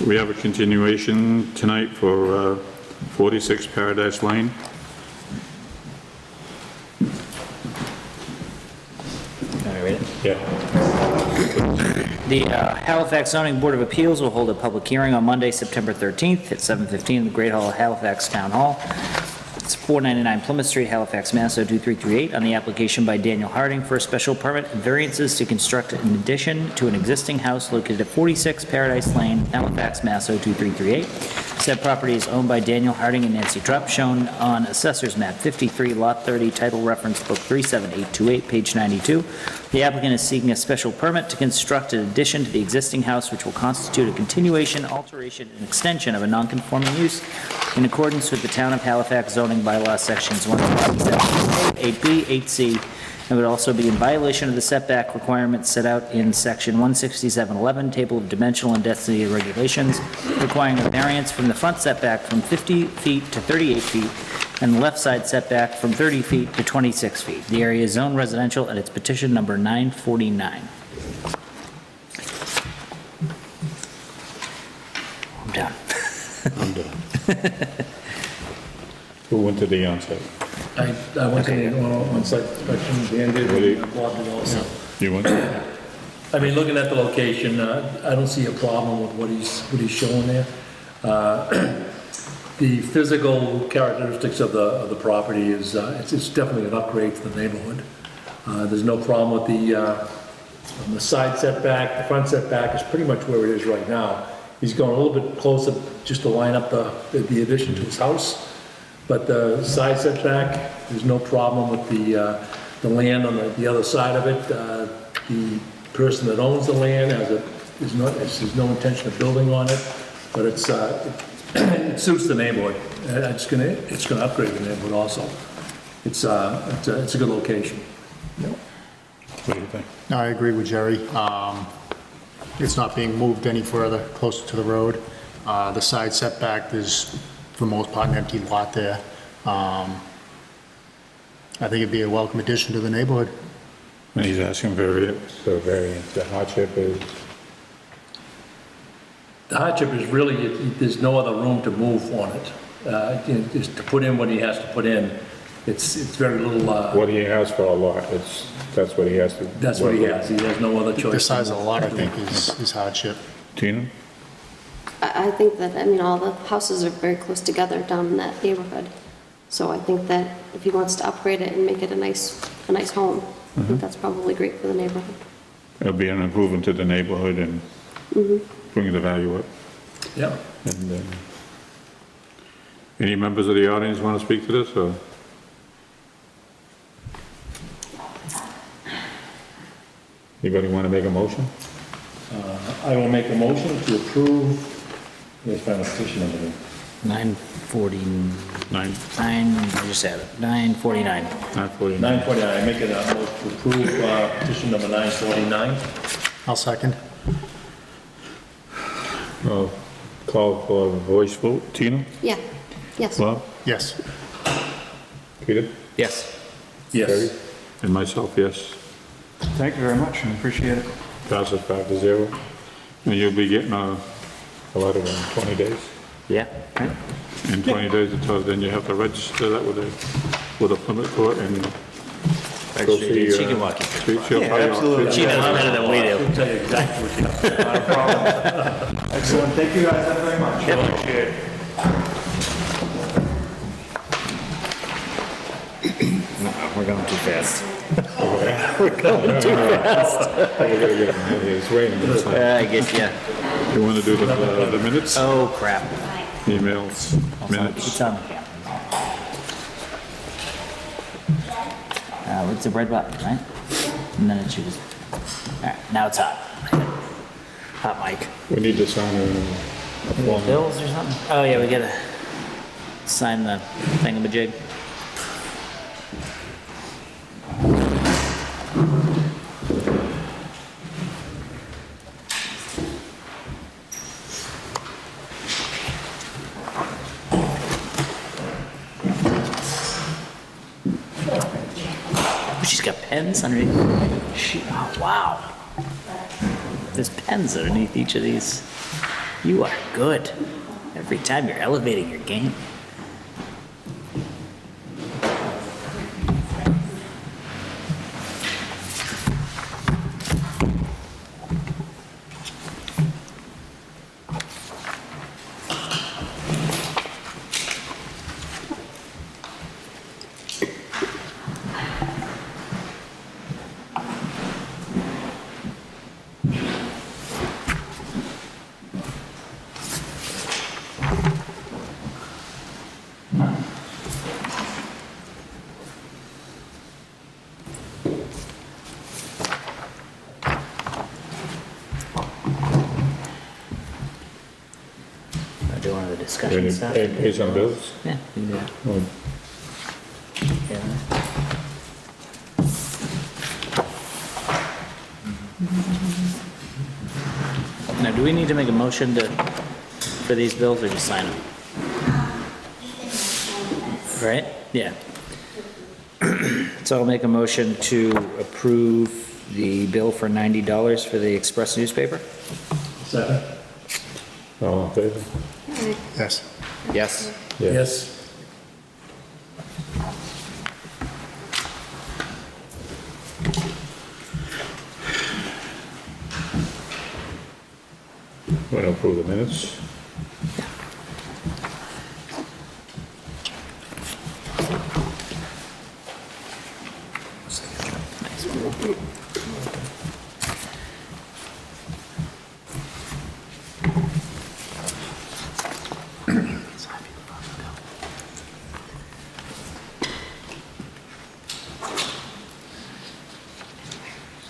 We have a continuation tonight for 46 Paradise Lane. Can I read it? Yeah. The Halifax Zoning Board of Appeals will hold a public hearing on Monday, September 13th at 7:15 in the Great Hall of Halifax Town Hall. It's 499 Plymouth Street, Halifax, Mass. 02338, on the application by Daniel Harding for a special permit and variances to construct an addition to an existing house located at 46 Paradise Lane, Halifax, Mass. 02338. Said property is owned by Daniel Harding and Nancy Trupp, shown on Assessor's Map 53, Lot 30, Title Reference Book 37828, page 92. The applicant is seeking a special permit to construct an addition to the existing house, which will constitute a continuation, alteration, and extension of a non-conforming use in accordance with the Town of Halifax zoning bylaw sections 157, 8B, 8C, and would also be in violation of the setback requirements set out in section 16711, Table of Dimensional and Density Regulations, requiring a variance from the front setback from 50 feet to 38 feet, and the left side setback from 30 feet to 26 feet. The area is zoned residential, and it's petition number 949. I'm done. I'm done. Who went to the onsite? I went to the on-site inspection, Dan did, Really? and Bob did also. You went? I mean, looking at the location, I don't see a problem with what he's showing there. The physical characteristics of the property is, it's definitely an upgrade to the neighborhood. There's no problem with the side setback. The front setback is pretty much where it is right now. He's going a little bit closer just to line up the addition to his house. But the side setback, there's no problem with the land on the other side of it. The person that owns the land has no intention of building on it, but it suits the neighborhood. It's gonna upgrade the neighborhood also. It's a good location. What do you think? No, I agree with Jerry. It's not being moved any further, closer to the road. The side setback is, for the most part, an empty lot there. I think it'd be a welcome addition to the neighborhood. And he's asking variance. The hardship is, The hardship is really, there's no other room to move on it. Just to put in what he has to put in, it's very little. what he has for a lot, that's what he has to. That's what he has. He has no other choice. The size of the lot, I think, is hardship. Tina? I think that, I mean, all the houses are very close together down in that neighborhood. So I think that if he wants to upgrade it and make it a nice home, I think that's probably great for the neighborhood. It'll be an improvement to the neighborhood and bring the value up. Yeah. And any members of the audience want to speak to this, or? Anybody want to make a motion? I will make a motion to approve, let's find a petition number here. 949, Nine, I just had it, 949. 949. 949, I make a motion to approve petition number 949. I'll second. Call for a voice vote. Tina? Yeah, yes. Bob? Yes. Peter? Yes. Yes. Terry? And myself, yes. Thank you very much, I appreciate it. Passes 5-0. And you'll be getting a letter in 20 days. Yeah. Right. In 20 days, then you have to register that with a Plymouth court and go see. She can walk you through. Absolutely. She knows better than we do. I'll tell you exactly what you have to do. Not a problem. Excellent, thank you guys very much. Appreciate it. We're going too fast. We're going too fast. It's raining. I get you. You want to do the minutes? Oh, crap. Emails, It's minutes. on the camera. It's a red button, right? And then it should just, all right, now it's hot. Hot mic. We need to sign a form. Bills or something? Oh, yeah, we gotta sign the thingamajig. She's got pens underneath. Oh, wow. There's pens underneath each of these. You are good. Every time you're elevating your game. I do one of the discussion stuff. Pays on bills? Yeah, we can do that. Well, Yeah. Now, do we need to make a motion for these bills or just sign them? Right? Yeah. So I'll make a motion to approve the bill for $90 for the Express newspaper? Second? All in favor? Yes. Yes. Yes. Want to approve the minutes? Nice one.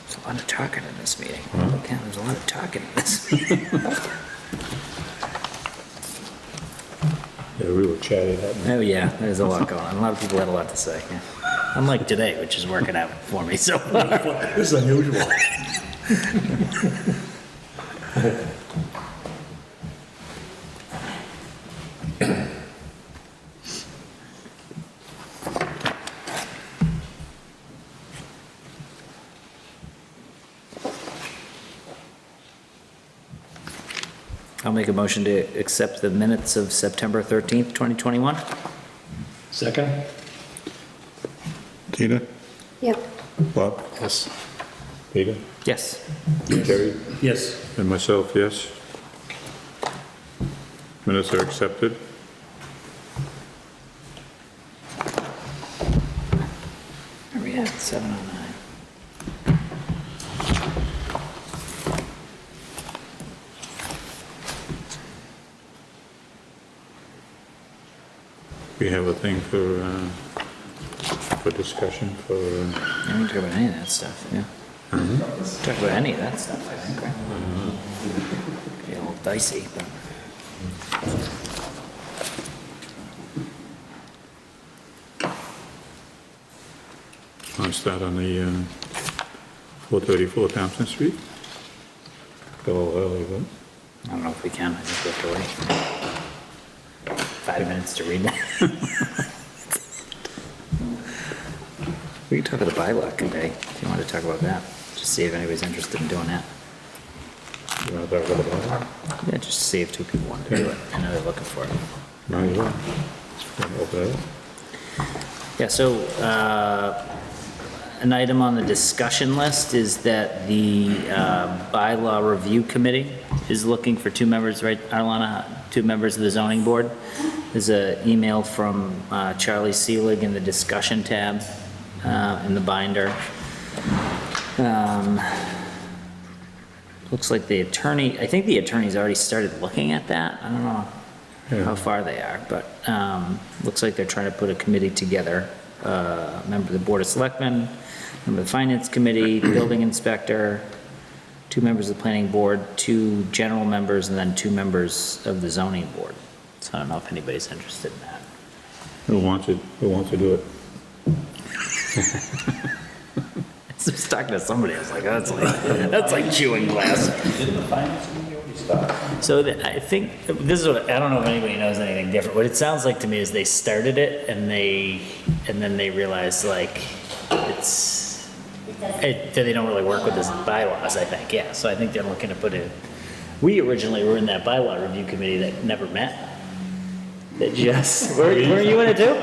There's a lot of talking in this meeting. Okay, there's a lot of talking in this meeting. Yeah, we were chatting that night. Oh, yeah, there's a lot going on. A lot of people had a lot to say, yeah. Unlike today, which is working out for me so far. This is unusual. I'll make a motion to accept the minutes of September 13th, 2021. Second? Tina? Yep. Bob? Yes. Peter? Yes. Jerry? Yes. And myself, yes. Minutes are accepted. Where are we at? 7:09. We have a thing for discussion for, Yeah, we can talk about any of that stuff, yeah. Talk about any of that stuff, I think, right? Be a little dicey, but. want to start on the 434 Thompson Street? Go a little early, but I don't know if we can, I think we have to wait. 5 minutes to read that. We can talk about the bylaw today, if you want to talk about that. Just see if anybody's interested in doing that. you want to talk about that? Yeah, just to see if 2 people want to do it. I know they're looking for it. Might as well. Open it up. Yeah, so, an item on the discussion list is that the bylaw review committee is looking for 2 members, right, Arlana? 2 members of the zoning board. There's an email from Charlie Seelig in the discussion tab in the binder. Looks like the attorney, I think the attorney's already started looking at that. I don't know how far they are, but looks like they're trying to put a committee together. Member of the Board of Selectmen, member of the Finance Committee, building inspector, 2 members of the planning board, 2 general members, and then 2 members of the zoning board. So I don't know if anybody's interested in that. Who wants to do it? I was talking to somebody, I was like, that's like chewing glass. Didn't the finance committee already start? So I think, this is what, I don't know if anybody knows anything different. What it sounds like to me is they started it and then they realized like, that they don't really work with this bylaws, I think, yeah. So I think they're looking to put a We originally were in that bylaw review committee that never met. That just, were you in it too?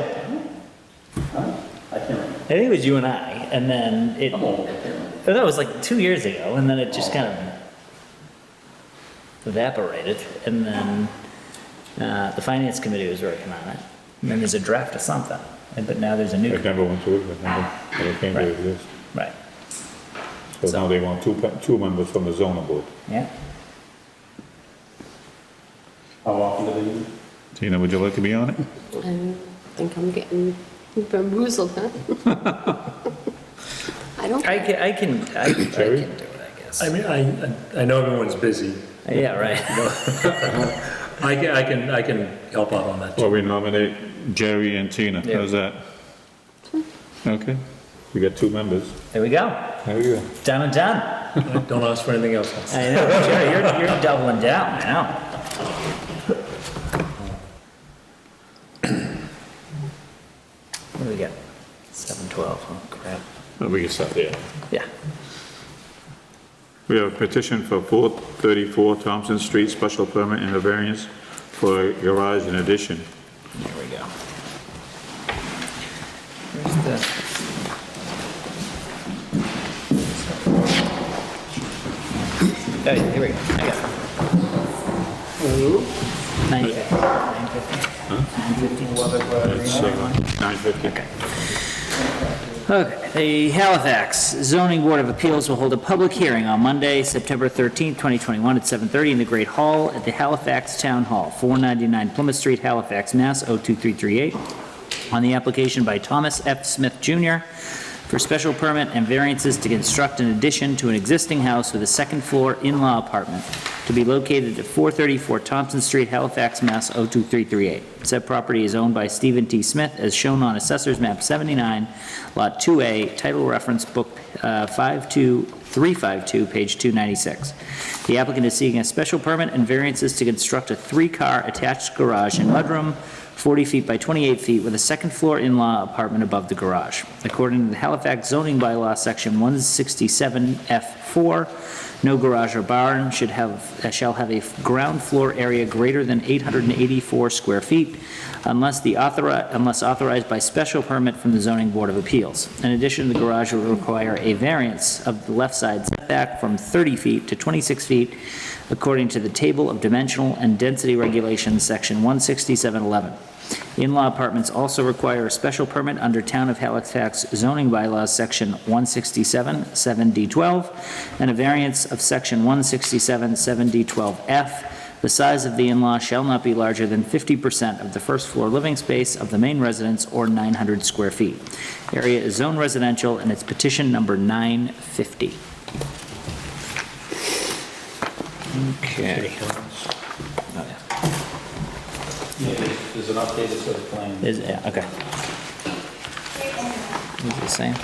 I can't remember. I think it was you and I, and then it, I'm old, I can't remember. that was like 2 years ago, and then it just kind of evaporated, and then the finance committee was working on it, and then there's a draft of something, but now there's a I new, never went to it, but never came to this. right, So now they want two members from the zoning board. yeah. How often do they meet? Tina, would you like to be on it? I think I'm getting bamboozled, huh? I don't, I can do it, Terry? I guess. I mean, I know everyone's busy. Yeah, right. I can help out on that Well, too. we nominate Jerry and Tina, Yeah. how's that? Okay, we got 2 members. There we go, There we go. done and done. Don't ask for anything else. I know, Jerry, you're doubling down now. What do we got? 712, oh crap. Well, we can start there. Yeah. We have a petition for 434 Thompson Street, special permit and a variance for a garage and addition. There we go. Where's the? Oh, yeah, here we go. I got it. 950. 950. 950. It's 950. Okay, the Halifax Zoning Board of Appeals will hold a public hearing on Monday, September 13th, 2021 at 7:30 in the Great Hall at the Halifax Town Hall, 499 Plymouth Street, Halifax, Mass. 02338, on the application by Thomas F. Smith Jr. for special permit and variances to construct an addition to an existing house with a second-floor in-law apartment to be located at 434 Thompson Street, Halifax, Mass. 02338. Said property is owned by Stephen T. Smith as shown on Assessor's Map 79, Lot 2A, Title Reference Book 52352, page 296. The applicant is seeking a special permit and variances to construct a 3-car attached garage and mudroom, 40 feet by 28 feet, with a second-floor in-law apartment above the garage. According to the Halifax zoning bylaw, section 167F4, no garage or barn shall have a ground floor area greater than 884 square feet unless authorized by special permit from the Zoning Board of Appeals. In addition, the garage will require a variance of the left side setback from 30 feet to 26 feet according to the Table of Dimensional and Density Regulations, section 16711. In-law apartments also require a special permit under Town of Halifax zoning bylaws, section 167, 7D12, and a variance of section 167, 7D12F. The size of the in-law shall not be larger than 50% of the first floor living space of the main residence or 900 square feet. Area is zone residential and it's petition number 950. Okay. Oh, yeah. Yeah, there's an updated set of plans. Yeah, okay. Is it the same?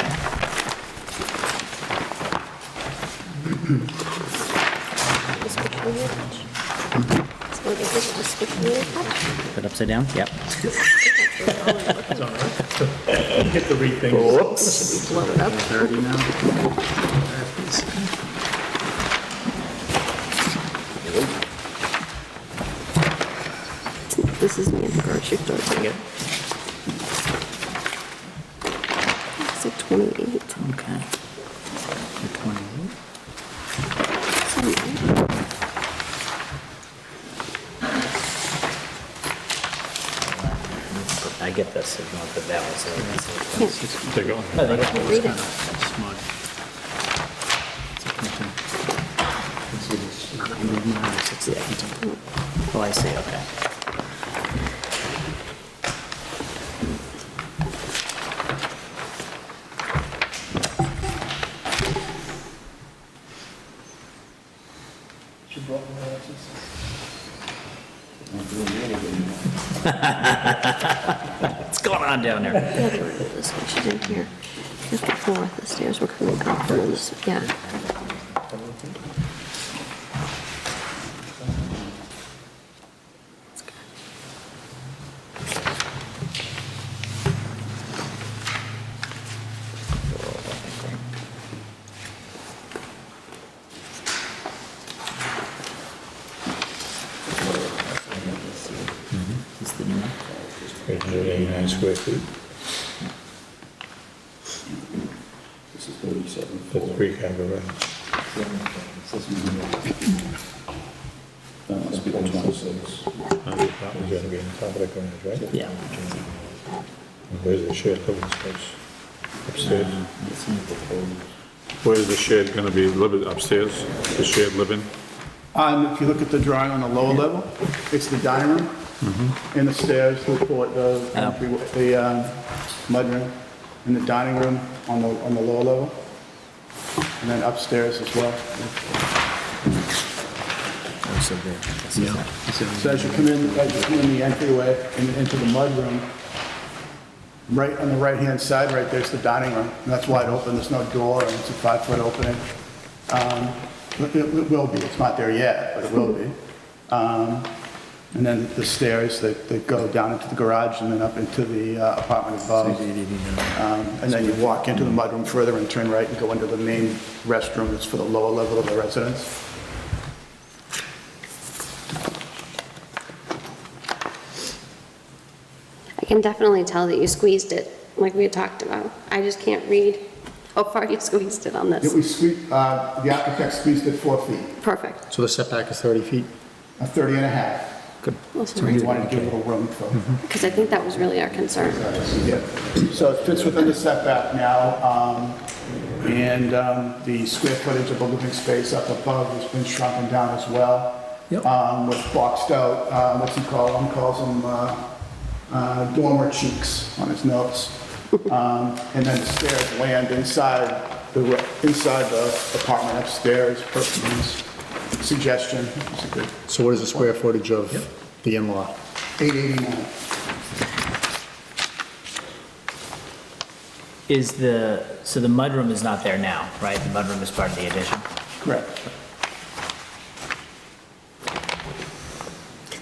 Put it upside down? Yep. Get to read things. Whoops. blow it up. 30 now. This is me in the grocery store. Yep. It's like 28. Okay. 28. I get this, if you want to put that one, so that's Take it on. Oh, they got it. Read it. Smudge. Oh, I see, okay. What's going on down there? Yeah, they were this way. She's in here. 54, the stairs were coming up. And then this, yeah. 889 square feet This is 37. for 3-car garage. That must be the 26. The apartment's gonna be in the top of the garage, right? Yeah. And where's the shared living space? Upstairs? Where's the shed gonna be, upstairs, the shared living? If you look at the drawing on the lower level, it's the dining room, and the stairs, the mudroom, and the dining room on the lower level, and then upstairs as well. So as you come in the entryway and into the mudroom, right on the right-hand side, right there's the dining room, and that's wide open, there's no door, and it's a 5-foot opening. It will be, it's not there yet, but it will be. And then the stairs that go down into the garage and then up into the apartment above. And then you walk into the mudroom further and turn right and go into the main restroom that's for the lower level of the residence. I can definitely tell that you squeezed it, like we had talked about. I just can't read how far you squeezed it on this. The architect squeezed it 4 feet, Perfect. So the setback is 30 feet? 30 and a half. So we wanted to give a little room for. Because I think that was really our concern. Yeah. So it fits within the setback now, and the square footage of the living space up above has been shrunken down as well. With boxed out, what's he call them? Calls them dormer cheeks on his notes. And then the stairs land inside the apartment upstairs, per his suggestion. It's a good So what is the square footage of the in-law? 889. So the mudroom is not there now, right? The mudroom is part of the addition? Correct.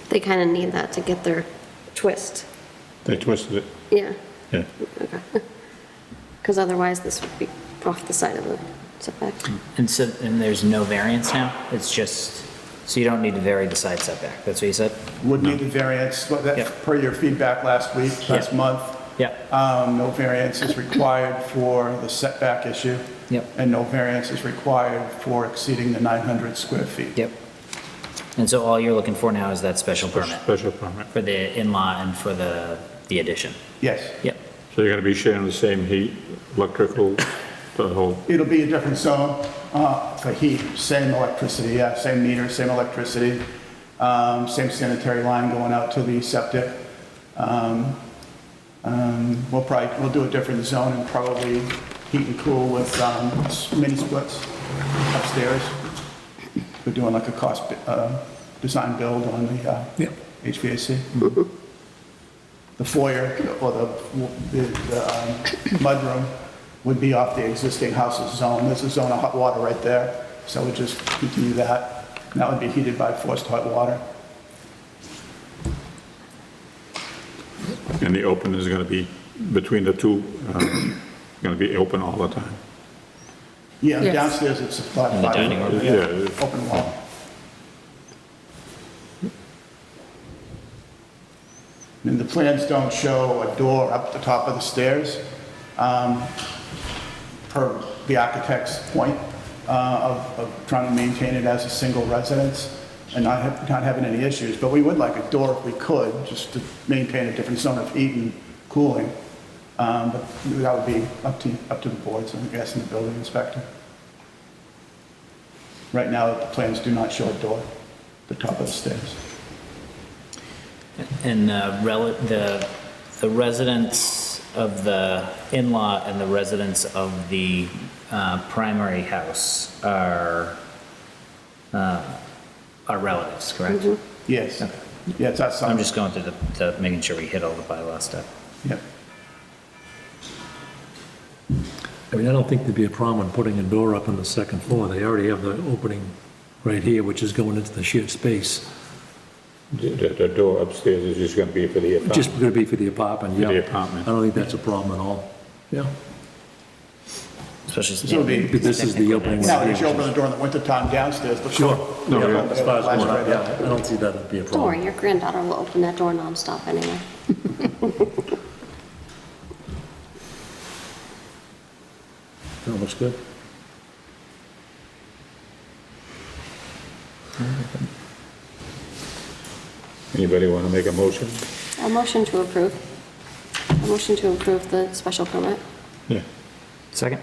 They kind of need that to get their twist. They twisted it, Yeah, yeah. okay. Because otherwise this would be off the side of the setback. And there's no variance now? It's just, so you don't need to vary the side setback, that's what you said? Would need the variance, but that, Yep. per your feedback last month. Yep. No variance is required for the setback issue. Yep. And no variance is required for exceeding the 900 square feet. Yep. And so all you're looking for now is that special permit Special permit. for the in-law and for the addition? Yes. Yep. So you're gonna be sharing the same heat, electrical, the whole, It'll be a different zone for heat, same electricity, yeah, same meter, same electricity, same sanitary line going out to the septic. We'll do a different zone and probably heat and cool with mini splits upstairs. We're doing like a cost design build on the HVAC. The foyer or the mudroom would be off the existing house's zone. There's a zone of hot water right there, so we'd just continue that. And that would be heated by forced hot water. and the open is gonna be between the two, gonna be open all the time. Yeah, Yes. downstairs it's about In the 5 dining room. Yeah. open wall. And the plans don't show a door up the top of the stairs, per the architect's point of trying to maintain it as a single residence and not having any issues. But we would like a door if we could, just to maintain a different zone of heat and cooling. But that would be up to the boards, I guess, and the building inspector. Right now, the plans do not show a door at the top of the stairs. And the residents of the in-law and the residents of the primary house are relatives, correct? Yes. Yeah, it's outside. I'm just going through making sure we hit all the bylaw stuff. Yep. I mean, I don't think there'd be a problem in putting a door up on the second floor. They already have the opening right here, which is going into the shared space. The door upstairs is just gonna be for the apartment. Just going to be for the apartment, For yeah. the apartment. I don't think that's a problem at all. Yeah. Especially. So the- But this is the opening. Now, if you open the door in the wintertime downstairs, the Sure. No, Yeah, yeah, as far as flash going right up, out. yeah, I don't see that would be a Don't worry, problem. your granddaughter will open that door nonstop anyway. That looks good. Anybody want to make a motion? A motion to approve. A motion to approve the special permit. Yeah. Second?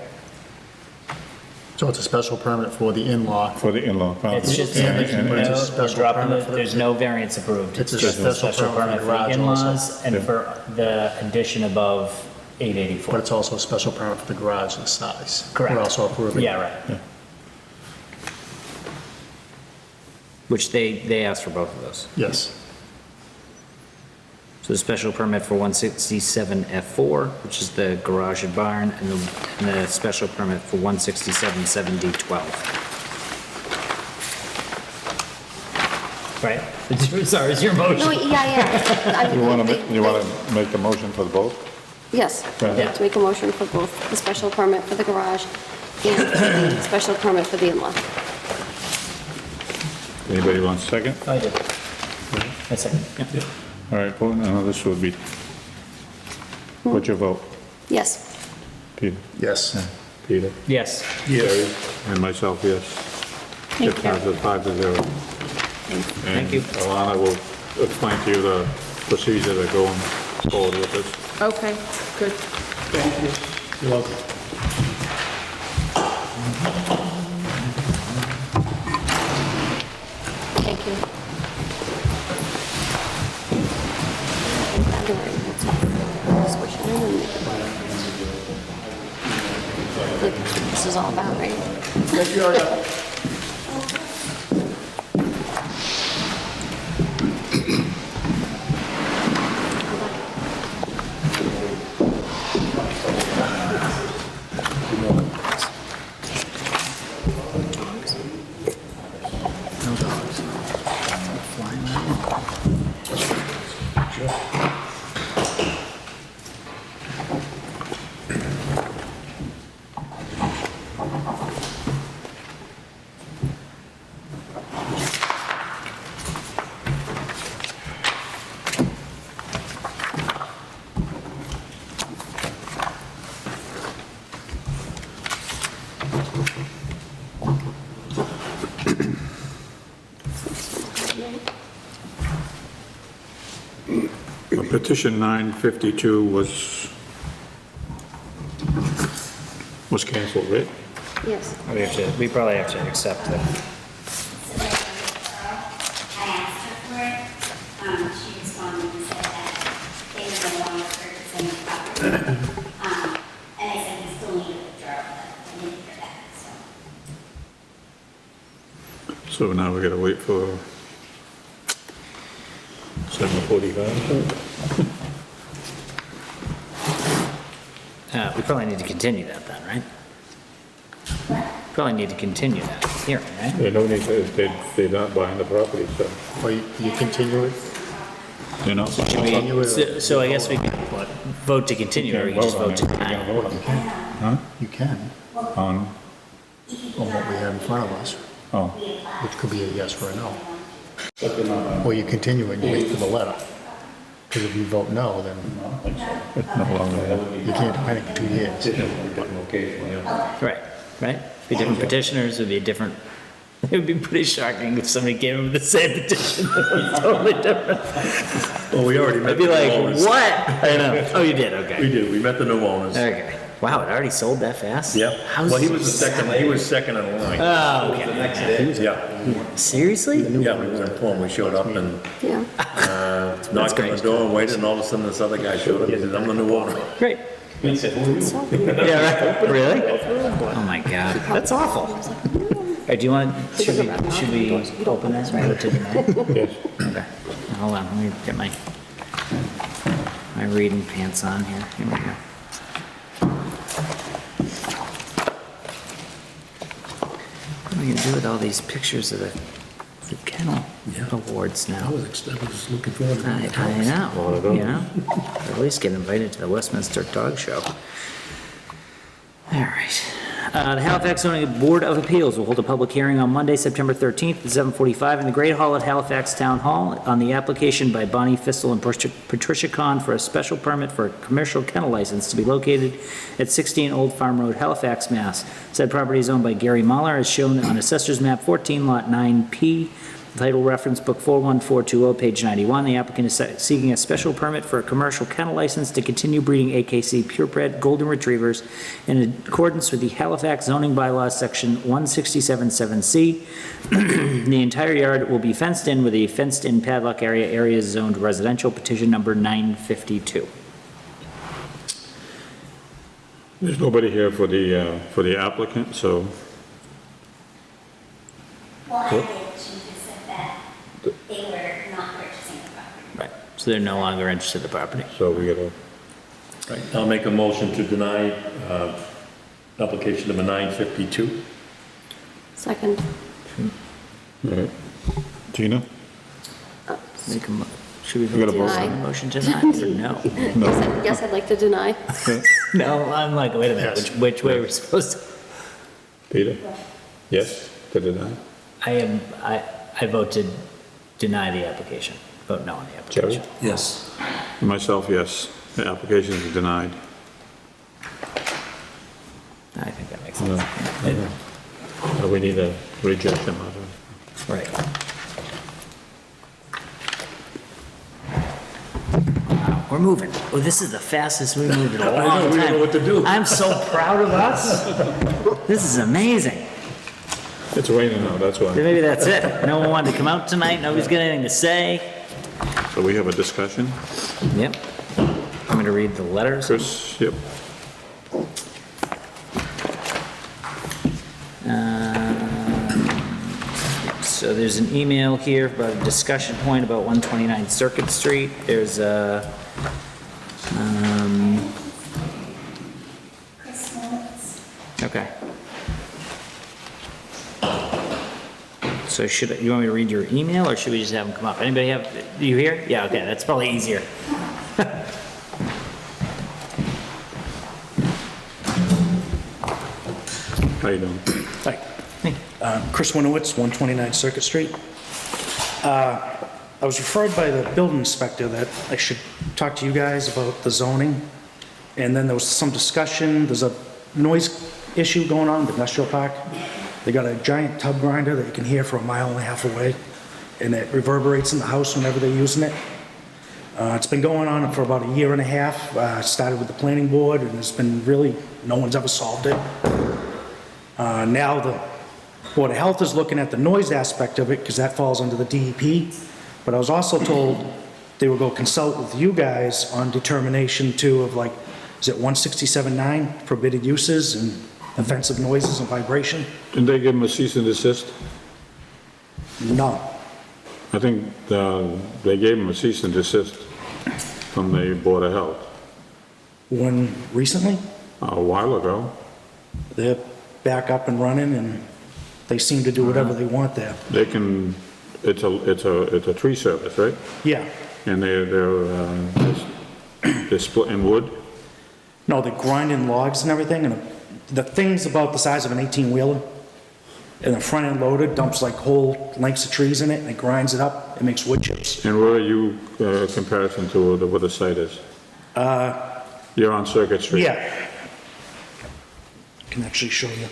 So it's a special permit for the in-law. For the in-law. It's just, And- there's and it's a no, we're special dropping permit the, for the- there's no variance approved. It's It's a just a special special permit permit for for the garage also. in-laws and Yeah. for the addition above But 884. it's also a special permit for the garage and size. Correct. We're also approving. Yeah, right. Which they asked for both of those. Yes. So the special permit for 167F4, which is the garage and barn, and the special permit for 167-7D12. Right? Sorry, it's your No, motion. yeah. You want to make the motion for both? Yes, I'd like to make a motion for both the special permit for the garage and for the special permit for the in-law. Anybody want a second? I did. A second, yeah. All right, vote, now this would be, what's your vote? Yes. Peter? Yes. Peter? Yes. Terry? And myself, yes. It passes 5-0. Thank you. And Alana will explain to you the procedure to go forward with this. Okay, good. You're welcome. Thank you. Squish it in and make it work. Like, this is all about, right? No dogs. Flying around. Petition 952 was canceled, right? Yes. We probably have to accept that. I asked her for it, she responded and said that they were no longer purchasing the property. And I said, we still need a withdrawal, but I didn't hear back, so. So now we gotta wait for 7:45. We probably need to continue that then, right? Probably need to continue that hearing, right? They don't need to, they're not buying the property, so Well, you continue it? they're not buying the Continue property. it. So I guess we could vote to continue, or we can just vote to deny. Huh? You can, On, on what we have in front of us, oh, which could be a yes or a no. Or you continue it and you wait for the letter. Because if you vote no, then it's no longer there. you can't do anything for 2 years. Right? Be different petitioners, it would be a different, it would be pretty shocking if somebody came in with the same petition. It was totally different. Well, we already met I'd be the new like, owners. what? I know. Oh, you did, We okay. did, we met the new owners. Okay. Wow, it already sold that fast? Yep. How's- Well, he was second in line. Oh, okay. Yeah, Seriously? yeah, we were informed, we showed up and Yeah. knocked on the door and waited, and all of a sudden this other guy showed up, he said, I'm the new owner. Great. Yeah, right, really? Oh my God, that's awful. All right, do you want, should we open this, right, to deny? Yes. Okay, hold on, let me get my reading pants on here, here we go. What are we gonna do with all these pictures of the kennel awards now? I was looking forward to it. I know, you know? Or at least get invited to the Westminster Dog Show. All right. The Halifax zoning board of appeals will hold a public hearing on Monday, September 13th at 7:45 in the Great Hall at Halifax Town Hall on the application by Bonnie Fistel and Patricia Kahn for a special permit for a commercial kennel license to be located at 16 Old Farm Road, Halifax, Mass. Said property is owned by Gary Mahler, as shown on Assessor's Map 14, Lot 9P. Title reference book 41420, page 91. The applicant is seeking a special permit for a commercial kennel license to continue breeding AKC purebred golden retrievers in accordance with the Halifax zoning bylaws, section 167.7C. The entire yard will be fenced in with a fenced-in padlock area. Area is zoned residential. Petition number 952. There's nobody here for the applicant, so Well, I did, she just said that they were not purchasing the property. Right. So they're no longer interested in the property. we gotta, Right, I'll make a motion to deny application number 952. Second. all right. Tina? Make a mo- Should we You vote gotta vote. Deny. motion tonight or no? Yes, I'd like to deny. No, I'm like, wait a minute, Yes. which way are we supposed to? Peter? Yes, to deny? I vote to deny the application. Vote no on the Jerry? application. Yes. Myself, yes. The application is denied. I think that makes No. sense. We need a rejection letter. Right. Wow, we're moving. Oh, this is the fastest we moved in a long time. we don't know what to do. I'm so proud of us. This is amazing. It's raining now, that's why. Maybe that's it. No one wanted to come out tonight. Nobody's got anything to say. So we have a discussion. Yep. I'm going to read the letters. Chris, yep. So there's an email here about a discussion point about 129 Circuit Street. There's a, Chris Moritz. okay. So you want me to read your email, or should we just have them come up? Anybody have, you here? Yeah, okay, that's probably easier. How you doing? Hi. Chris Winowitz, 129 Circuit Street. I was referred by the building inspector that I should talk to you guys about the zoning. And then there was some discussion, there's a noise issue going on in the industrial park. They got a giant tub grinder that you can hear for 1.5 miles away, and it reverberates in the house whenever they're using it. It's been going on for about 1.5 years. Started with the planning board, and it's been really, no one's ever solved it. Now the Board of Health is looking at the noise aspect of it, because that falls under the DEP. But I was also told they would go consult with you guys on determination too of, like, is it 167.9, prohibited uses and offensive noises and vibration? Didn't they give him a cease and desist? No. I think they gave him a cease and desist from the Board of Health When, recently, a while ago. they're back up and running, and they seem to do whatever they want there. They can, it's a tree service, right? Yeah. And they're splitting wood. No, they're grinding logs and everything, and the thing's about the size of an 18-wheeler. And the front end loader dumps like whole lengths of trees in it, and it grinds it up, it makes wood chips. And where are you, comparison to where the site is? You're on Circuit Street? Yeah. I can actually show you.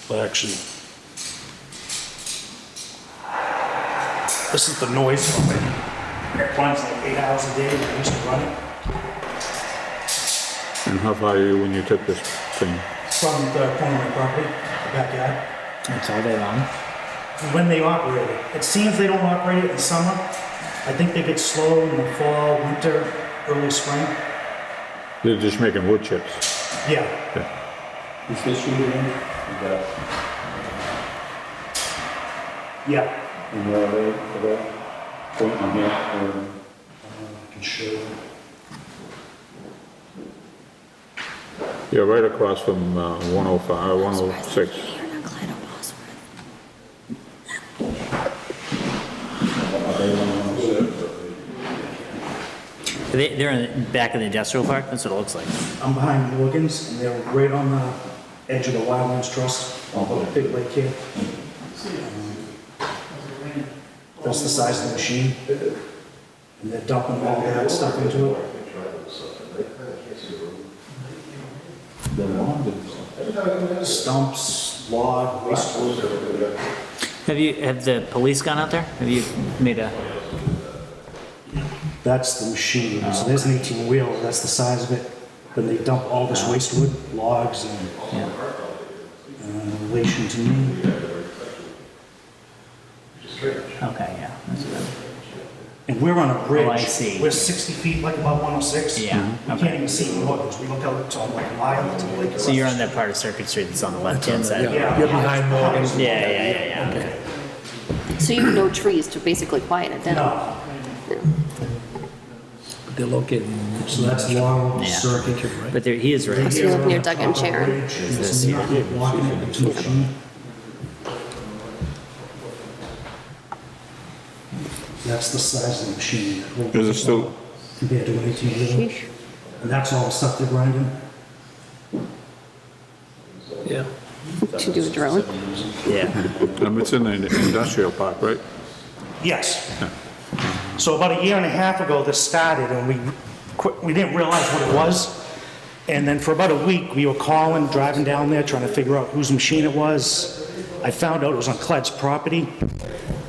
But actually, this is the noise from it. It runs like 8 hours a day, I used to run it. And how far are you when you took this thing? From the corner of my property, the backyard. It's all day long. When they operate it. It seems they don't operate it in summer. I think they get slow in the fall, winter, early spring. They're just making wood chips. Yeah. Yeah. Is this you again? Yeah. And where are they, for that point on here? Or- I can show you. You're right across from 105, 106. You're not glad I'm Bosworth. Are they the ones that- They're in the back of the industrial park? That's what it looks like. I'm behind Morgan's, and they're right on the edge of the Wildlands Trust, on the big lake here. That's the size of the machine. And they're dumping all that stuff into it. Stumps, log, waste wood. Have the police gone out there? Have you made a, That's the machine. So there's an 18-wheel, that's the size of it. Then they dump all this waste wood, logs, and relation to me. okay, yeah, that's good. And we're on a bridge. Oh, I see. We're 60 feet, like above 106. Yeah, We okay. can't even see the because we look out to like a mile to the lake. So you're on that part of Circuit Street that's on the left-hand side? Yeah. You're behind Morgan's. Yeah, okay. So you have no trees to basically quiet it down? No. But they're located in. So that's long Yeah. circuit. But there, he is right. So you live near Doug and Sharon? This here. Walking it to the machine. That's the size of the machine. Is it still, Compared to an 18-wheeler. And that's all the stuff they're grinding. Yeah. To do a drone? Yeah. it's in the industrial park, right? Yes. So about a year and a half ago, this started, and we didn't realize what it was. And then for about a week, we were calling, driving down there, trying to figure out whose machine it was. I found out it was on Cled's property.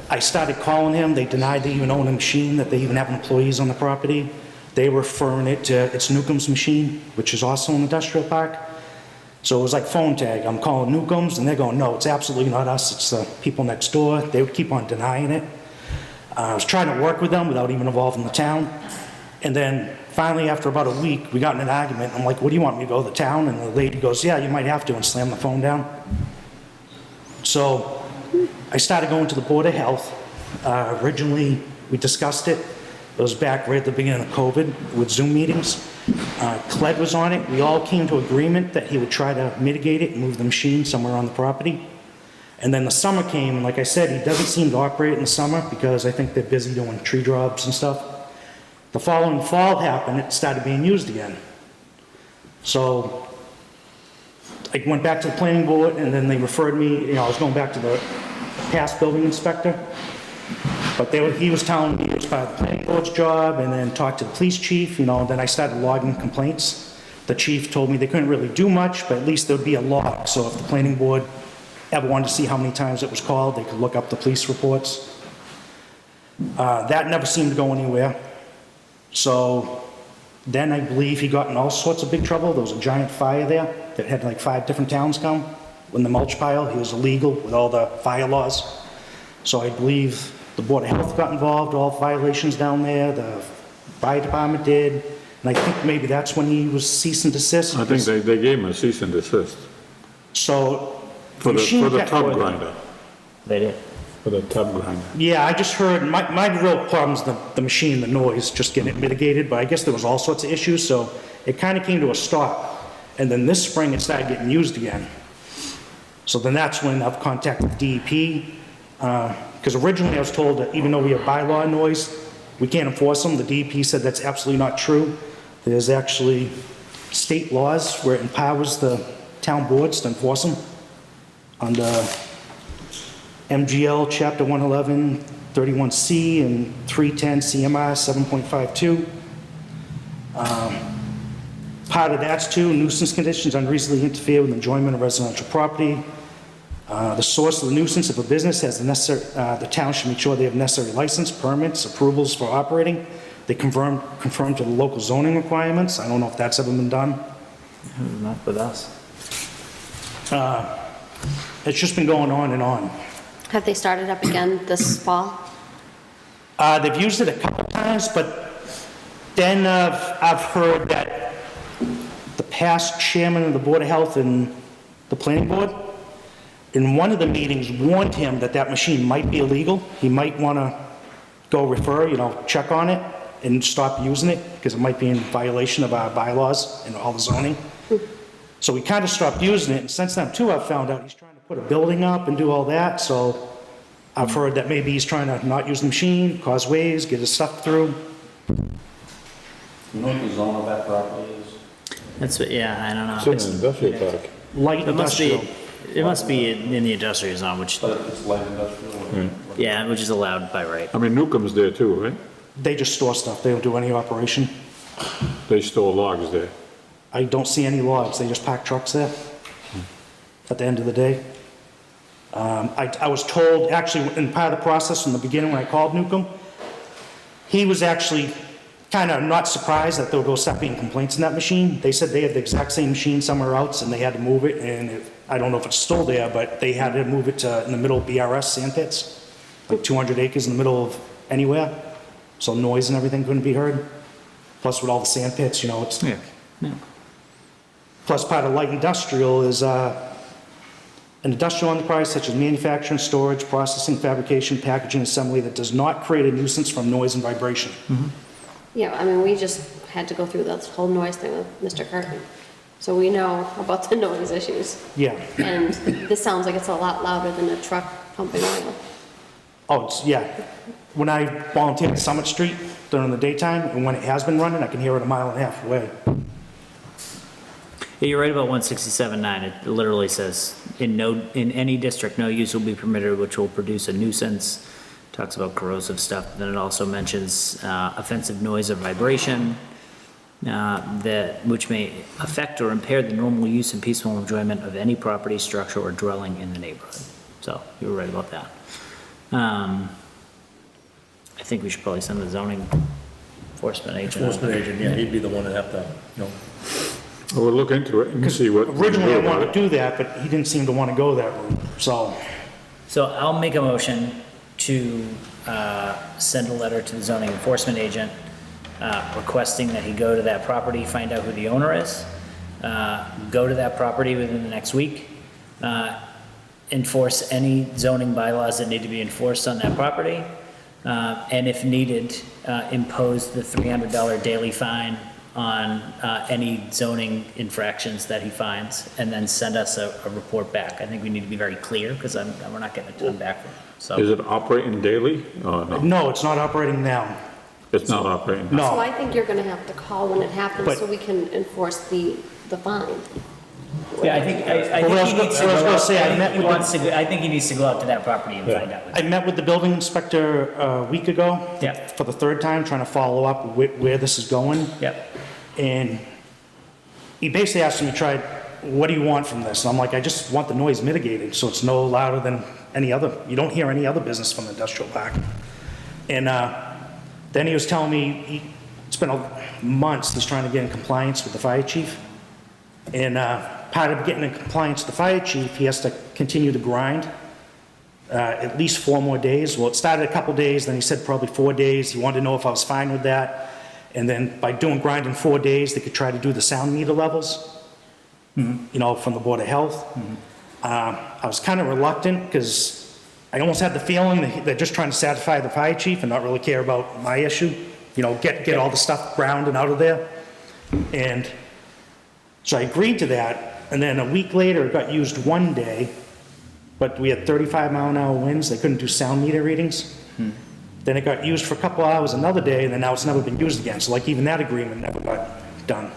I started calling him. They denied they even own a machine, that they even have employees on the property. They were referring it to, it's Newcomb's machine, which is also an industrial park. So it was like phone tag. I'm calling Newcomb's, and they're going, no, it's absolutely not us. It's the people next door. They would keep on denying it. I was trying to work with them without even involving the town. And then finally, after about a week, we got in an argument. I'm like, what do you want me to go to the town? And the lady goes, yeah, you might have to, and slam the phone down. So I started going to the Board of Health. Originally, we discussed it. It was back right at the beginning of COVID with Zoom meetings. Cled was on it. We all came to agreement that he would try to mitigate it and move the machine somewhere on the property. And then the summer came, and like I said, he doesn't seem to operate in the summer because I think they're busy doing tree drops and stuff. The following fall happened, it started being used again. So I went back to the planning board, and then they referred me, I was going back to the past building inspector. But he was telling me it was part of the planning board's job, and then talked to the police chief, and then I started logging complaints. The chief told me they couldn't really do much, but at least there'd be a log. So if the planning board ever wanted to see how many times it was called, they could look up the police reports. That never seemed to go anywhere. So then I believe he got in all sorts of big trouble. There was a giant fire there that had like 5 different towns come. When the mulch pile, he was illegal with all the fire laws. So I believe the Board of Health got involved, all violations down there, the fire department did. And I think maybe that's when he was cease and desist. I think they gave him a cease and desist So. for machine the kept tub going. grinder, They did. for the tub grinder. Yeah, I just heard, my real problem's the machine, the noise, just getting it mitigated, but I guess there was all sorts of issues, so it kind of came to a stop. And then this spring, it started getting used again. So then that's when I've contacted DEP, because originally I was told that even though we have bylaw noise, we can't enforce them. The DEP said that's absolutely not true. There's actually state laws where it empowers the town boards to enforce them under MGL Chapter 111, 31C, and 310 CMR 7.52. Part of that's too, nuisance conditions unreasonably interfere with enjoyment of residential property. The source of the nuisance, if a business has the necessary, the town should make sure they have necessary license, permits, approvals for operating. They conform to the local zoning requirements. I don't know if that's ever been done. Not with us. It's just been going on and on. Have they started up again this fall? They've used it a couple times, but then I've heard that the past chairman of the Board of Health and the planning board, in one of the meetings, warned him that that machine might be illegal. He might want to go refer, check on it and stop using it because it might be in violation of our bylaws and all the zoning. So we kind of stopped using it, and since then too, I've found out he's trying to put a building up and do all that, so I've heard that maybe he's trying to not use the machine, cause waves, get his stuff through. You know what the zone of that property is? That's what, yeah, I don't know. It's in an industrial park. Light It must be, industrial. it must be in the industrial zone, which, But it's light industrial. or- yeah, which is allowed by right. I mean, Newcomb's there too, right? They just store stuff. They don't do any operation. They store logs there. I don't see any logs. They just park trucks there at the end of the day. I was told, actually, in part of the process from the beginning when I called Newcomb, he was actually kind of not surprised that there would go start being complaints in that machine. They said they had the exact same machine somewhere else and they had to move it, and I don't know if it's still there, but they had to move it to in the middle of BRS sand pits, like 200 acres in the middle of anywhere, so noise and everything couldn't be heard. Plus with all the sand pits, it's... Yeah. Plus, part of light industrial is an industrial enterprise such as manufacturing, storage, processing, fabrication, packaging, assembly that does not create a nuisance from noise and vibration. Yeah, I mean, we just had to go through this whole noise thing with Mr. Curtin. So we know about the noise issues. Yeah. And this sounds like it's a lot louder than a truck pumping oil. Oh, yeah. When I volunteer at Summit Street during the daytime, and when it has been running, I can hear it a mile and a half away. Yeah, you're right about 167.9. It literally says, in any district, no use will be permitted which will produce a nuisance. Talks about corrosive stuff. Then it also mentions offensive noise or vibration which may affect or impair the normal use and peaceful enjoyment of any property, structure, or dwelling in the neighborhood. So you were right about that. I think we should probably send the zoning enforcement agent. Enforcement agent, yeah, he'd be the one that have to, Well, we'll look into it and see what. Originally, I wanted to do that, but he didn't seem to want to go that route, so... So I'll make a motion to send a letter to the zoning enforcement agent requesting that he go to that property, find out who the owner is, go to that property within the next week, enforce any zoning bylaws that need to be enforced on that property, and if needed, impose the $300 daily fine on any zoning infractions that he finds, and then send us a report back. I think we need to be very clear, because we're not getting a ton back from him, so. Is it operating daily? Oh, no, No, it's not operating now. it's not operating. So No. I think you're gonna have to call when it happens But- so we can enforce the fine. Yeah, I think Well, I he was needs to gonna go out, say, I met with I think he needs to go out to that property and find out. I met with the building inspector a week ago. Yeah. For the third time, trying to follow up where this is going. Yep. And he basically asked me, what do you want from this? And I'm like, I just want the noise mitigated, so it's no louder than any other, you don't hear any other business from the industrial park. And then he was telling me, it's been months he's trying to get in compliance with the fire chief. And part of getting in compliance with the fire chief, he has to continue to grind at least 4 more days. Well, it started a couple days, then he said probably 4 days. He wanted to know if I was fine with that. And then by doing grinding 4 days, they could try to do the sound meter levels, from the Board of Health. I was kind of reluctant because I almost had the feeling that they're just trying to satisfy the fire chief and not really care about my issue. Get all the stuff ground and out of there. And so I agreed to that. And then a week later, it got used 1 day, but we had 35-mile-an-hour winds. They couldn't do sound meter readings. Then it got used for a couple hours another day, and then now it's never been used again. So like even that agreement never got done.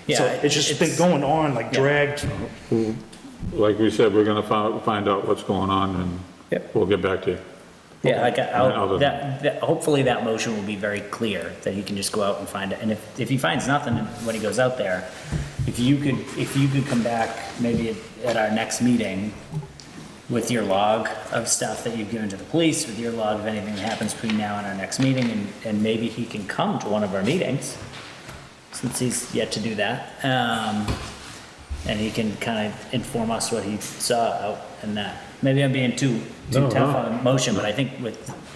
Yeah, So it's just been going on, like dragged. Like we said, we're gonna find out what's going on, and Yep. we'll get back to you. Yeah, Other- hopefully that motion will be very clear, that he can just go out and find it. And if he finds nothing when he goes out there, if you could come back maybe at our next meeting with your log of stuff that you've given to the police, with your log of anything that happens between now and our next meeting, and maybe he can come to one of our meetings, since he's yet to do that. And he can kind of inform us what he saw out in that. Maybe I'm being too No, tough no. on emotion, but I think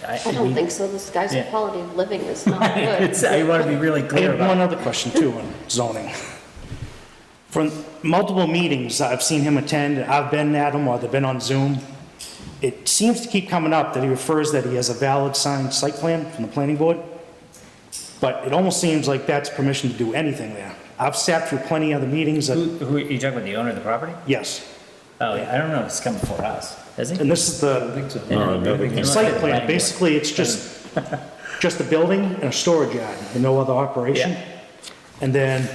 I don't think so. This guy's Yeah. quality of living is not good. I want to be really I clear have about one it. other question too on zoning. From multiple meetings I've seen him attend, I've been at them or they've been on Zoom, it seems to keep coming up that he refers that he has a valid signed site plan from the planning board. But it almost seems like that's permission to do anything there. I've sat through plenty of the meetings that, Who are you talking about, the owner of the property? yes. Oh, yeah, I don't know if it's come before us, has he? And this is the No, never It came. must be site the plan. planning board. Basically, it's just, just a building and a storage yard, and no other operation. Yeah. And then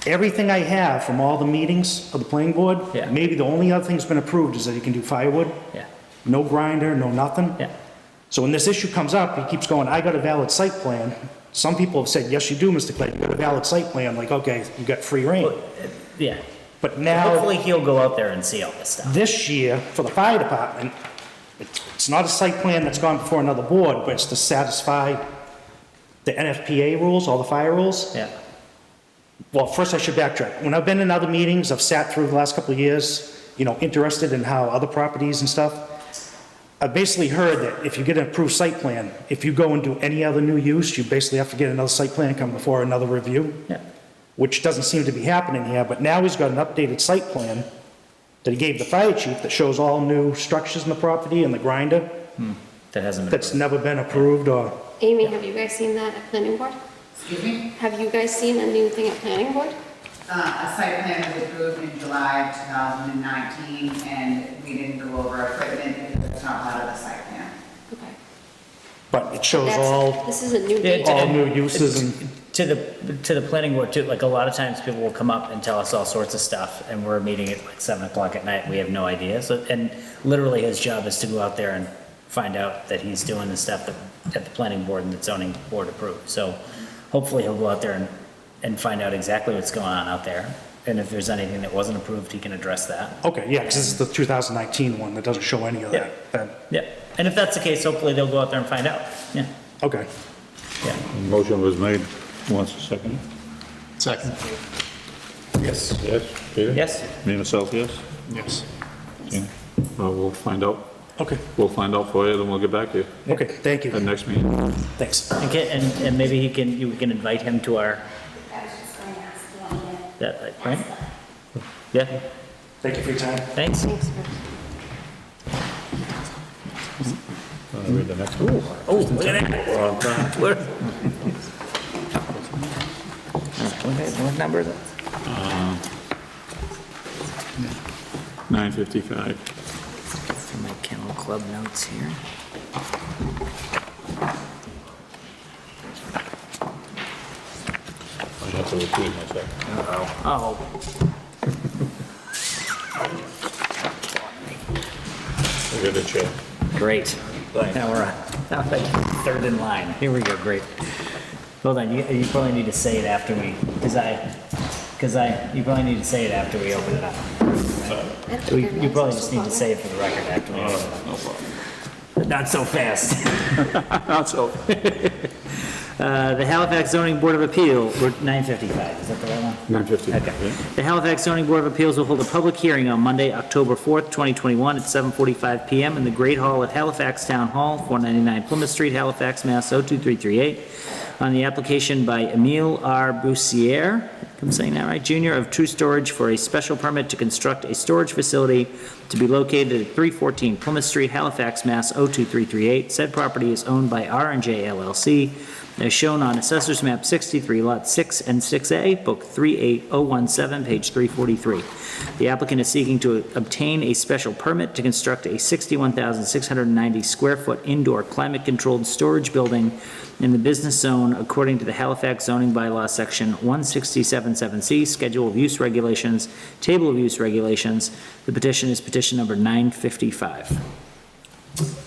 everything I have from all the meetings of the planning board, Yeah. maybe the only other thing that's been approved is that he can do firewood, Yeah, no grinder, no nothing. yeah. So when this issue comes up, he keeps going, I got a valid site plan. Some people have said, yes, you do, Mr. Clay, you got a valid site plan. Like, okay, you got free reign. Yeah. But now, Hopefully he'll go out there and see all this stuff. this year, for the fire department, it's not a site plan that's gone before another board, but it's to satisfy the NFPA rules, all the fire rules. Yeah, Well, first I should backtrack. When I've been in other meetings, I've sat through the last couple of years, interested in how other properties and stuff. I've basically heard that if you get an approved site plan, if you go and do any other new use, you basically have to get another site plan come before another review, yeah. which doesn't seem to be happening here, but now he's got an updated site plan that he gave the fire chief that shows all new structures in the property and the grinder That hasn't been. that's never been approved or, Amy, have you guys seen that at planning board? Excuse me? Have you guys seen a new thing at planning board? A site plan was approved in July of 2019, and we didn't go over equipment because it's not part of the site plan. Okay. but it shows That's- all, This is a new Yeah, date. all new uses and, To the planning board too, like a lot of times people will come up and tell us all sorts of stuff and we're meeting at like 7 o'clock at night, we have no idea. So, and literally his job is to go out there and find out that he's doing the stuff that the planning board and the zoning board approved. So hopefully he'll go out there and find out exactly what's going on out there. And if there's anything that wasn't approved, he can address that. okay, yeah, because this is the 2019 one that doesn't show any of Yeah. that. Yeah, and if that's the case, hopefully they'll go out there and find out. Yeah, Okay. yeah. Motion was made, wants a second? Second. Yes. Yes, Peter? Yes? Me myself, yes? Yes. Okay. We'll find out, Okay, we'll find out for you, then we'll get back to you okay, thank at the you. next meeting. Thanks. Okay, and maybe you can invite him to our, I was just going to ask, do you want me to? that, right? Yeah, Thank you for your time. thanks. Thanks, Chris. Read the next one. Oh, look at that. We're on time. What number is it? 9:55. For my Kennel Club notes here. I have to recuse myself. Oh, I got a chair. great. Now we're now like third in line. Here we go, great. Hold on, you probably need to say it after we, you probably need to say it after we open it up. That's You very you nice. probably just need to say it for the record after we open it up. No problem. Not so fast. Not so. The Halifax Zoning Board of Appeal, we're 9:55, is that the right one? 9:50. Okay. The Halifax Zoning Board of Appeals will hold a public hearing on Monday, October 4th, 2021, at 7:45 PM in the Great Hall at Halifax Town Hall, 499 Plymouth Street, Halifax, Mass. 02338, on the application by Emile R. Bussiere, if I'm saying that right, Jr., of True Storage for a special permit to construct a storage facility to be located at 314 Plymouth Street, Halifax, Mass. 02338. Said property is owned by R&J LLC, as shown on Assessor's Map 63, Lot 6 and 6A, Book 38017, page 343. The applicant is seeking to obtain a special permit to construct a 61,690 square foot indoor climate-controlled storage building in the business zone according to the Halifax zoning bylaw, section 167.7C, Schedule of Use Regulations, Table of Use Regulations. The petition is petition number 955.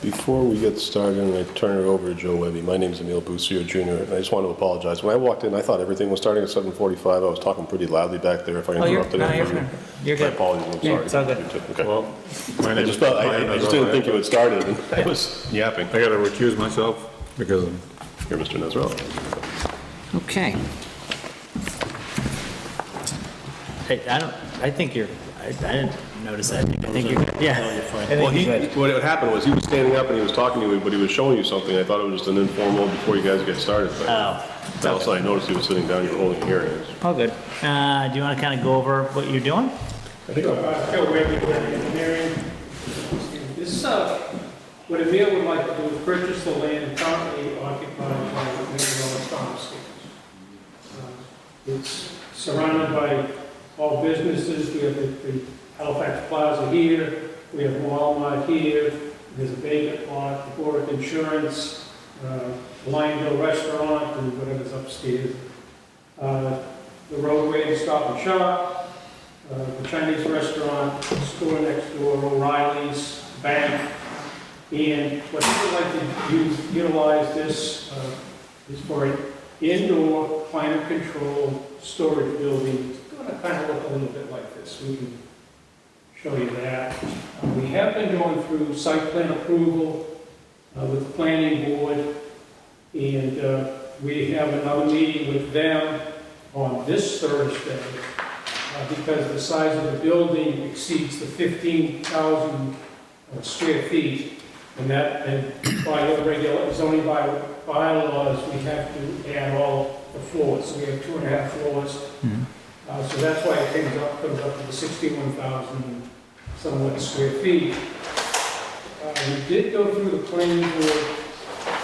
Before we get started and I turn it over to Joe Webby, my name is Emile Bussiere Jr., and I just want to apologize. When I walked in, I thought everything was starting at 7:45. I was talking pretty loudly back there if I interrupted anyone. You're My good. apologies, I'm Yeah, sorry. it's all good. Okay. Well, my I name just is- felt, my I name I is just didn't Robert. think you had started, and I was yapping. I gotta recuse myself because of Here, Mr. Nezrela. Okay. I think you're, I didn't notice that. I think you're, yeah. I Well, think you're good. what had happened was he was standing up and he was talking to you, but he was showing you something. I thought it was just an informal before you guys get started, but Oh, all of a sudden I noticed he was sitting down, you were holding a hearing. all good. Do you want to kind of go over what you're doing? Phil Webby, engineering. This, what Emile would like to do is purchase the land currently occupied by the Minnesota Farm Stand. It's surrounded by all businesses. We have the Halifax Plaza here, we have Walmart here, there's a vacant lot, Boric Insurance, Lionville Restaurant and whatever's upstairs. The roadway to Stop and Shop, the Chinese restaurant, store next door, O'Reilly's, bank. And what we would like to utilize this is for an indoor climate control storage building. It's going to kind of look a little bit like this. We can show you that. We have been going through site plan approval with the planning board, and we have another meeting with them on this Thursday because the size of the building exceeds the 15,000 square feet, and by the regular zoning bylaws, we have to add all the floors. So we have 2.5 floors. So that's why it comes up to the 61,000 somewhat square feet. We did go through the planning board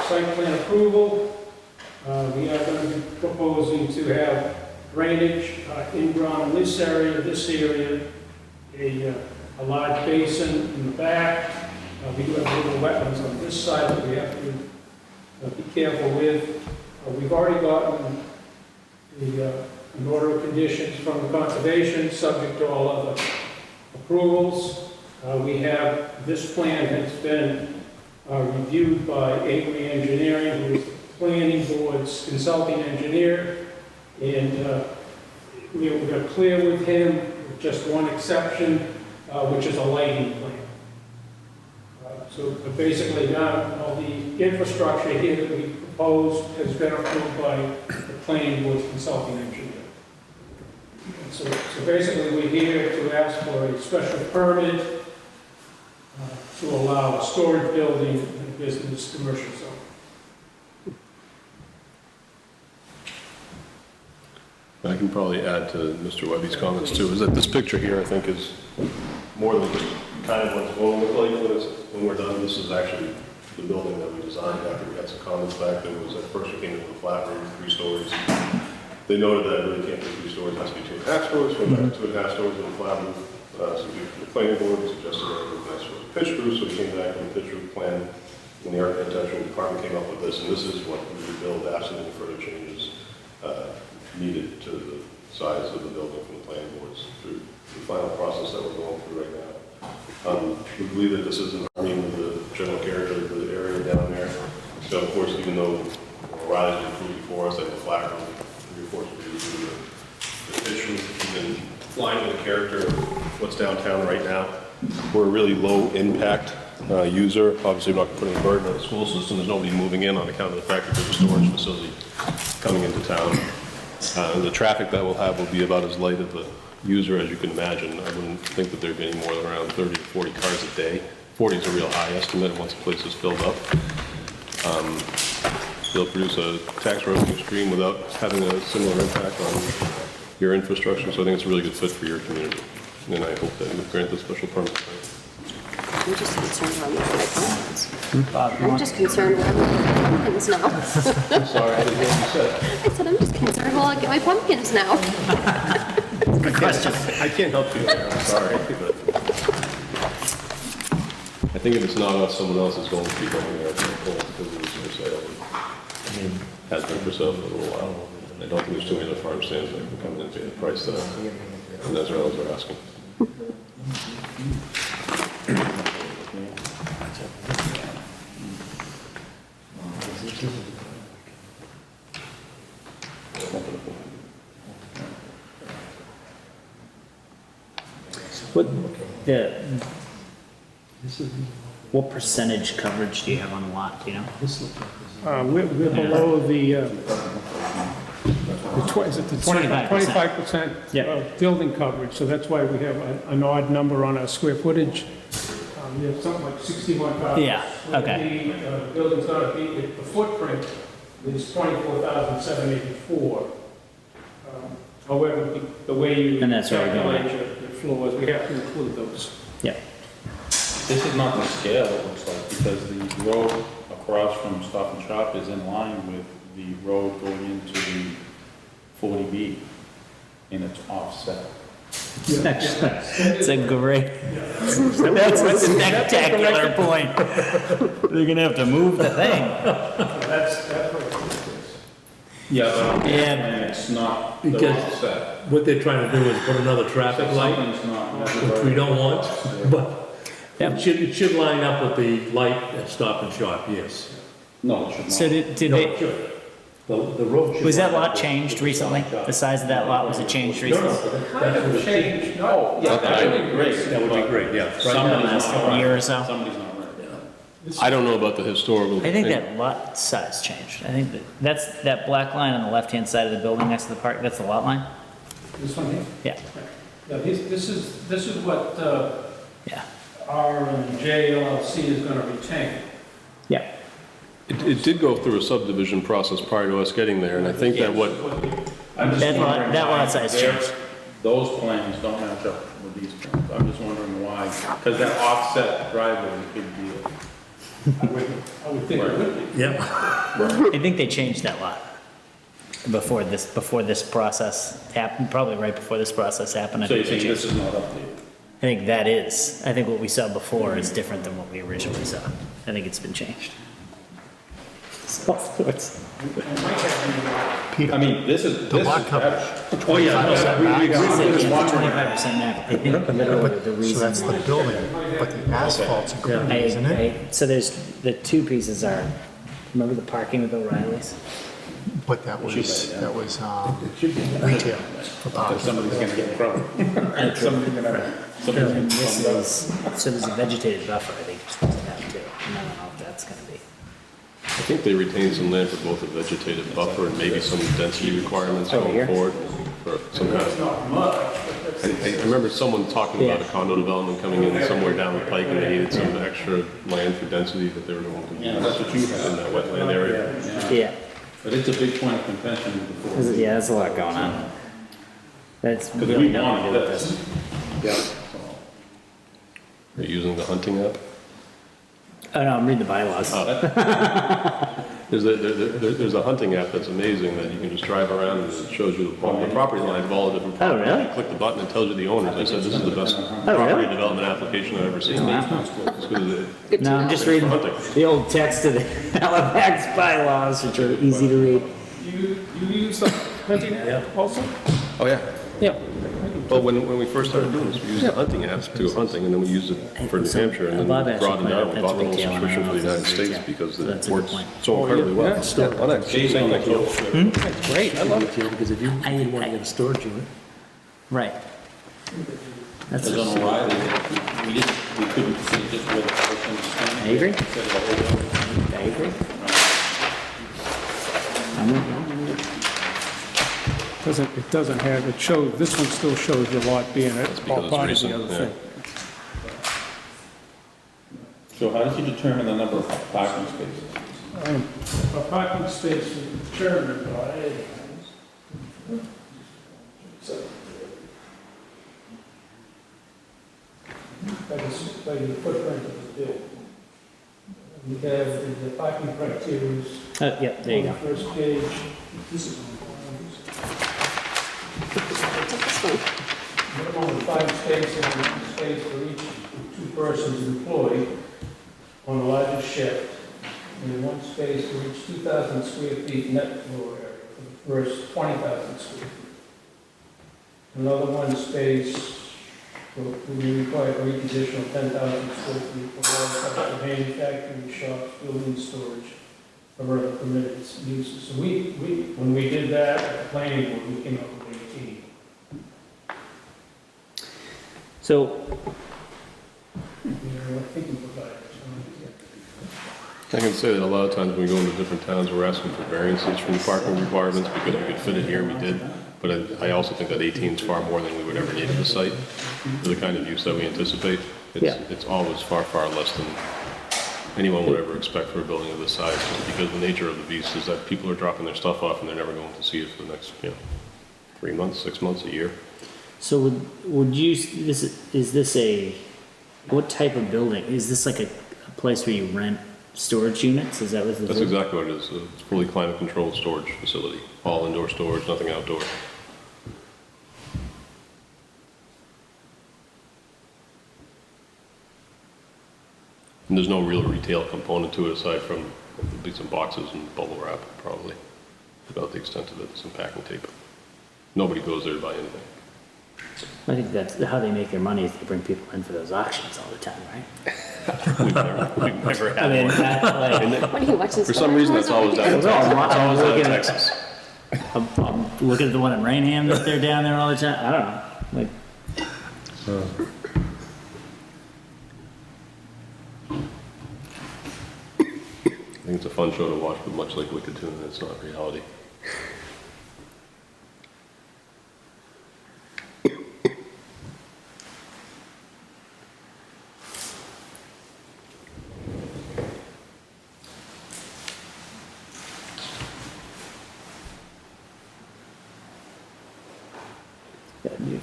site plan approval. We are going to be proposing to have drainage in-ground in this area, a large basin in the back. We do have little wetlands on this side that we have to be careful with. We've already gotten an order of conditions from the conservation, subject to all other approvals. This plan has been reviewed by Avery Engineering, who is the planning board's consulting engineer, and we're clear with him, with just one exception, which is a lighting plan. So basically now all the infrastructure here that we proposed has been approved by the planning board's consulting engineer. And so basically we're here to ask for a special permit to allow a storage building in a business commercial zone. I can probably add to Mr. Webby's comments too, is that this picture here, I think, is more than just kind of what's going to look like when we're done. This is actually the building that we designed after we had some comments back. There was, at first we came in with a flat roof, 3 stories. They noted that it really can't be 3 stories, it has to be 2.5 stories, so back to 2.5 stories with a flat roof. So the planning board suggested a nice pitch roof, so we came back with a pitch roof plan, and the architectural department came up with this, and this is what we would build absent any further changes needed to the size of the building from the planning boards through the final process that we're going through right now. We believe that this is in harmony with the general character of the area down there. So of course, even though O'Reilly's been approved before us, they have a flat roof, we of course we do the pitch roof, and flying with the character of what's downtown right now. We're a really low impact user. Obviously, we're not going to put any burden on the school system. There's nobody moving in on account of the fact that there's a storage facility coming into town. The traffic that we'll have will be about as light of a user as you can imagine. I wouldn't think that there'd be any more than around 30 to 40 cars a day. 40 is a real high estimate once the place is filled up. They'll produce a tax revenue stream without having a similar impact on your infrastructure, so I think it's a really good fit for your community. And I hope that you grant the special permit. I'm just concerned about my pumpkins. I'm just concerned where I'm going to get my pumpkins now. I'm sorry, I didn't hear what you said. I said, I'm just concerned where I'll get my pumpkins now. Good question. I can't help you there, I'm sorry. But I think if it's not us, someone else is going to be going there because it was for sale. Has been for sale for a little while. I don't think there's too many other farm stands that can come in and pay the price that the Nazarellas are asking. What percentage coverage do you have on the lot, do you know? We're below the, is it the 25%. 25% building coverage, so that's why we have an odd number on our square footage. We have something like 61,000. Yeah, okay. The building's gonna be, the footprint is 24,784. However, the way you And that's where we're going. calculate your floors, we have to include those. Yeah. This is not the scale, it looks like, because the road across from Stop and Shop is in line with the road going into the 40B, and it's offset. It's a great, that's a spectacular point. They're gonna have to move the thing. That's what it is. Yeah, but Yeah. it's not the Because offset. what they're trying to do is put another traffic light, Something's not. which we don't want, but Yep. it should line up with the light at Stop and Shop, yes. No, it should not. So did No, they, it should. The road should. was that line lot up with changed recently? Stop and Shop. The size of that lot, was it changed No, recently? Kind of a change, no. Yeah, that would be great. That would be great, yeah. Right Somebody's now, last not right. year or so? Somebody's not right. I don't know about the historical. I think that lot size changed. I think that's that black line on the left-hand side of the building next to the park, that's the lot line? This one here? Yeah, Yeah, this is what yeah, R and J LLC is gonna retain. yeah. It did go through a subdivision process prior to us getting there, and I think that what, I'm just That lot- wondering that lot why size their- changed. Those plans don't match up with these plans. I'm just wondering why, because that offset driveway is a big deal. I would think it would be. Yeah, I think they changed that lot before this process happened, probably right before this process happened. I So you're think they saying this changed. is not updated? I think that is. I think what we saw before is different than what we originally saw. I think it's been changed. So it's, I mean, this is lot coverage. oh, yeah, no, we agree with this one. 25% map. I think literally the So reason. that's the building, but the asphalt's included, isn't it? So there's, the two pieces are, remember the parking with O'Reilly's? But that was retail for parking. somebody's gonna get in trouble. Somebody's gonna, somebody's And this gonna. is, so there's a vegetated buffer, I think you're supposed to have too. And I don't know if that's gonna be. I think they retained some land for both a vegetative buffer and maybe some density requirements Over going here? forward. For some kind of, Not much, but that's. I remember someone talking about a Yeah. condo development coming in somewhere down the pike, and they needed some extra land for density that they were going to use. Yeah, that's what you have. In that wetland area. Yeah, But it's a big point of contention before. yeah, there's a lot going on. That's Because really we nothing to wanted do with this. this. Are you using the hunting app? Oh, no, I'm reading the bylaws. There's a hunting app that's amazing that you can just drive around and it shows you the property lines of all the different properties. really? You click the button, it tells you the owners. I said, this is the best really? property development application I've ever seen. It's good as No, I'm just reading the old text of the Halifax bylaws, which are easy to read. You use the hunting app also? Oh, yeah. Yeah. Well, when we first started doing this, we used the hunting apps to go hunting, and then we used it for New Hampshire, and then Bob we actually broadened out, we pointed out bought the whole that's retail, and I subscription don't for the know if United it's States retail. because So that's it a good works point. so incredibly well. Yeah, on that, same like you. That's great, I love it. Because if you want to get a storage unit, Right. That's, Because on O'Reilly, we couldn't see just where the person was standing. I agree. Instead of the whole building. I agree. I'm with you. It doesn't have, it shows, this one still shows your lot being because all it's part of the recent, other yeah. thing. So how did you determine the number of parking spaces? A parking space is determined by, by the footprint of the building. We have the parking criteria Yeah, there you on go. the first page. Take this one. Minimum of 5 spaces and space for each 2 persons employed on the largest shift, and 1 space for each 2,000 square feet net floor area for the first 20,000 square feet. Another 1 space will be required for each additional 10,000 square feet for all types of manufacturing, shops, building storage, or other permitted uses. So when we did that, at the planning board, we came up with 18. So, I think we provided. I can say that a lot of times when we go into different towns, we're asking for variances from the parking requirements because we could fit it here, we did. But I also think that 18 is far more than we would ever need at the site for the kind of use that we anticipate. Yeah. It's always far, far less than anyone would ever expect for a building of this size, just because the nature of the beast is that people are dropping their stuff off and they're never going to see it for the next, 3 months, 6 months, a year. so would you, is this a, what type of building? Is this like a place where you rent storage units? Is that what this is? That's exactly what it is. It's a fully climate-controlled storage facility. All indoor storage, nothing outdoor. And there's no real retail component to it aside from there'll be some boxes and bubble wrap, probably. About the extent of it, some packing tape. Nobody goes there to buy anything. I think that's how they make their money, is they bring people in for those auctions all the time, right? We've never had I mean, one. What are you watching? For some reason, that's always down in Well, Texas. I'm It's always down in looking at- Texas. I'm looking at the one in Rainham that they're down there all the time. I don't know. Like, I think it's a fun show to watch, but much like Wicked Tuna, it's not reality.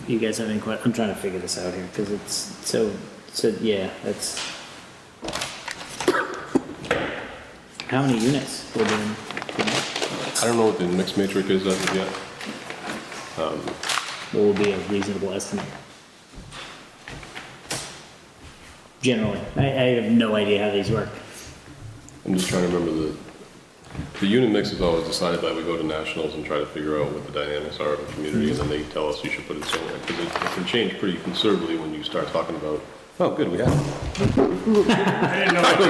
you guys have any questions? I'm trying to figure this out here because it's so yeah, that's. How many units we're doing? I don't know what the mixed matrix is as of yet. What would be a reasonable estimate? Generally, I have no idea how these work. I'm just trying to remember the unit mix is always decided by, we go to nationals and try to figure out what the dynamics are of the community, and then they tell us you should put it somewhere. Because it can change pretty considerably when you start talking about, oh, good, we have it. I didn't know whether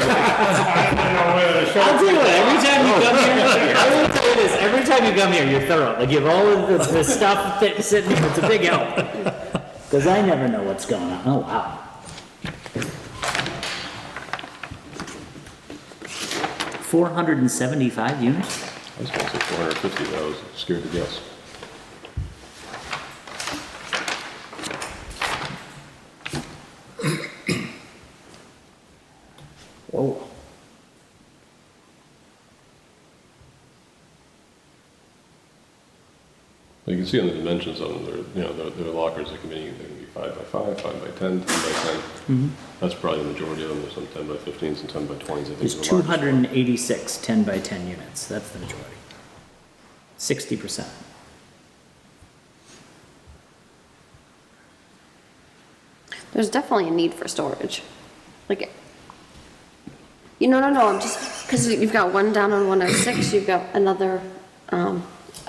to show. I'll tell you what, every time you come here, I will tell you this, every time you come here, you're thorough. Like, you have all of the stuff that's sitting here, it's a big help. Because I never know what's going on. Oh, wow. 475 units? I was going to say 450, but I was scared to guess. Whoa. You can see on the dimensions of them, they're lockers that can be 5 by 5, 5 by 10, 10 by 10. That's probably the majority of them. There's some 10 by 15s and 10 by 20s. I think There's are the largest. 286 10 by 10 units. That's the majority. 60%. There's definitely a need for storage. Like, no, I'm just, because you've got one down on 106, you've got another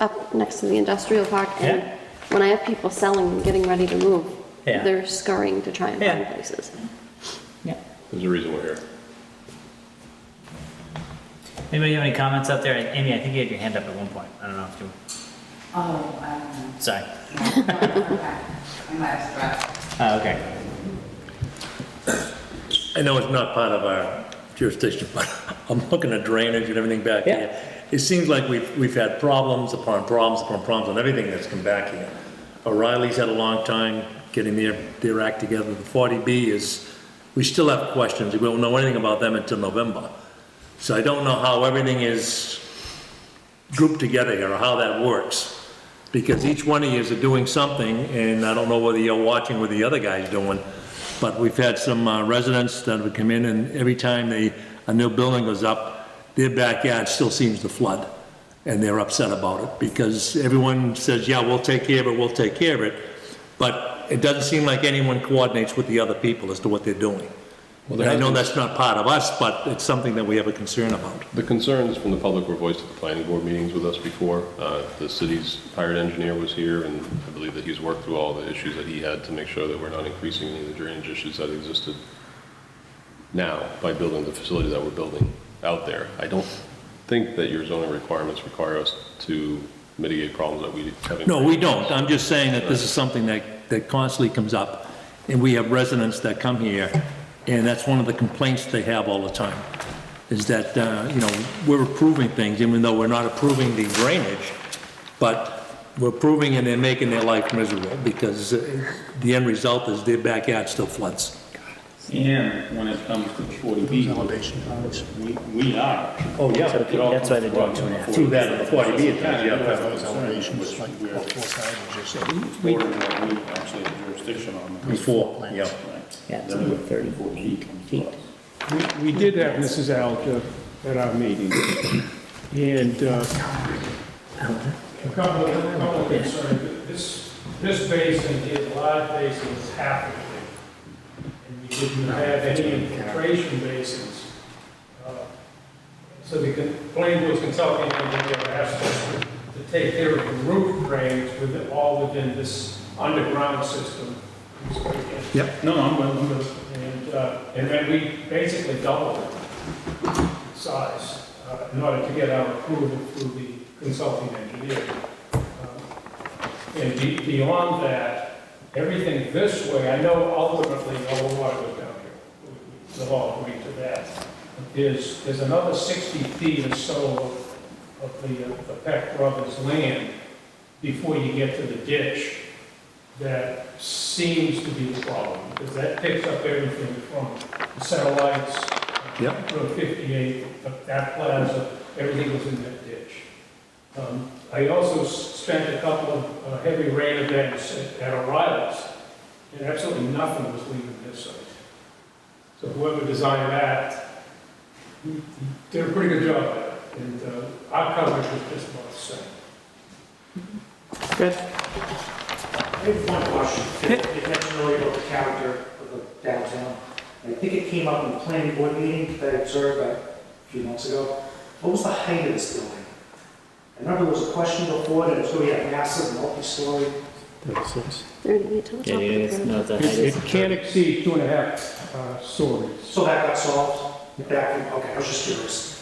up next to the industrial park. And Yeah. when I have people selling and getting ready to move, Yeah. they're scurrying to try and Yeah. find places. Yeah. There's a reason we're here. Anybody have any comments out there? Amy, I think you had your hand up at one point. I don't know if you. Oh, I don't know. Sorry. I might have stressed. Okay. I know it's not part of our jurisdiction, but I'm looking at drainage and everything back Yeah. here. It seems like we've had problems upon problems upon problems on everything that's come back here. O'Reilly's had a long time getting their act together. The 40B is, we still have questions. We won't know anything about them until November. So I don't know how everything is grouped together here, or how that works. Because each one of you is doing something, and I don't know whether you're watching what the other guy's doing, but we've had some residents that would come in, and every time a new building goes up, their backyard still seems to flood, and they're upset about it, because everyone says, yeah, we'll take care of it, but it doesn't seem like anyone coordinates with the other people as to what they're doing. Well, And I know that's not part of us, but it's something that we have a concern about. The concerns from the public were voiced at the planning board meetings with us before. The city's hired engineer was here, and I believe that he's worked through all the issues that he had to make sure that we're not increasing any of the drainage issues that existed now by building the facility that we're building out there. I don't think that your zoning requirements require us to mitigate problems that we haven't. No, we don't. I'm just saying that this is something that constantly comes up, and we have residents that come here, and that's one of the complaints they have all the time, is that, we're approving things, even though we're not approving the drainage, but we're approving and they're making their life miserable, because the end result is their backyard still floods. And when it comes to the 40B, we are. Oh, yeah. That's why they're doing 2.5. Through that, the 40B, it does, yeah. Those elevations, like all four sides, just so. We actually have jurisdiction on them. Before, yeah. Yeah, it's about 30 feet. We did have Mrs. Alger at our meeting, and a couple of concerns. This basin here, the large basin, is half of it. And we didn't have any infiltration basins. So the planning board's consulting engineer asked us to take care of the roof drains all within this underground system. Yep. No, I'm good. And then we basically doubled the size in order to get our approval through the consulting engineer. And beyond that, everything this way, I know ultimately all the water goes down here. We'll all agree to that. There's another 60 feet or so of the Peck Brothers land before you get to the ditch that seems to be the problem, because that picks up everything from the satellites, Yep. Road 58, that plaza, everything was in that ditch. I also spent a couple of heavy rain events at O'Reilly's, and absolutely nothing was leaving this site. So whoever designed that did a pretty good job at it, and our coverage was just about the same. Good. I have one question. You mentioned earlier about the character of the downtown. I think it came up in the planning board meeting that I observed a few months ago. What was the height of this building? I remember there was a question before that it was going to be a massive multi-story. 38 to the top. Yeah, you guys know what the height It is? can't exceed 2.5 stories. So that got solved? Okay, I was just curious.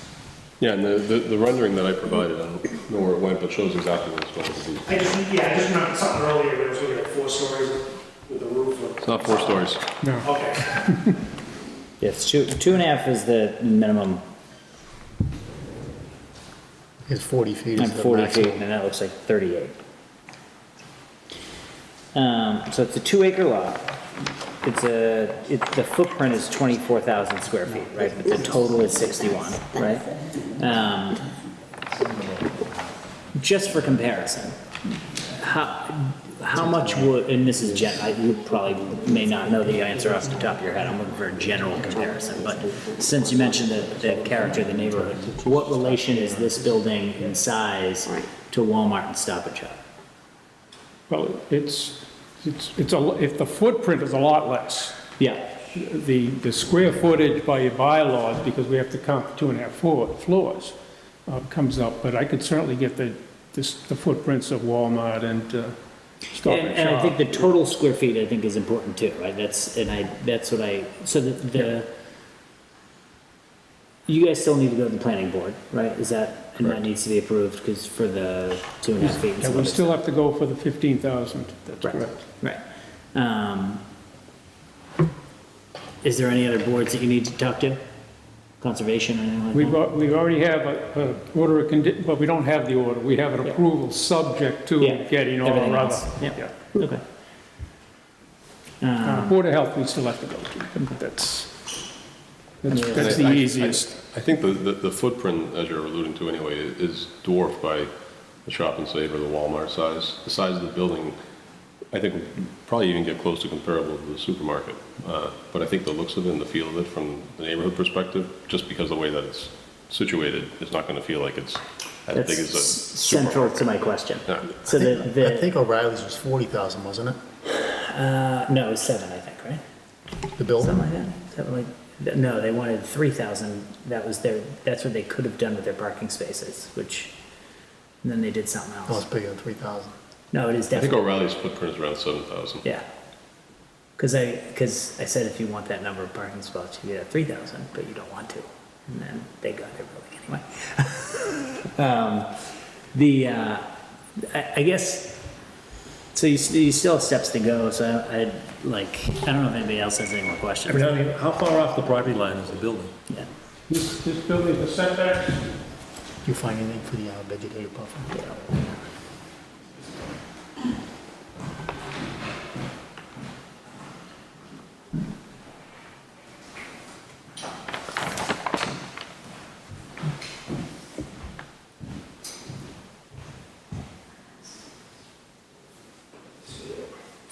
Yeah, and the rendering that I provided, I don't know where it went, but shows exactly what it's going to be. I just remember something earlier, that it was going to be like 4 stories with a roof. It's not 4 stories. Okay. Yes, 2.5 is the minimum, It's 40 feet. and is the 40 feet, maximum. and that looks like 38. So it's a 2-acre lot. The footprint is 24,000 square feet, right? But the total is 61, right? Just for comparison, how much would, and this is you probably may not know the answer off the top of your head, I'm looking for a general comparison, but since you mentioned the character of the neighborhood, what relation is this building in size to Walmart and Stop and Shop? Well, if the footprint is a lot less. Yeah. The square footage by your bylaws, because we have to count 2.5 floors, comes up, but I could certainly get the footprints of Walmart and Stop and Shop. And I think the total square feet, I think, is important too, right? You guys still need to go to the planning board, right? And that needs to be approved, because for the 2.5 feet. and Yeah, some we other still stuff. have to go for the 15,000, that's Right. correct. Right. Is there any other boards that you need to talk to? Conservation or anything like that? We already have a order of but we don't have the order. We have an approval subject to Yeah, getting all everything our other. else. Yeah. Yeah. Okay. Board of Health, we still have to go to, but that's And the easiest. I think the footprint, as you're alluding to anyway, is dwarfed by the Shop and Save or the Walmart size. The size of the building, I think, would probably even get close to comparable to the supermarket. But I think the looks of it and the feel of it from the neighborhood perspective, just because of the way that it's situated, it's not going to feel like it's as big as a That's central to my question. Yeah. So I think O'Reilly's was 40,000, wasn't it? no, it was 7, I think, right? The building? Something like that? Something like, no, they wanted 3,000. That's what they could have done with their parking spaces, and then they did something Oh, it's else. bigger than 3,000. No, it is I think definitely, O'Reilly's footprint is around 7,000. yeah. Because I said if you want that number of parking spots, you get at 3,000, but you don't want to. And then they got their building anyway. I guess, so you still have steps to go, so I don't know if anybody else has any more questions. I mean, how far off the property line is the building? Yeah. This building, the setbacks, Do you find anything for the vegetative buffer?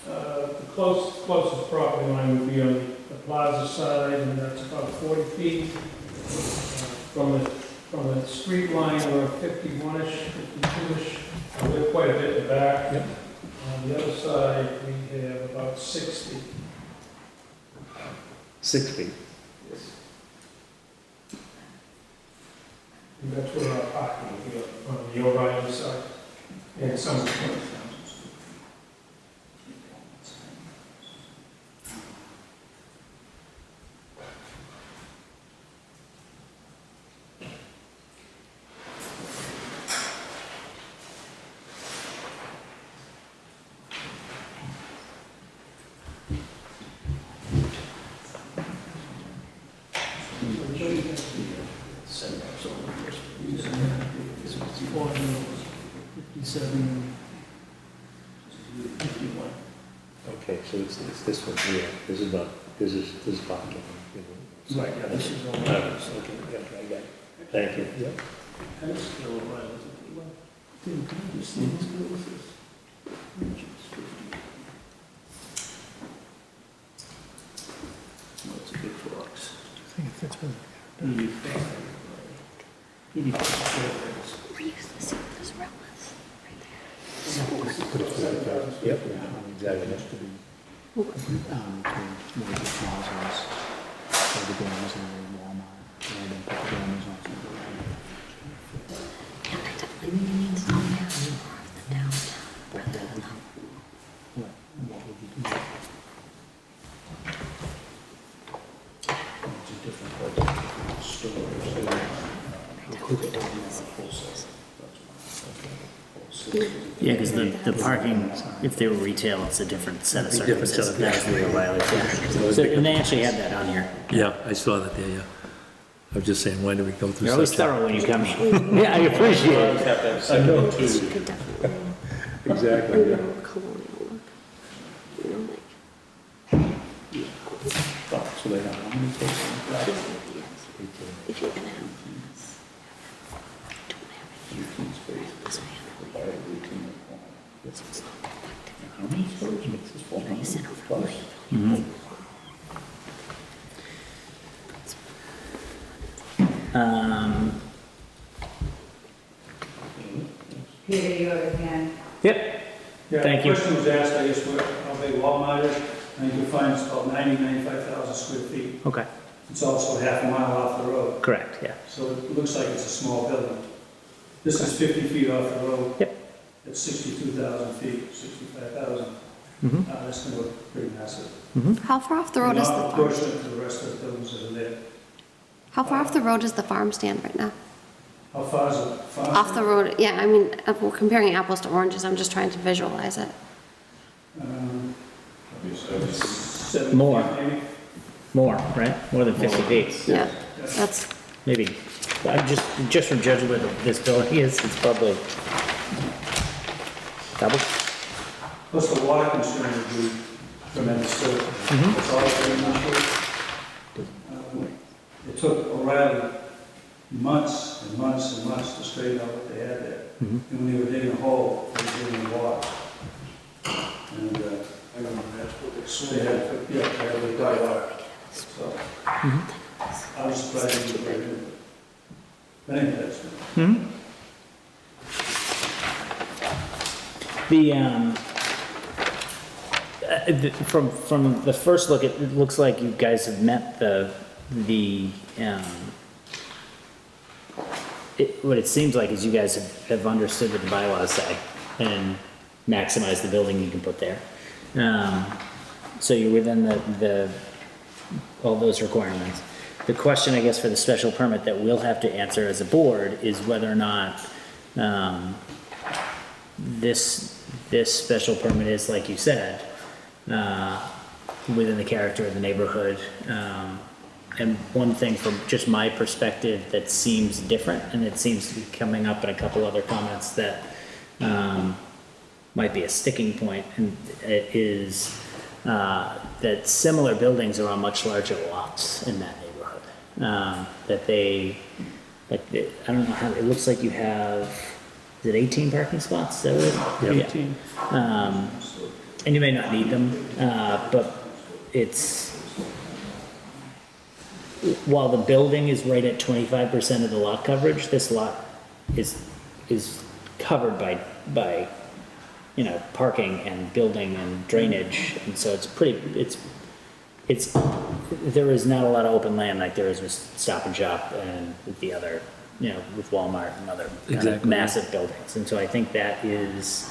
the closest property line would be on the plaza side, and that's about 40 feet. From the street line, we're 51-ish, 52-ish, we're quite a bit in the back. On the other side, we have about 60. 6 feet. And that's where our parking will be on the O'Reilly side and some of the 20,000. Okay, so it's this one here, this is parking. Right, yeah, this is all. Okay, I got it. Thank you. Yep. That's still O'Reilly. What's a big box? I think it fits with it. 85. 85 square feet. We used to see what this room was, right there. Yep, exactly. Yeah, I definitely think it needs to be more of the downtown rather than up. Yeah, because the parking, if they were retail, it's a different set of Different set circumstances. of- That's the O'Reilly, yeah. So, and they actually had that on here. Yeah, I saw that there, yeah. I was just saying, why do we go through You're always such a... thorough when you come in. Yeah, I appreciate You it. have to have 72. You could definitely, Exactly, you yeah. know, colonial look. You know, like, Oh, so they have how many spaces? if you're gonna have this, don't have it. This way, I don't know. So it's not reflective. How many stories makes this 400 You sit over plus? the Peter, you have a hand? Yep. Yeah, Thank you. the question was asked, I guess, how big Walmart is, and you can find it's about 95,000 square feet. Okay, It's also half a mile off the road, correct, yeah. so it looks like it's a small building. This is 50 feet off the road. Yep. It's 62,000 feet, 65,000. Mhm. That's gonna look pretty massive. How far off the road is the Not farm? proportionate to the rest of the buildings that are there. How far off the road is the farm stand right now? How far is it? Far? Off the road, yeah, I mean, if we're comparing apples to oranges, I'm just trying to visualize it. 70 More. feet maybe? More, right? More than 50 feet. Yeah, that's, Maybe. I'm just from judging where this building is, it's probably double. Plus the water concern would be tremendous too. It's all very much. It took O'Reilly months and months and months to straighten out what they had there. And when they were digging a hole, they were digging water. And, I don't know, that's what they had, yeah, they had to die water. So, I was surprised they didn't break it. But anyway, that's good. From the first look, it looks like you guys have met what it seems like is you guys have understood what the bylaws say and maximize the building you can put there. So you're within all those requirements. The question, I guess, for the special permit that we'll have to answer as a board is whether or not, this special permit is, like you said, within the character of the neighborhood. And one thing from just my perspective that seems different, and it seems to be coming up in a couple other comments that, might be a sticking point, and it is, that similar buildings are on much larger lots in that neighborhood. That they, I don't know how, it looks like you have, is it 18 parking spots? Is that what it is? 18. And you may not need them, but it's, while the building is right at 25% of the lot coverage, this lot is covered by, parking and building and drainage, and so it's there is not a lot of open land like there is with Stop and Shop and with the other, with Walmart and other kind of Exactly. massive buildings. And so I think that is,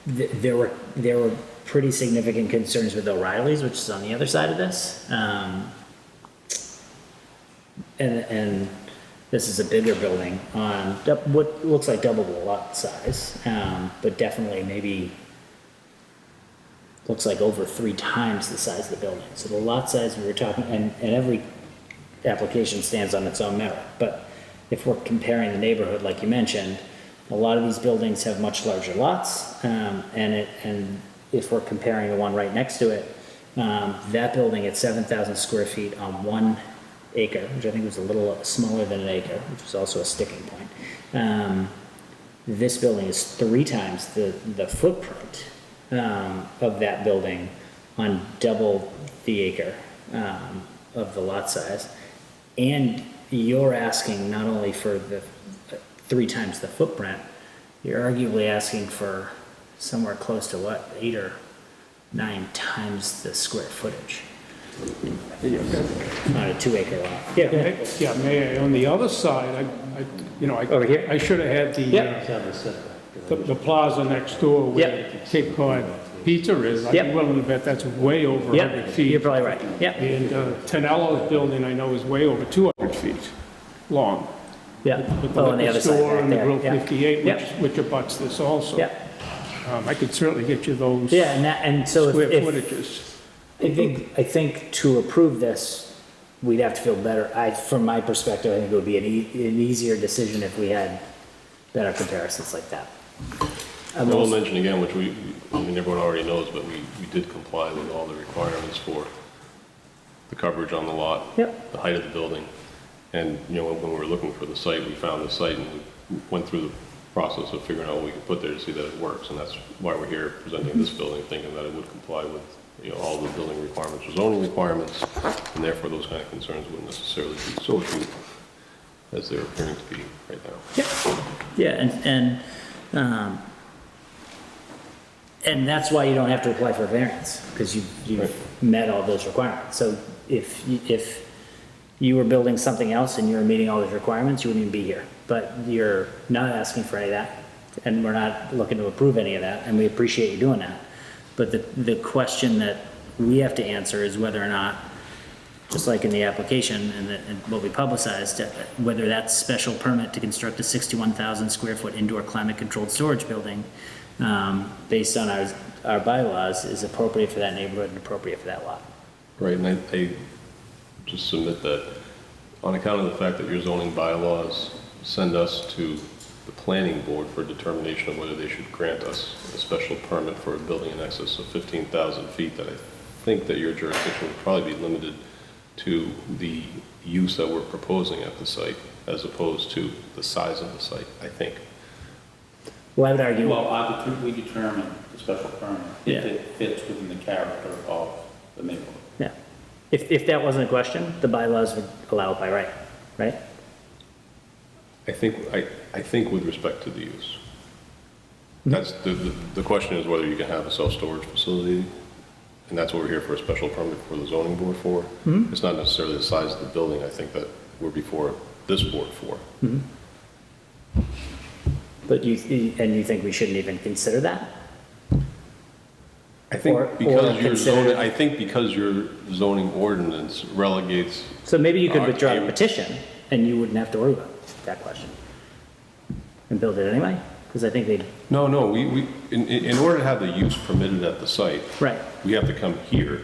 there were pretty significant concerns with O'Reilly's, which is on the other side of this. And this is a bigger building on what looks like double the lot size, but definitely maybe looks like over 3 times the size of the building. So the lot size we were talking, and every application stands on its own merit, but if we're comparing the neighborhood, like you mentioned, a lot of these buildings have much larger lots, and if we're comparing the one right next to it, that building at 7,000 square feet on 1 acre, which I think was a little smaller than an acre, which was also a sticking point. This building is 3 times the footprint of that building on double the acre of the lot size. And you're asking not only for the 3 times the footprint, you're arguably asking for somewhere close to 8 or 9 times the square footage on a 2 acre lot. Yeah, go ahead. Yeah, Mayor, on the other side, Over here? I should have had the plaza next door where Cape Cod Pizza is. I'd be willing to bet that's way over 100 feet. You're probably right. Yep. And Tonello's building, I know, is way over 200 feet long. Yeah. With the On the liquor other side store back and the there. Grill Yeah. 58, Yep. which abuts this also. Yeah. I could certainly get you those Yeah, and so square if, footages. I think to approve this, we'd have to feel better. From my perspective, I think it would be an easier decision if we had better comparisons like that. I will mention again, which everyone already knows, but we did comply with all the requirements for the coverage on the lot, Yep. the height of the building. And, when we were looking for the site, we found the site and we went through the process of figuring out what we could put there to see that it works. And that's why we're here presenting this building, thinking that it would comply with, all the building requirements or zoning requirements, and therefore those kind of concerns wouldn't necessarily be so acute as they're appearing to be right now. Yeah, and that's why you don't have to apply for a variance, because you've met all those requirements. So if you were building something else and you were meeting all those requirements, you wouldn't even be here. But you're not asking for any of that, and we're not looking to approve any of that, and we appreciate you doing that. But the question that we have to answer is whether or not, just like in the application and what we publicized, whether that special permit to construct a 61,000 square foot indoor climate controlled storage building, based on our bylaws, is appropriate for that neighborhood and appropriate for that lot. Right, and I just submit that on account of the fact that your zoning bylaws send us to the planning board for determination of whether they should grant us a special permit for a building in excess of 15,000 feet, that I think that your jurisdiction would probably be limited to the use that we're proposing at the site as opposed to the size of the site, I think. Well, I would argue. Well, we determine the special permit if Yeah. it fits within the character of the neighborhood. Yeah. If that wasn't a question, the bylaws would allow it by right? I think with respect to the use. That's the question is whether you can have a self-storage facility, and that's what we're here for a special permit for the zoning board for. It's not necessarily the size of the building, I think that we're before this board for. But you think we shouldn't even consider that? I think Or because consider- I think because your zoning ordinance relegates. So maybe you could withdraw the a- petition and you wouldn't have to worry about that question. And build it anyway? Because I think they'd. No, in order to have the use permitted at the site. Right. We have to come here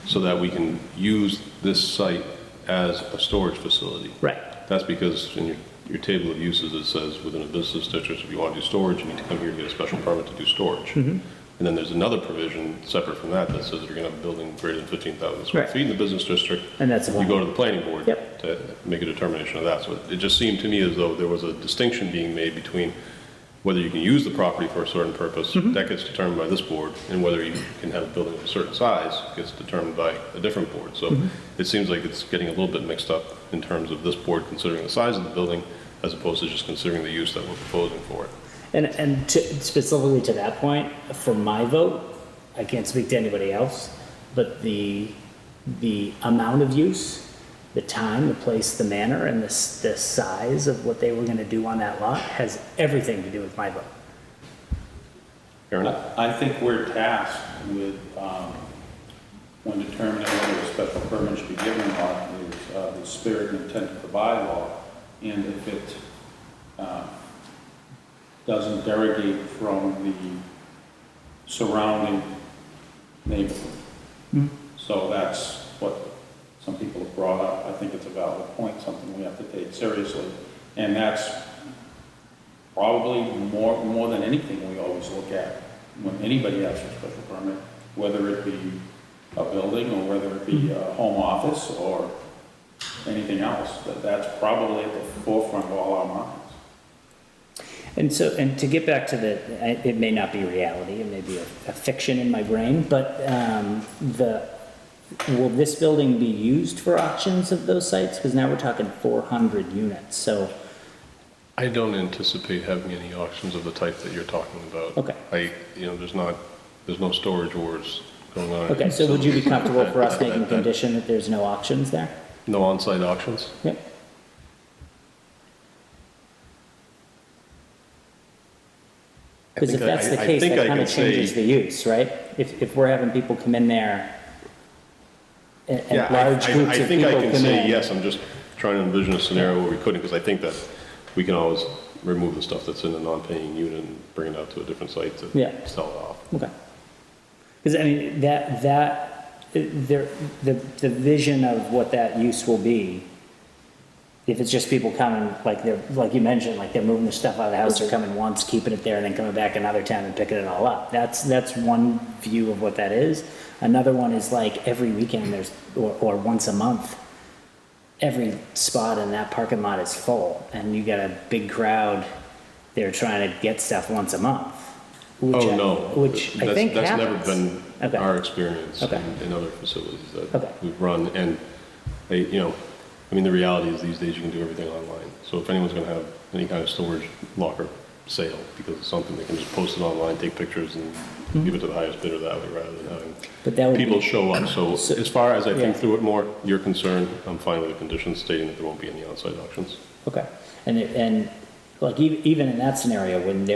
so that we can use this site as a storage facility. Right. That's because in your table of uses, it says within a business district, if you want to do storage, you need to come here to get a special permit to do storage. And then there's another provision separate from that says you're going to have a building greater than 15,000 square Right. feet in the business district. And that's the You one. go to the planning board Yep. to make a determination of that. So it just seemed to me as though there was a distinction being made between whether you can use the property for a certain purpose, that gets determined by this board, and whether you can have a building of a certain size gets determined by a different board. So it seems like it's getting a little bit mixed up in terms of this board considering the size of the building as opposed to just considering the use that we're proposing for it. And specifically to that point, for my vote, I can't speak to anybody else, but the the amount of use, the time, the place, the manner, and the size of what they were gonna do on that lot has everything to do with my vote. Fair enough. I think we're tasked with, when determining whether a special permit should be given or not, is the spirit and intent of the bylaw. And if it doesn't derogate from the surrounding neighborhood. So that's what some people have brought up. I think it's a valid point, something we have to take seriously. And that's probably more than anything we always look at when anybody asks for a special permit, whether it be a building or whether it be a home office or anything else. That's probably at the forefront of all our minds. And so, and to get back to the, it may not be reality, it may be a fiction in my brain, but will this building be used for auctions of those sites? Because now we're talking 400 units, so. I don't anticipate having any auctions of the type that you're talking about. Okay. There's no storage wars going on. Okay, so would you be comfortable for us making a condition that there's no auctions there? No on-site auctions? Yep. Because if that's the case, that kind of changes the use, right? If we're having people come in there, and large groups of people come in. I think I can say yes, I'm just trying to envision a scenario where we couldn't, because I think that we can always remove the stuff that's in a non-paying unit and bring it out to a different site to sell it off. Okay. Because I mean, the vision of what that use will be, if it's just people coming, like you mentioned, like they're moving their stuff out of the house, they're coming once, keeping it there, and then coming back another time and picking it all up. That's one view of what that is. Another one is like every weekend or once a month, every spot in that parking lot is full, and you got a big crowd there trying to get stuff once a month. Which I think that's happens. never been our experience in other facilities that we've run. And the reality is these days you can do everything online. So if anyone's going to have any kind of storage locker sale because it's something, they can just post it online, take pictures, and give it to the highest bidder that way, rather than having people show up. So as far as I think through it more, you're concerned, I'm fine with the conditions stating that there won't be any on-site auctions. Okay, and like even in that scenario, when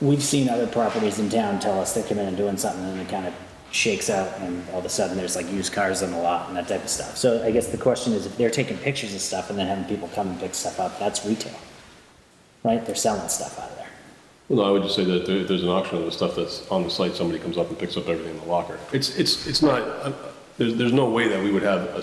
we've seen other properties in town tell us they're coming in and doing something, and it kind of shakes out, and all of a sudden there's like used cars on the lot and that type of stuff. So I guess the question is, if they're taking pictures of stuff and then having people come and pick stuff up, that's retail, right? They're selling stuff out of there. Well, I would just say that there's an auction of the stuff that's on the site. Somebody comes up and picks up everything in the locker. It's not. There's no way that we would have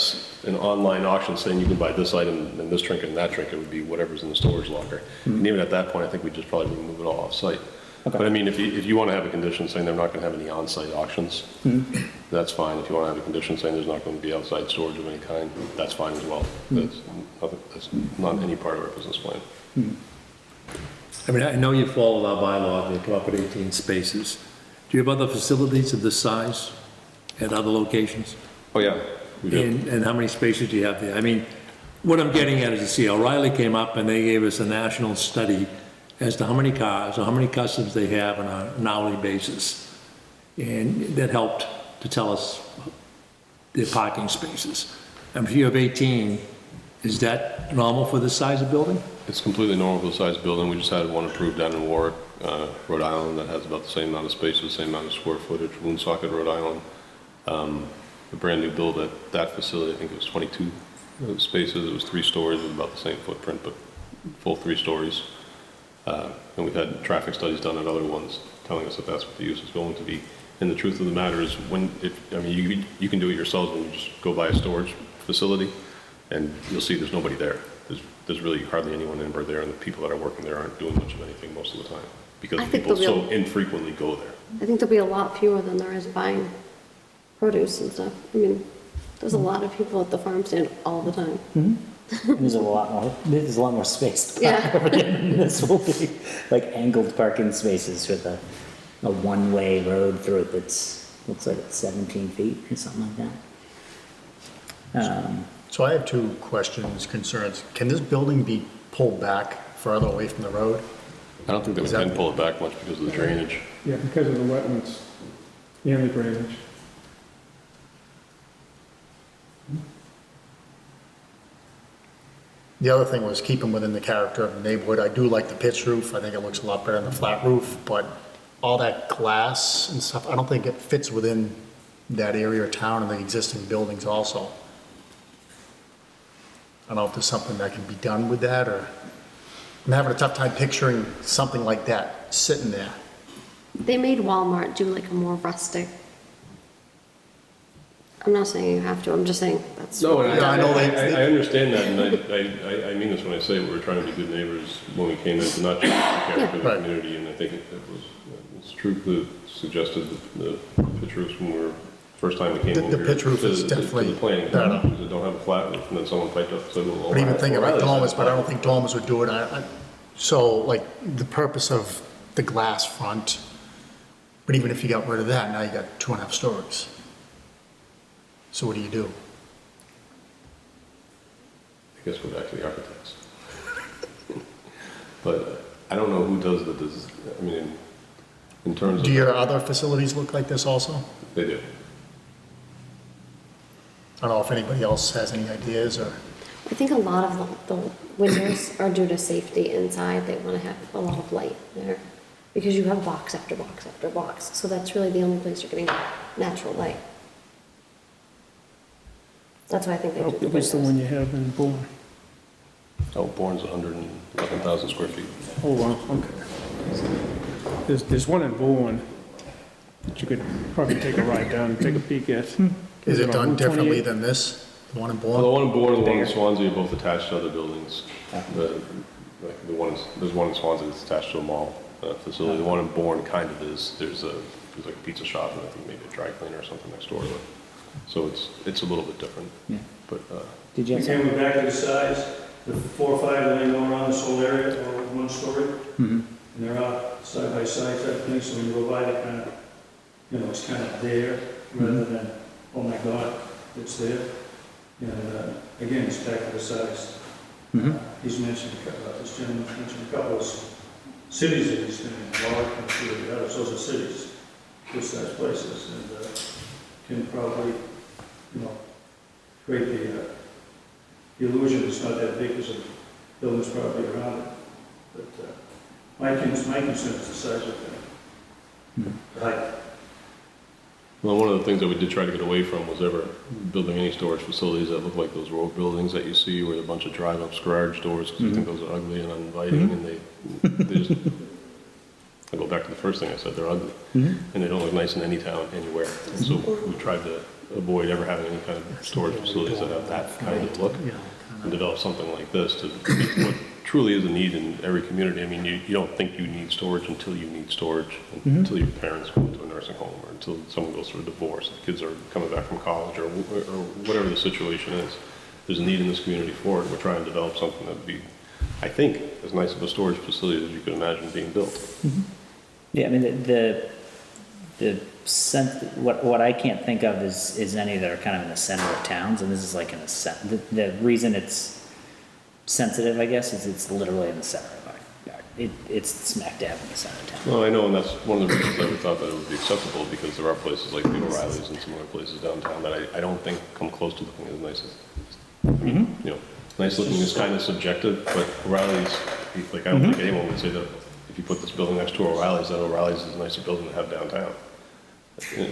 an online auction saying you can buy this item and this trinket and that trinket. It would be whatever's in the storage locker. And even at that point, I think we'd just probably remove it all off site. Okay. But I mean, if you want to have a condition saying they're not going to have any on-site auctions, that's fine. If you want to have a condition saying there's not going to be outside storage of any kind, that's fine as well. That's not any part of our business plan. I mean, I know you followed our bylaw, you come up with 18 spaces. Do you have other facilities of this size at other locations? Oh, yeah, we do. And how many spaces do you have there? I mean, what I'm getting at is to see, O'Reilly came up and they gave us a national study as to how many cars or how many customers they have on an hourly basis. And that helped to tell us their parking spaces. And if you have 18, is that normal for this size of building? It's completely normal for the size building. We just had one approved down in Warwick, Rhode Island, that has about the same amount of spaces, same amount of square footage. Woonsocket, Rhode Island, a brand new build at that facility, I think it was 22 spaces. It was 3 stories with about the same footprint, but full 3 stories. And we've had traffic studies done at other ones telling us that that's what the use is going to be. And the truth of the matter is, you can do it yourselves when you just go by a storage facility, and you'll see there's nobody there. There's really hardly anyone in there, and the people that are working there aren't doing much of anything most of the time because people so infrequently go there. I think there'll be a lot fewer than there is buying produce and stuff. I mean, there's a lot of people at the farm stand all the time. There's a lot more space. Yeah. This will be like angled parking spaces with a one-way road through it looks like it's 17 feet or something like that. So I have 2 questions, concerns. Can this building be pulled back further away from the road? I don't think that we can pull it back much because of the drainage. Yeah, because of the wetlands. And the drainage. The other thing was keep them within the character of the neighborhood. I do like the pitch roof. I think it looks a lot better than the flat roof, but all that glass and stuff, I don't think it fits within that area of town and the existing buildings also. I don't know if there's something that can be done with that, or I'm having a tough time picturing something like that sitting there. They made Walmart do like a more rustic. I'm not saying you have to, I'm just saying that's. No, Yeah, I know I understand that, and I mean this when I say we were trying to be good neighbors when we came in, to not just care for the Right. community, and I think it's true that suggested the pitch roofs when we were, first time we came over The here. pitch roof to is the- definitely To the planning, better. because they don't have a flat roof, and then someone piped up, said, well. But even thinking about O'Reilly's has dormers, a but I flat don't think dormers would do it. So like the purpose of the glass front, but even if you got rid of that, now you got 2.5 stories. So what do you do? I guess we're actually architects. But I don't know who does I mean, in terms of. Do your other facilities look like this also? They do. I don't know if anybody else has any ideas or, I think a lot of the windows are due to safety inside. They want to have a lot of light there because you have box after box after box. So that's really the only place you're getting natural light. That's why I think they do the What's the windows. one you have in Bourne? Oh, Bourne's 111,000 square feet. Oh, wow, okay. There's one in Bourne that you could probably take a ride down and take a peek at. is it on done Route differently 28? than this? The one in Well, the Bourne? one in Bourne and the one in Swansea are both attached to other buildings. There's one in Swansea that's attached to a mall facility. The one in Bourne kind of is, there's like a pizza shop and I think maybe a dry cleaner or something next door to it. So it's a little bit different. Yeah. But, Did you have Again, something? we're back to the size, the 4 or 5 that they go around this whole area, or one story. Mhm. And they're out side by side type thing, so when you go by, they kind of, it's kind of there, rather than, oh my God, it's there. And again, it's back to the size. Mhm. He's mentioned, this gentleman's mentioned a couple of cities that he's been in, Warwick and a few of the others, those are cities, good sized places, and can probably, create the illusion it's not that big because of buildings probably around it. But my concern is the size of the height. well, one of the things that we did try to get away from was ever building any storage facilities that look like those road buildings that you see with a bunch of drive-ups garage doors, because I think those are ugly and uninviting, and they just, I go back to the first thing I said, they're ugly. And they don't look nice in any town, anywhere. And so we tried to avoid ever having any kind of storage facilities that have that kind of look, and develop something like this to meet what truly is a need in every community. I mean, you don't think you need storage until you need storage, until your parents go into a nursing home, or until someone goes through a divorce, the kids are coming back from college, or whatever the situation is. There's a need in this community for it. We're trying to develop something that would be, I think, as nice of a storage facility as you could imagine being built. Yeah, I mean, the sense, what I can't think of is any that are kind of in the center of towns, and this is like in the reason it's sensitive, I guess, is it's literally in the center of our yard. It's smack dab in the center of town. Well, I know, and that's one of the reasons that we thought that it would be acceptable, because there are places like the O'Reillys and some other places downtown that I don't think come close to looking as nice as, I mean, nice looking is kind of subjective, but O'Reilly's, like, I don't think anyone would say that if you put this building next to O'Reilly's, that O'Reilly's is a nicer building to have downtown.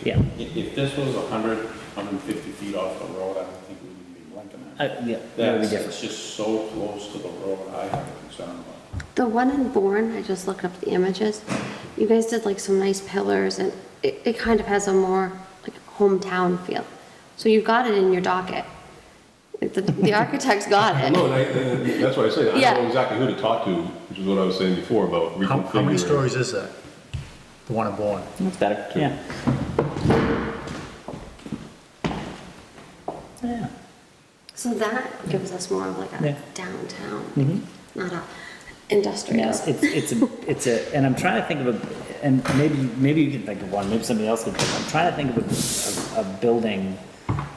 Yeah, If this was 100, 150 feet off the road, I don't think we would be blinking at it. yeah, that would be different. It's just so close to the road, I have a concern about. The one in Bourne, I just looked up the images. You guys did like some nice pillars and it kind of has a more like hometown feel. So you got it in your docket. Like the architects got it. No, that's what I say, I Yeah. know exactly who to talk to, which is what I was saying before about reconfiguring. how many stories is that? The one in Bourne? That's better, yeah. Yeah. So that gives us more of like a Yeah. downtown, not a industrial. Yes, it's a, and I'm trying to think of a, and maybe you can think of one, maybe somebody else can think. I'm trying to think of a building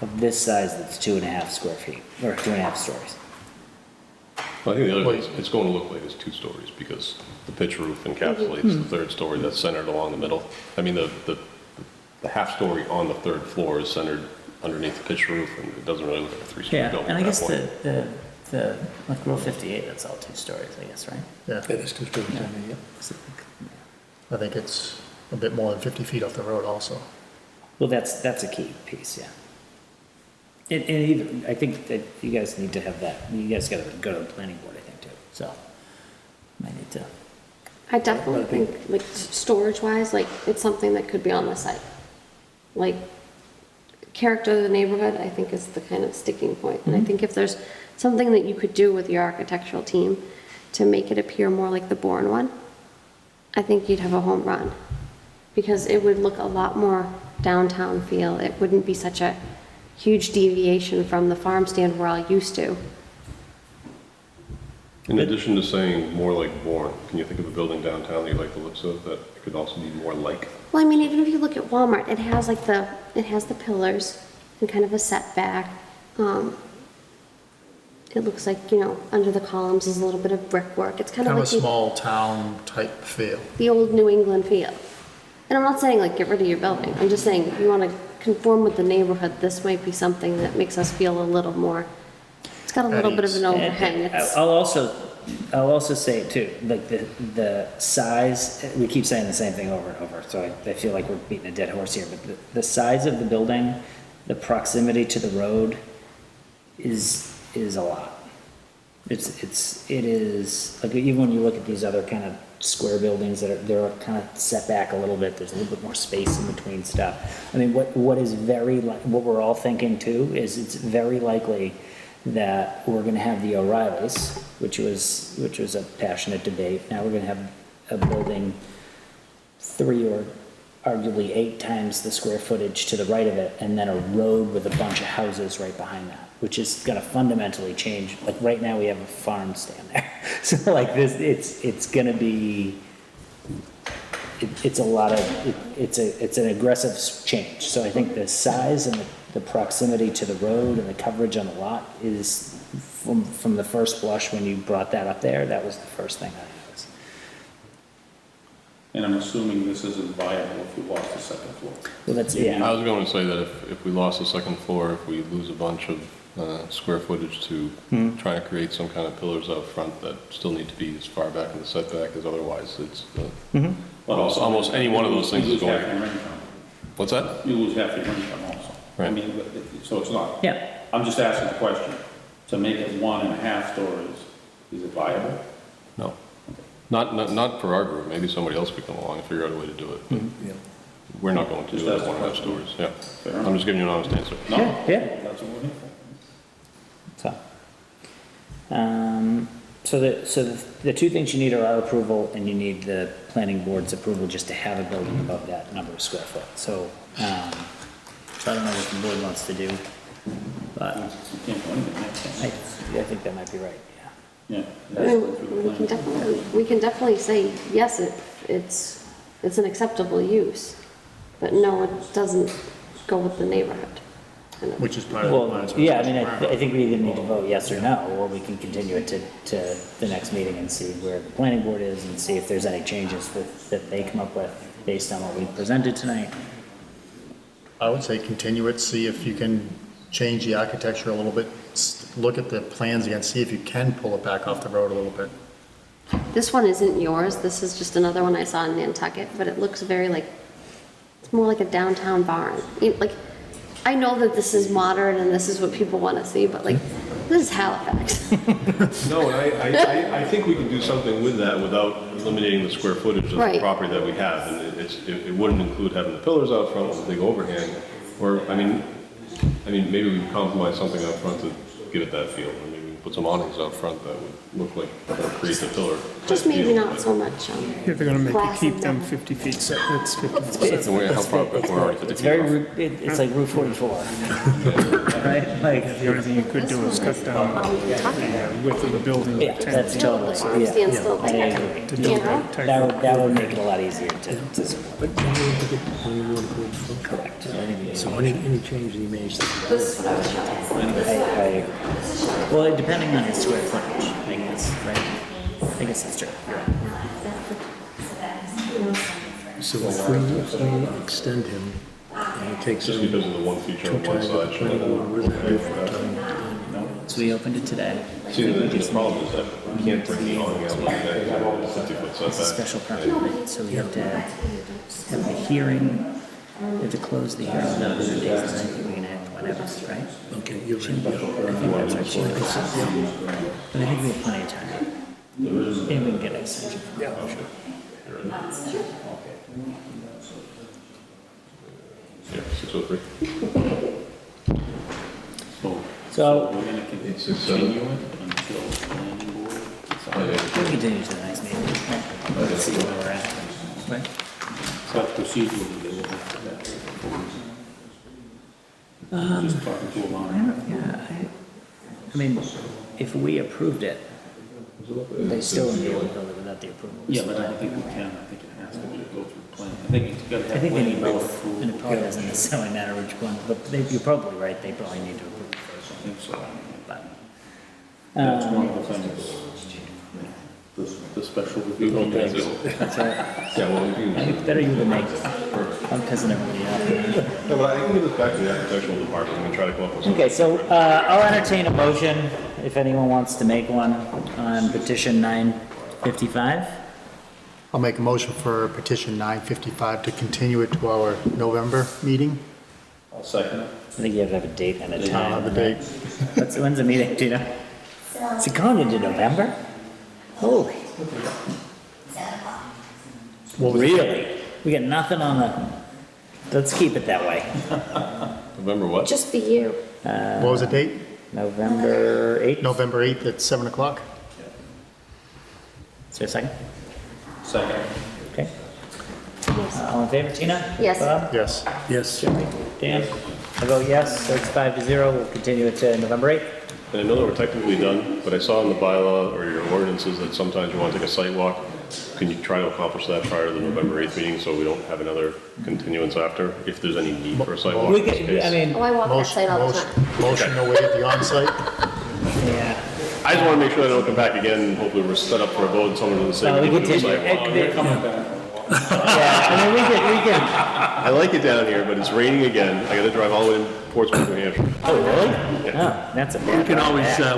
of this size that's 2.5 square feet, or 2.5 stories. Well, I think the other thing is, it's going to look like it's 2 stories, because the pitch roof encapsulates the third story that's centered along the middle. I mean, the the half-story on the third floor is centered underneath the pitched roof, and it doesn't really look like a three-story Yeah, building and I at guess that point. the, like Rule 58, that's all 2 stories, I guess, right? Yeah, It is 2 stories, yeah. I think it's a bit more than 50 feet off the road also. Well, that's a key piece, yeah. And even, I think that you guys need to have that, you guys gotta go to the planning board, I think, too, so. Might need to, I definitely think, like, storage-wise, like, it's something that could be on the site. Like, character of the neighborhood, I think, is the kind of sticking point. And I think if there's something that you could do with your architectural team to make it appear more like the Bourne one, I think you'd have a home run. Because it would look a lot more downtown feel. It wouldn't be such a huge deviation from the farm stand we're all used to. In addition to saying more like Bourne, can you think of a building downtown that you like the looks of that could also be more like? Well, I mean, even if you look at Walmart, it has like it has the pillars and kind of a setback. It looks like, you know, under the columns is a little bit of brickwork. It's kind of Kind of a like small town type feel. the old New England feel. And I'm not saying like get rid of your building. I'm just saying if you want to conform with the neighborhood, this might be something that makes us feel a little more, it's got a little bit of an overhang. and It's, I'll also say it too, like the size, we keep saying the same thing over and over, so I feel like we're beating a dead horse here, but the size of the building, the proximity to the road is a lot. It is, like, even when you look at these other kind of square buildings they're kind of set back a little bit, there's a little bit more space in between stuff. I mean, what is what we're all thinking too is it's very likely that we're gonna have the O'Reillys, which was a passionate debate. Now we're gonna have a building 3 or arguably 8 times the square footage to the right of it, and then a road with a bunch of houses right behind that, which is gonna fundamentally change. Like, right now, we have a farm stand there. So like this, it's gonna be, it's a lot of, it's an aggressive change. So I think the size and the proximity to the road and the coverage on the lot is, from the first blush, when you brought that up there, that was the first thing I noticed. And I'm assuming this isn't viable if you lost the second floor. Well, that's, yeah. I was going to say that if we lost the second floor, if we lose a bunch of square footage to try to create some kind of pillars out front that still need to be as far back in the setback as otherwise, it's almost any one of those things is going. You lose half your income. What's that? You lose half your income also. I Right. mean, so it's not. Yeah. I'm just asking the question, to make it 1.5 stories, is it viable? No. Not for our group. Maybe somebody else could come along and figure out a way to do it. But we're not going to do it at 1.5 stories. Yeah. I'm just giving you an honest answer. No? Yeah. That's what we're here for. So, the 2 things you need are our approval, and you need the planning board's approval just to have a building above that number of square foot. So, I don't know what the board wants to do, but You can't do anything, makes sense. I think that might be right, yeah. Yeah. I mean, we can definitely say, yes, it's an acceptable use, but no, it doesn't go with the neighborhood. Which is part of the Well, plan. yeah, I mean, I think we either need to vote yes or no, or we can continue it to the next meeting and see where the planning board is and see if there's any changes that they come up with based on what we presented tonight. I would say continue it, see if you can change the architecture a little bit, look at the plans again, see if you can pull it back off the road a little bit. This one isn't yours, this is just another one I saw in Nantucket, but it looks very like, it's more like a downtown barn. Like, I know that this is modern and this is what people want to see, but like, this is Halifax. No, I think we can do something with that without eliminating the square footage of the Right. property that we have. And it wouldn't include having the pillars out front with a big overhang. Or, I mean, maybe we can compromise something out front to give it that feel. Or maybe we can put some awnings out front that would look like, create the pillar. Just maybe not so much, If they're gonna make you glass keep and them metal. 50 feet set, it's 50%. And how far back we're already 50 It's feet very, off. it's like Route 44, right? Like, The only thing you could do is cut down the width of the building. yeah, that's totally, Farm yeah. stand still I there, agree. you know? That would make it a lot easier to support. Correct. So any change that you made, This is what I was trying to say. I agree. Well, depending on his square footage, I guess, right? I guess that's true. so if we extend him it takes Just because of the one feature on one side. So we opened it today. See, the problem is that we can't bring the awning out like that, because of the 50-foot It's a setback. special permit, right? So we have to have the hearing, we have to close the hearing within 100 days, and I think we can act whenever, right? Okay, you're I think that's our change. But I think we have plenty of time. And we can get an extension. Yeah, sure. Yeah, 603. So We're gonna continue it until the planning board decides. we'll continue to the next meeting. Let's see where we're at. Right? So procedurally, they will have to that. Just talking to Alana. Yeah, I mean, if we approved it, they still wouldn't be able to build it without the approval. Yeah, but I don't think we can, I think it has to go through planning. I think it's gotta I have think they planning need board both, approval. and it probably doesn't necessarily matter which one, but you're probably right, they probably need to approve it first. I think so. But, That's one of the things, the special review. That's that's right. Yeah, well, we can. I think better you than me. I'm pissing everybody off. No, but I can give this back to the architectural department and try to come up with something. Okay, so I'll entertain a motion, if anyone wants to make one, on petition 955. I'll make a motion for petition 955 to continue it to our November meeting. I'll second it. I think you have to have a date and a I'll time. have a date. When's the meeting, do you know? Is it going into November? Holy, What was it? really? We got nothing on the, let's keep it that way. November what? Just the year. What was the date? November 8th? November 8th at 7 o'clock? Is there a second? Second. Okay. All in favor, Tina? Yes. Bob? Yes. Yes. Jeremy? Dan? I vote yes, so it's 5-0. We'll continue it to November 8th. And I know that we're technically done, but I saw in the bylaw or your ordinances that sometimes you want to take a site walk. Can you try to accomplish that prior to the November 8th meeting so we don't have another continuance after, if there's any need for a site walk? We in this could, case? I mean, Oh, I walk that Motion, site all the time. motion to waive the onsite? yeah. I just want to make sure I don't come back again, and hopefully we're set up for a vote and someone doesn't say No, we we can do a continue. site walk. Yeah, I mean, we can, I like it down here, but it's raining again. I gotta drive all the way to Portsmouth, New Hampshire. oh, really? Oh, that's a bad.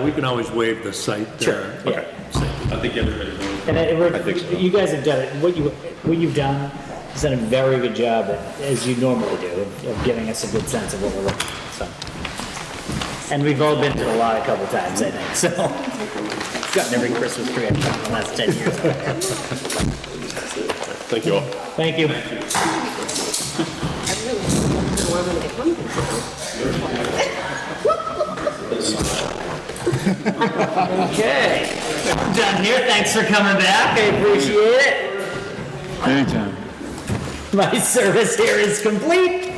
We can always waive the site. Yeah. I think everybody knows. And I think so. you guys have done it, what you've done, has done a very good job, as you normally do, of giving us a good sense of what we're looking at, so. And we've all been to the lot a couple times, I think, so. Gotten every Christmas tree I've gotten in the last 10 years. Thank you all. Thank you. I really don't want them to get hungry. Okay, done here, thanks for coming back, I appreciate it. Anytime. My service here is complete.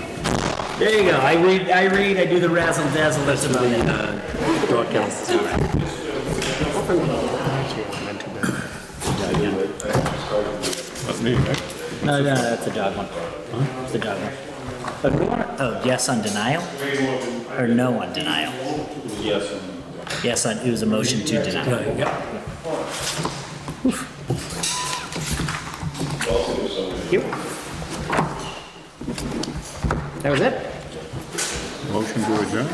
There you go, I do the razzle dazzle, that's about it. That's me, right? No, that's the dog one. It's the dog one. But we want to, oh, yes on denial? Or no on denial? Yes, and Yes on, it was a motion to deny. Yep. That was it? Motion to adjourn?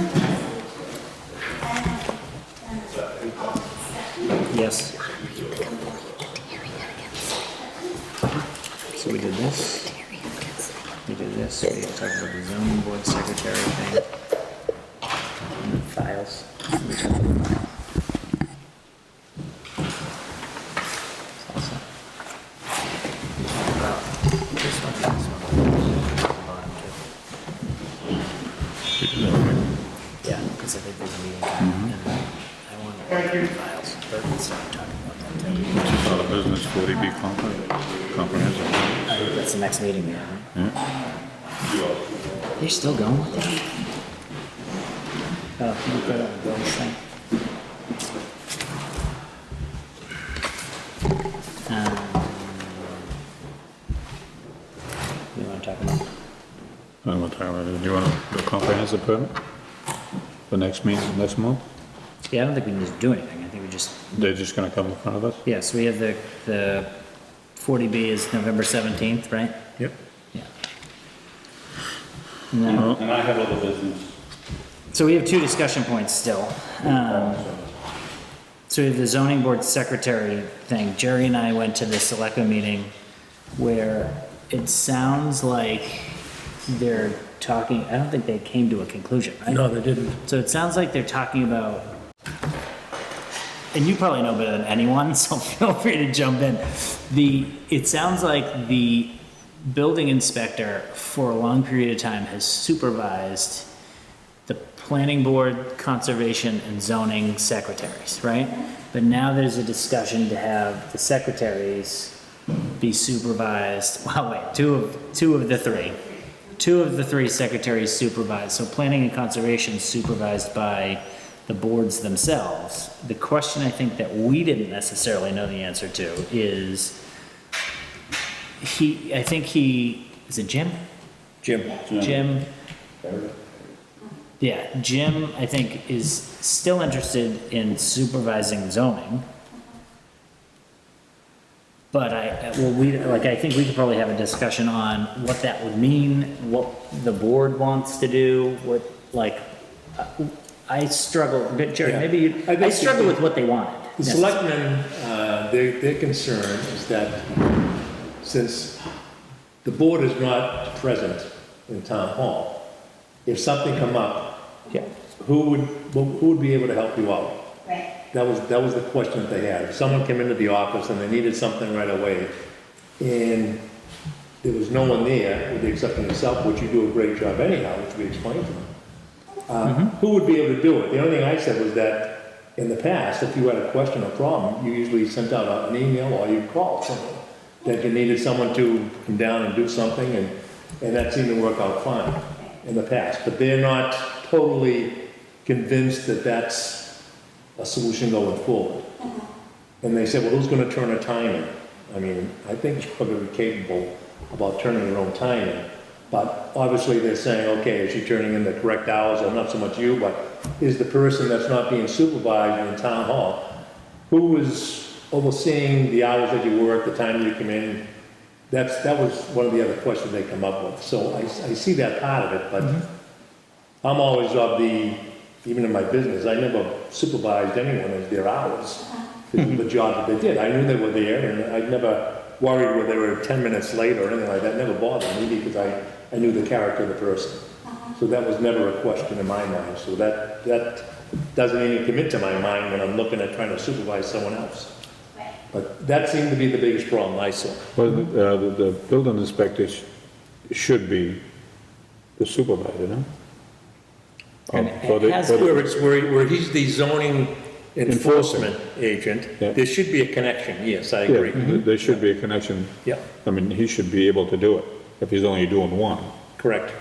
Yes. So we did this. We did this. We talked about the zoning board secretary thing. And the files. We talked about the file. Also. We talked about this one, this one. Yeah, because I think there's a meeting coming, and I want to files. But start talking about that too. Out of business, 40B comprehensive. I think that's the next meeting there, right? Yeah. You're still going with that? Oh, you put up Bill's thing. You want to talk about? I don't want to talk about it. Do you want a comprehensive permit? The next meeting, next month? Yeah, I don't think we need to do anything. I think we just, They're just gonna come in front of us? yes, we have the 40B is November 17th, right? Yep. Yeah. No. And I have other business. So we have two discussion points still. So we have the zoning board secretary thing. Jerry and I went to the selectmen meeting where it sounds like they're talking, I don't think they came to a conclusion, right? No, they didn't. So it sounds like they're talking about, and you probably know better than anyone, so feel free to jump in. It sounds like the building inspector for a long period of time has supervised the planning board, conservation, and zoning secretaries, right? But now there's a discussion to have the secretaries be supervised, well, wait, two of the three. Two of the three secretaries supervised, so planning and conservation supervised by the boards themselves. The question I think that we didn't necessarily know the answer to is, is it Jim? Jim. Yeah, Jim, I think, is still interested in supervising zoning. But I think we could probably have a discussion on what that would mean, what the board wants to do, I struggle, Jerry, Yeah. maybe you, I struggle with what they wanted. The selectmen, their concern is that since the board is not present in town hall, if something come up, Yeah. who would be able to help you out? Right. That was the question that they had. If someone came into the office and they needed something right away, and there was no one there, with the exception of yourself, which you do a great job anyhow, which we explained to them, who would be able to do it? The only thing I said was that in the past, if you had a question or problem, you usually sent out an email or you called someone that you needed someone to come down and do something, and that seemed to work out fine in the past. But they're not totally convinced that that's a solution going forward. And they said, well, who's gonna turn a time in? I mean, I think you're very capable about turning your own time in. But obviously they're saying, okay, is she turning in the correct hours, or not so much you, but is the person that's not being supervised in town hall, who is overseeing the hours that you work, the time you come in? That was one of the other questions they come up with. So I see that part of it, but I'm always of even in my business, I never supervised anyone as their hours, the job that they did. I knew they were there, and I never worried whether they were 10 minutes late or anything like that. Never bothered me, because I knew the character of the person. So that was never a question in my mind. So that doesn't even come into my mind when I'm looking at trying to supervise someone else. But that seemed to be the biggest problem I saw. Well, the building inspector should be the supervisor, no? Where he's the zoning enforcement agent, Yeah. there should be a connection, yes, I Yeah, agree. there should be a connection. Yeah, I mean, he should be able to do it, if he's only doing one. correct.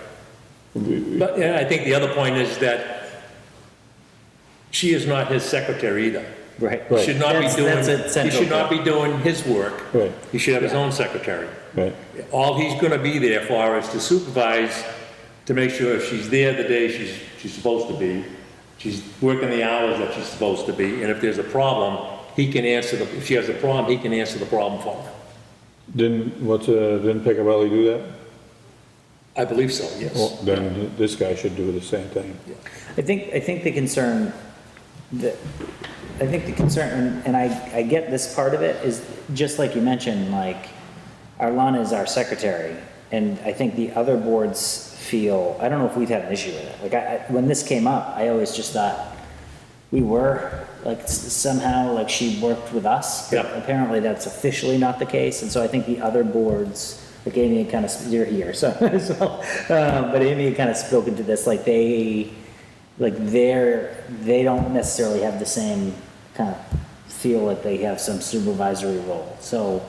But, and I think the other point is that she is not his secretary either. Right. He should not be That's a doing, he central should not be doing his work. Right. He should have his own secretary. Right. All he's gonna be there for is to supervise, to make sure if she's there the day she's supposed to be, she's working the hours that she's supposed to be, and if there's a problem, he can answer if she has a problem, he can answer the problem for her. Didn't Piccarelli do that? I believe so, yes. Well, then this guy should do the same thing. I think the concern, and I get this part of it, is just like you mentioned, like, Arlana is our secretary, and I think the other boards feel, I don't know if we've had an issue with it. Like, when this came up, I always just thought we were, like, somehow, like, she worked with us. Yeah. Apparently, that's officially not the case, and so I think the other boards, like Amy had kind of, you're here, so, but Amy had kind of spoken to this, like, they don't necessarily have the same kind of feel like they have some supervisory role. So,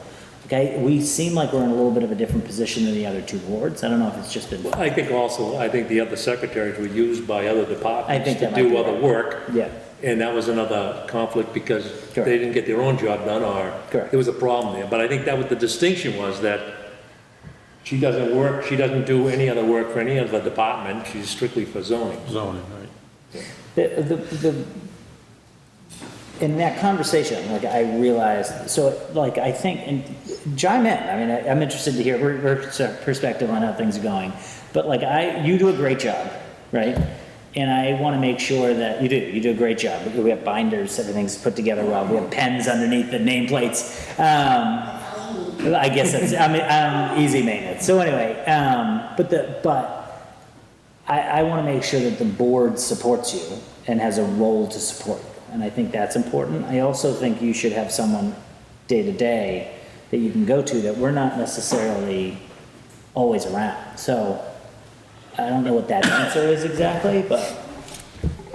okay, we seem like we're in a little bit of a different position than the other two boards. I don't know if it's just been. I think the other secretaries were used by other I departments think to that might do be other right. work. Yeah. And that was another conflict because Correct. they didn't get their own job done, or Correct. there was a problem there. But I think that was the distinction, was that she doesn't do any other work for any other department, she's strictly for zoning. Zoning, right. In that conversation, like, I realized, so, like, I think, and chime in, I mean, I'm interested to hear her perspective on how things are going. But like you do a great job, right? And I want to make sure that you do a great job. We have binders, everything's put together well. We have pens underneath the nameplates. I guess that's, I'm easy maintenance. So anyway, but I want to make sure that the board supports you and has a role to support you. And I think that's important. I also think you should have someone day to day that you can go to that we're not necessarily always around. So I don't know what that answer is exactly, but.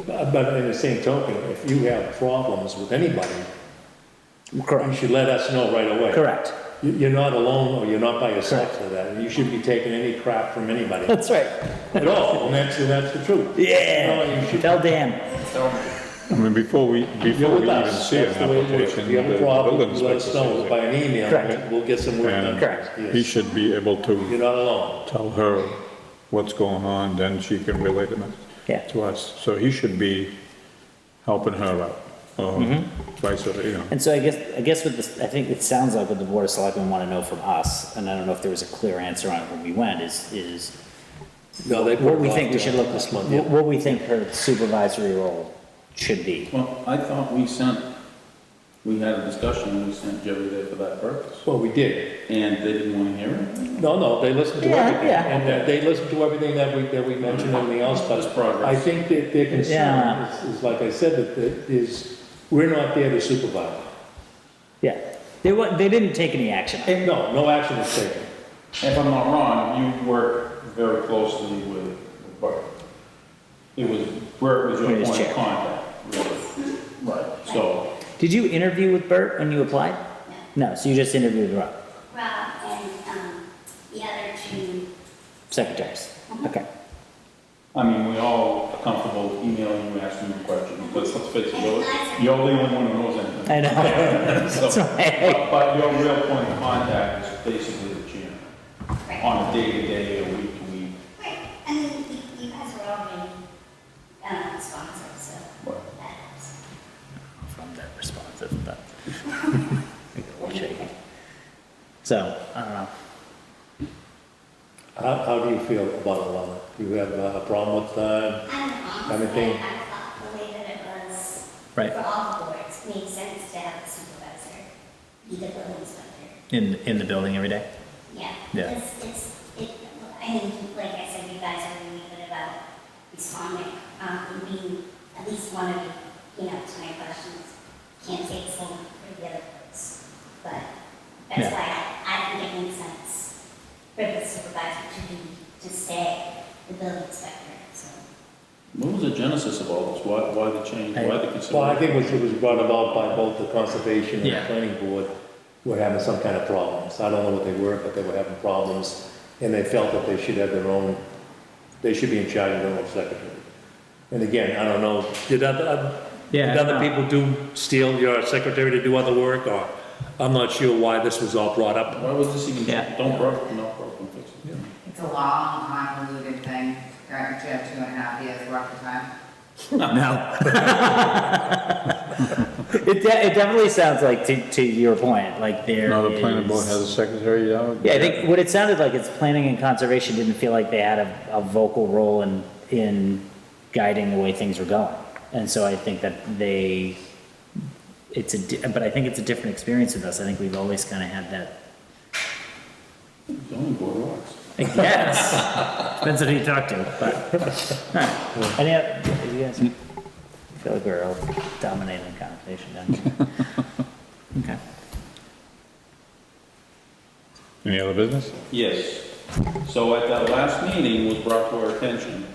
But in the same token, if you have problems with anybody, Correct. you should let us know right away. Correct. You're not alone, or you're not by yourself Correct. for that. You shouldn't be taking any crap from anybody. That's right. At all, and that's the truth. Yeah. You know, you should- Tell Dan. I mean, before we You're even with us. see an That's the way it works. application, If the you have a building problem, you let us inspector know sees by it. an email, Correct. we'll get some work done. And Correct. Yes. he should be able You're to not alone. tell her what's going on, then she can relay the Yeah. message to us. So he should be helping her out, or vice versa, you know. And so I guess with this, I think it sounds like what the Board of Selectmen want to know from us, and I don't know if there was a clear answer on it when we went, is No, they put what it we off think we till should look, this month, yeah. what we think her supervisory role should be. Well, I thought we had a discussion and we sent Jerry there for that purpose. Well, we did. And they didn't want to hear it? No, they listened to Yeah, everything. yeah. And they listened to everything that we mentioned, everything else, but That's progress. I think that their concern Yeah. is, like I said, we're not there to supervise. Yeah. They didn't take any action. And no action is taken. If I'm not wrong, you work very closely with Bert. Bert was your He was point chair. of contact, really. Right, so, Did you interview with Bert when you applied? No, so you just interviewed Rob, Rob and, the other two. secretaries. Okay. I mean, we all are comfortable emailing you, asking you questions, because let's face it, you're the only one who knows anything. I know. So, That's right. but your real point of contact is basically the chair, Right. on a day-to-day or week-to-week. Right, I mean, you guys were already, sponsors, so Right. that helps. From that responsive, but. A little shaky. So, I don't know. How do you feel about it, Lana? Do you have a problem with Honestly, anything? I thought the way that it was, Right. for all the boards, made sense to have the supervisor be the building inspector. In the building every day? Yeah. Yeah. I mean, like I said, you guys are really good about responding. Being at least one of you, to my questions, can't take some for the other folks. But that's Yeah. why I think it makes sense for the supervisor to stay the building inspector, so. What was the genesis of all this? Why the change? Why the consideration? Well, I think it was brought about by both the conservation and the Yeah. planning board were having some kind of problems. I don't know what they were, but they were having problems, and they felt that they should have their own, they should be in charge of their own secretary. And again, I don't know, did other people steal your secretary to do other work, or I'm not sure why this was all brought up. Why was this even, Yeah. don't broke, fix it. It's a long, convoluted thing. Granted, you have 2.5 years worth of time. No. It definitely sounds like, to your point, like there Now the planning board is- has a secretary now? Yeah, I think what it sounded like is planning and conservation didn't feel like they had a vocal role in guiding the way things were going. And so I think that but I think it's a different experience with us. I think we've always kind of had that, Zoning board rocks. I guess. Depends on who you talk to, but, all right. Any other, you guys, I feel like we're all dominating the conversation down here. Okay. Any other business? Yes. So at that last meeting was brought to our attention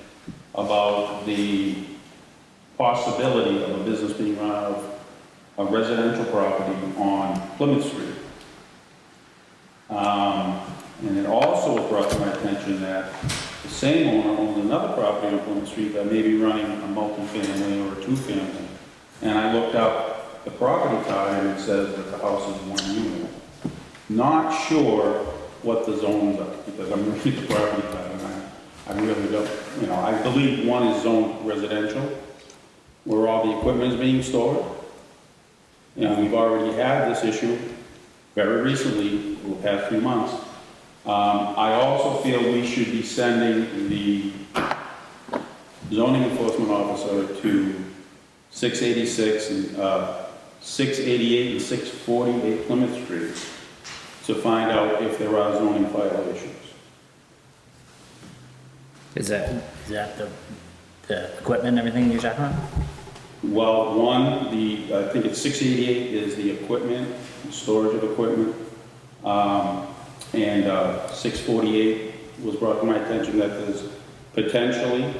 about the possibility of a business being run out of a residential property on Plymouth Street. And it also was brought to my attention that the same owner owns another property on Plymouth Street that may be running a multifamily or a two-family. And I looked up the property card and it says that the house is 1 unit. Not sure what the zones are, because I'm reading the property card and I really don't, I believe one is zoned residential, where all the equipment is being stored. And we've already had this issue very recently, in the past few months, I also feel we should be sending the zoning enforcement officer to 686 and 688 and 648 Plymouth Street to find out if there are zoning violations. Is that the equipment and everything you're talking about? Well, one, I think it's 688 is the equipment, storage of equipment. And 648 was brought to my attention that there's potentially,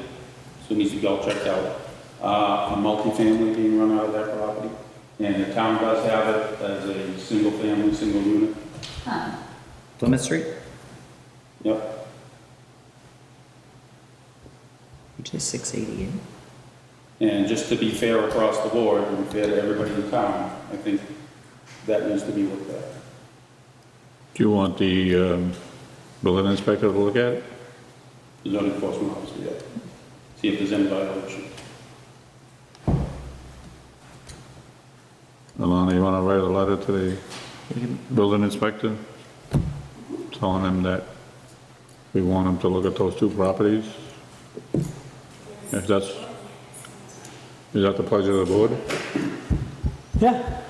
so it needs to be all checked out, a multifamily being run out of that property. And the town does have it as a single family, single unit. Plymouth Street? Yep. Which is 688. And just to be fair across the board and fair to everybody in town, I think that needs to be looked at. Do you want the building inspector to look at it? The zoning enforcement officer, yeah. See if there's any violation. Alana, you want to write a letter to the building inspector? Telling him that we want him to look at those two properties? If that's, is that the pleasure of the board? Yeah.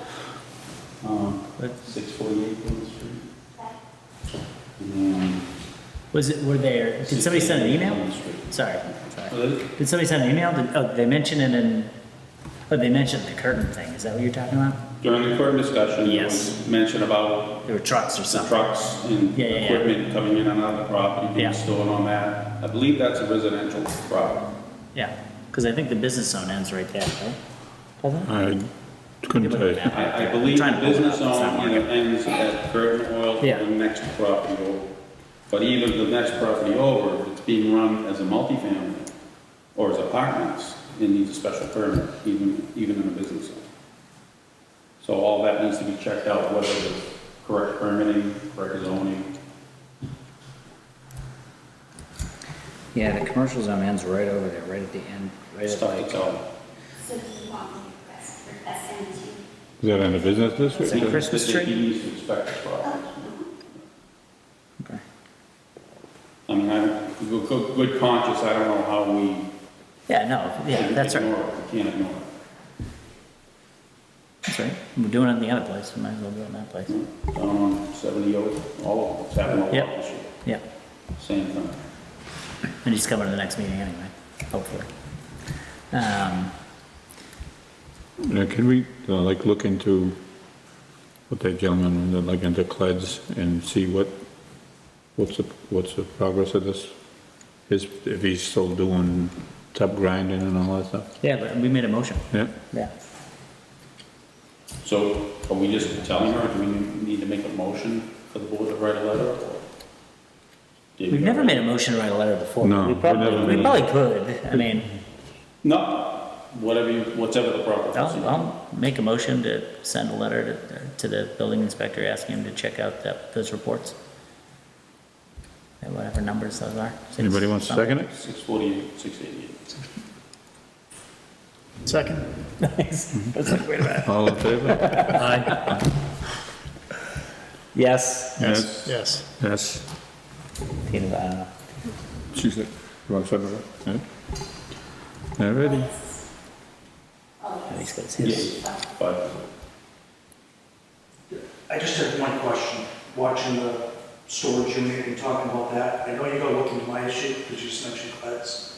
648 Plymouth Street. Did somebody send an email? Sorry. Did somebody send an email? They mentioned it they mentioned the curtain thing. Is that what you're talking about? During the current discussion, Yes. it was mentioned about There were trucks or the something. trucks and Yeah. equipment coming in and out of the property, being Yeah. stored on that. I believe that's a residential property. Yeah, because I think the business zone ends right there, right? Doesn't it? I couldn't tell you. I believe Trying the to pull it business up, it's not zone working. ends at Curtin Oil Yeah. to the next property over. But even the next property over, if it's being run as a multifamily or as apartments, it needs a special permit, even in a business zone. So all that needs to be checked out, whether it's correct permitting, correct zoning. Yeah, the commercial zone ends right over there, right at the end, right at Stuff like, that's out. So do you want me to request him to? Is that in the business district? Is that Christmas He tree? needs to inspect his property. Okay. I mean, good conscience, I don't know how we. Yeah, no, yeah, that's right. ignore it. We can't ignore it. That's right. We're doing it in the other place, we might as well do it in that place. Down on 70 Oak, all of them, it's happened a lot Yep. this year. Yeah, Same thing. and he's coming to the next meeting anyway, hopefully. Can we, like, look into what that gentleman, like, into Cled's and see what's the progress of this? If he's still doing tub grinding and all that stuff? Yeah, but we made a motion. Yeah? Yeah. So are we just telling her, do we need to make a motion for the board to write a letter? Or did We've we never already- made a motion to write a letter before. No, We we never probably made could, I mean, No, whatever the proper procedure. I'll make a motion to send a letter to the building inspector asking him to check out those reports. And whatever numbers those are. Anybody wants to second it? 648, 688. Second? Nice. That's like, wait a minute. All in favor? Aye. Yes. Yes. Yes. Yes. Tina, I don't know. She said, you want to second it? Yeah? All righty. Oh, he's got his hands. Yes, but I just have one question. Watching the storage unit and talking about that, I know you're gonna look into my issue, because you just mentioned Cled's.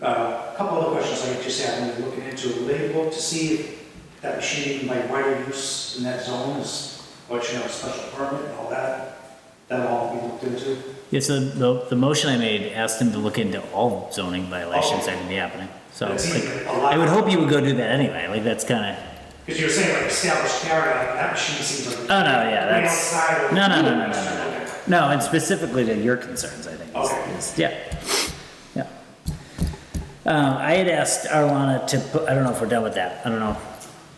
A couple other questions I just had when you're looking into it. Will they look to see if that machine by right of use in that zone is, what you know, a special permit and all that? That'll all be looked into? Yeah, so the motion I made asked him to look into all zoning violations that could be happening. So It seems like, like a lot. I would hope you would go do that anyway, like that's kind of, Because you were saying like established carry, like that machine seems like. oh no, yeah, Right that's, outside of- no. Okay. No, and specifically to your concerns, I think. Okay. Yeah, yeah. I had asked Arlana to put, I don't know if we're done with that, I don't know.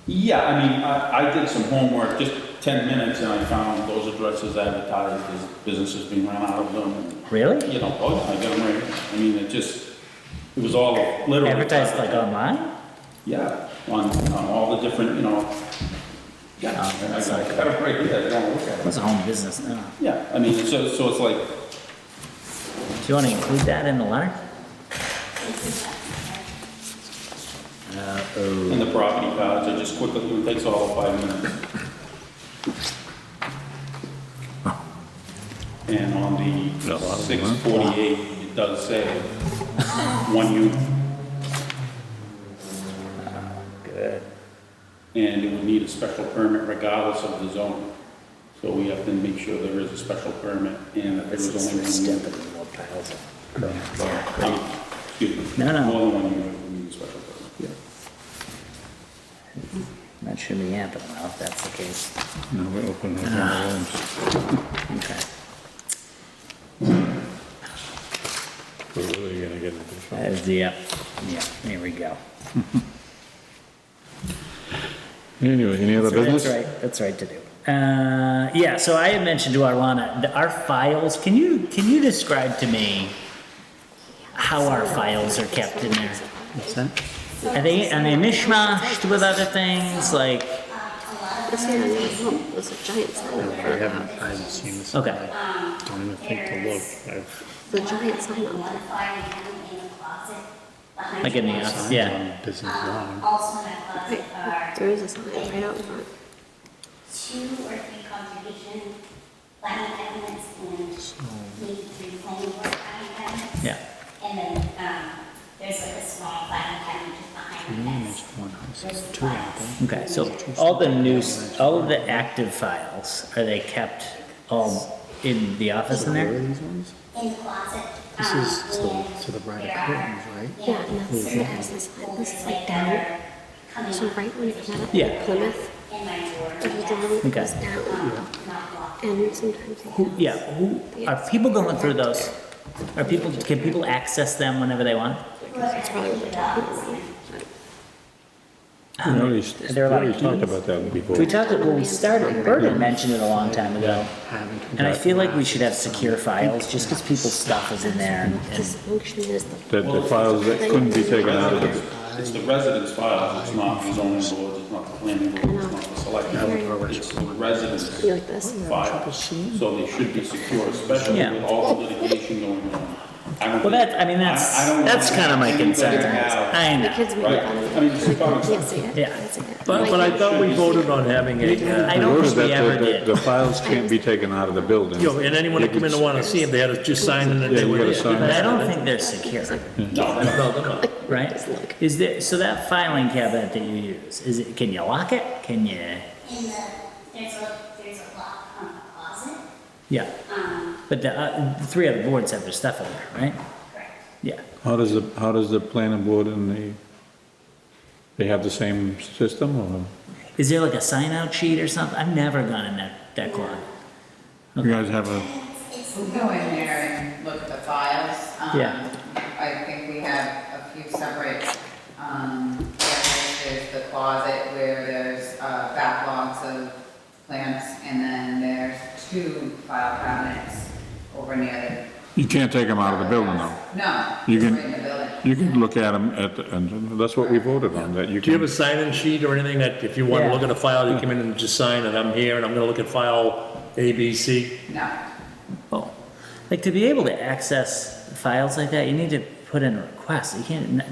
yeah, I mean, I did some homework, just 10 minutes, and I found those addresses advertised as businesses being run out of them. Really? You know, oh, I got them right. I mean, it was all literally. Advertised like online? Yeah, on all the different, you know. Yeah, I got it right here, I don't look at It's it. a home business, no. Yeah, I mean, so it's like you want to include that in the letter? And the property cards are just quickly, it takes all of 5 minutes. And on the 648, it does say 1 unit. Good. And it would need a special permit regardless of the zone. So we have to make sure there is a special permit and that there is only one unit. More piles of Excuse me. No, no. More than 1 unit, we need a special permit. That shouldn't be happening now, if that's the case. No, we open up our rooms. Okay. We're really gonna get into trouble. That is, yeah, there we go. Anyway, any other business? That's right to do. Yeah, so I had mentioned to Arlana, our files, can you describe to me how our files are kept in there? What's that? Are they mishmashed with other things, like, This here, there's a giant sign on I the haven't seen this. okay. I don't even think to look. The giant sign on there. Like in the, yeah, On business lawn. Also in a closet Right, are there is a sign right out in front. 2 or 3 conservation planning cabinets and maybe 3 planning board planning cabinets. yeah. And then, there's like a small planning cabinet just behind the desk. One house, it's two, aren't they? Okay, so all of the active files, are they kept all in the office in Where are there? these ones? In the closet. This is and to the right there of are- curtains, right? Yeah, and that's, it has this sign, this is like down. coming So right when you come out of Yeah. Plymouth, in my door. there's a road that goes Okay. down. Not blocked. And sometimes they Who, yeah, are people going through those? Can people access them whenever they want? That's probably what they're talking about. We already There are a lot of talked keys. about that before. We talked, when we started, Bert had mentioned it a long time ago. And I feel like we should have secure files, just because people's stuff is in there. This function is the. The files that couldn't be taken out of the, It's the residence files, it's not the zoning board, it's not the planning board, it's not the select board, it's the residence You like this? files. So they should be secure, especially Yeah. with all the litigation going on. I don't Well, think- that, I mean, I don't that's want kind of my anybody concern. to have- I The know. kids make Right. fun of I mean, it. just common You can't sense. see it. Yeah. I see it. But I thought we voted on having a, I don't Voted think we that ever the did. files can't be taken out of the building. and anyone that come in and want to see them, they had to just sign in that Yeah, they you were gotta there. sign. But I don't think they're secure, No, they're not. right? Is there, so that filing cabinet that you use, can you lock it? Can you, In the, there's a lock on the closet. yeah. But the 3 other boards have their stuff in there, right? Correct. Yeah. How does the planning board and they have the same system or? Is there like a sign-out sheet or something? I've never gone in that closet. You guys have a, We'll go in there and look at the files. Yeah. I think we have a few separate, areas. There's the closet where there's, backlogs of plants, and then there's 2 file cabinets over near you can't take them out of the building though. the, no, You just can- right in the building. You can look at them and that's what we voted on, that you Do you have a can. sign-in sheet or anything that if you want to Yeah. look at a file, you come in and just sign it, I'm here and I'm gonna look at file A, B, C? No. Oh, like to be able to access files like that, you need to put in a request. You can't,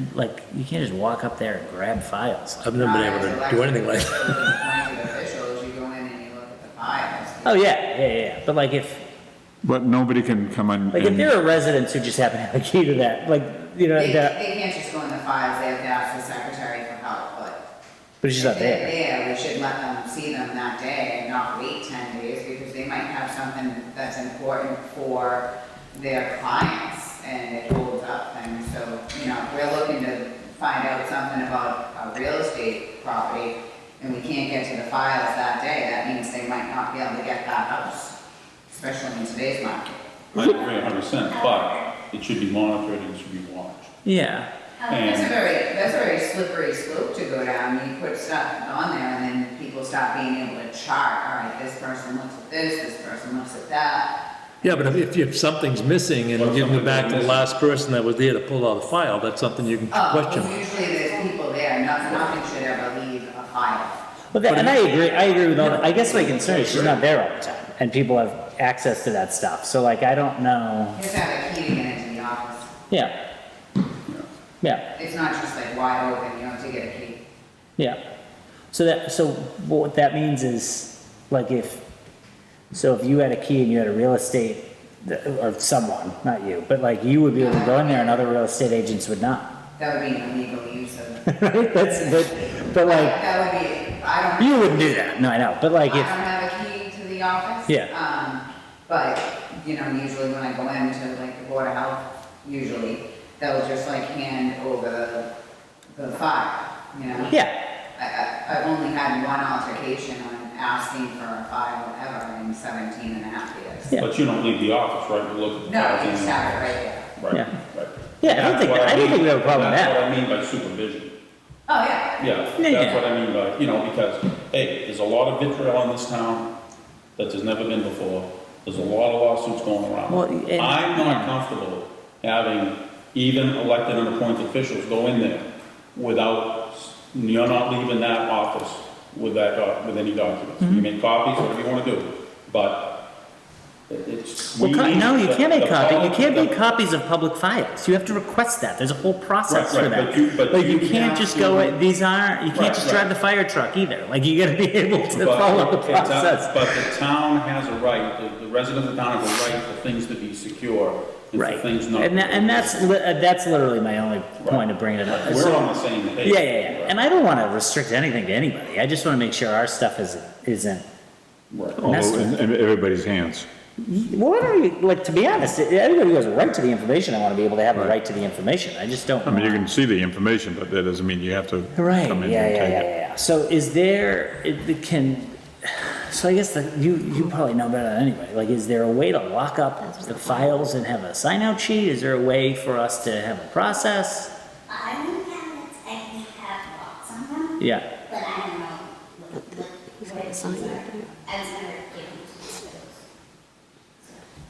you can't just walk up there and grab files. I've never been able to do anything like that. Elected officials, you go in and you look at the files. Oh, yeah. But like if Nobody can come in there and, are residents who just happen to have a key to that, They that, can't just go in the files, they have to ask the secretary for help, but she's if not they're there. there, we should let them see them that day and not wait 10 days, because they might have something that's important for their clients, and it holds up things, so, if we're looking to find out something about a real estate property, and we can't get to the files that day, that means they might not be able to get that house, especially in today's market. I agree 100%, but it should be monitored and should be watched. Yeah. That's a very slippery slope to go down. You put stuff on there and then people stop being able to chart, all right, this person looks at this person looks at that. Yeah, but if something's missing and giving it back to the last person that was there to pull out the file, that's something you can question. Well, usually there's people there, nothing should ever leave a file. Well, and I agree with all that. I guess my concern is she's not there all the time, and people have access to that stuff. So like, I don't know. You just have a key to get into Yeah. Yeah, It's not just like wide open, you have to get a key. yeah. So what that means is, like if you had a key and you had a real estate, or someone, not you, but like you would be able to go in there and other real estate agents would not. That would be an illegal use of. Right? But like, That would be, I don't. you wouldn't do that, no, I know, but like I if, don't have a key to the office. Yeah. But, you know, usually when I go into like the Board of Health, usually, they'll just like hand over the file, you know? yeah, I've only had one altercation on asking for a file ever in 17 and a half years. Yeah. But you don't leave the office, right? You look at the No, files you in just the have it office. right there. Right, Yeah. right. Yeah, I don't think we have a problem with That's that. what I mean by supervision. Oh, yeah. Yeah, that's what I mean by, you know, because, hey, there's a lot of vitriol in this town that there's never been before. There's a lot of lawsuits going around. Well, and- I'm not comfortable having even elected and appointed officials go in there without, you're not leaving that office with that, with any documents. Mm-hmm. You make copies, whatever you want to do, but it's. well, we need no, you the- can't make the copies, you public- can't the- make copies of public files, you have to request that, there's a whole process Right, for right, that. but you can't have just to- go, you can't Right, just right. drive the fire truck either, like you gotta be able to But follow the the town- process. But the town has a right, the residents of the town have a right for things to be secure and for Right, things not. and that's literally my only point of bringing it up. We're So- on the same page. Yeah, and I don't wanna restrict anything to anybody, I just wanna make sure our stuff isn't Right. messed Although with. in everybody's hands. What are you, like, to be honest, everybody who has a right to the information, I wanna be able to have a right to the information, I just don't. I mean, you want- can see the information, but that doesn't mean you have to Right, come in yeah, and yeah, take yeah, it. yeah. So is there, so I guess you probably know better than anybody, like, is there a way to lock up the files and have a sign-out sheet? Is there a way for us to have a process? I don't have, I have lots on them, Yeah, but I don't know He's what got a it sign is. right there. I was never given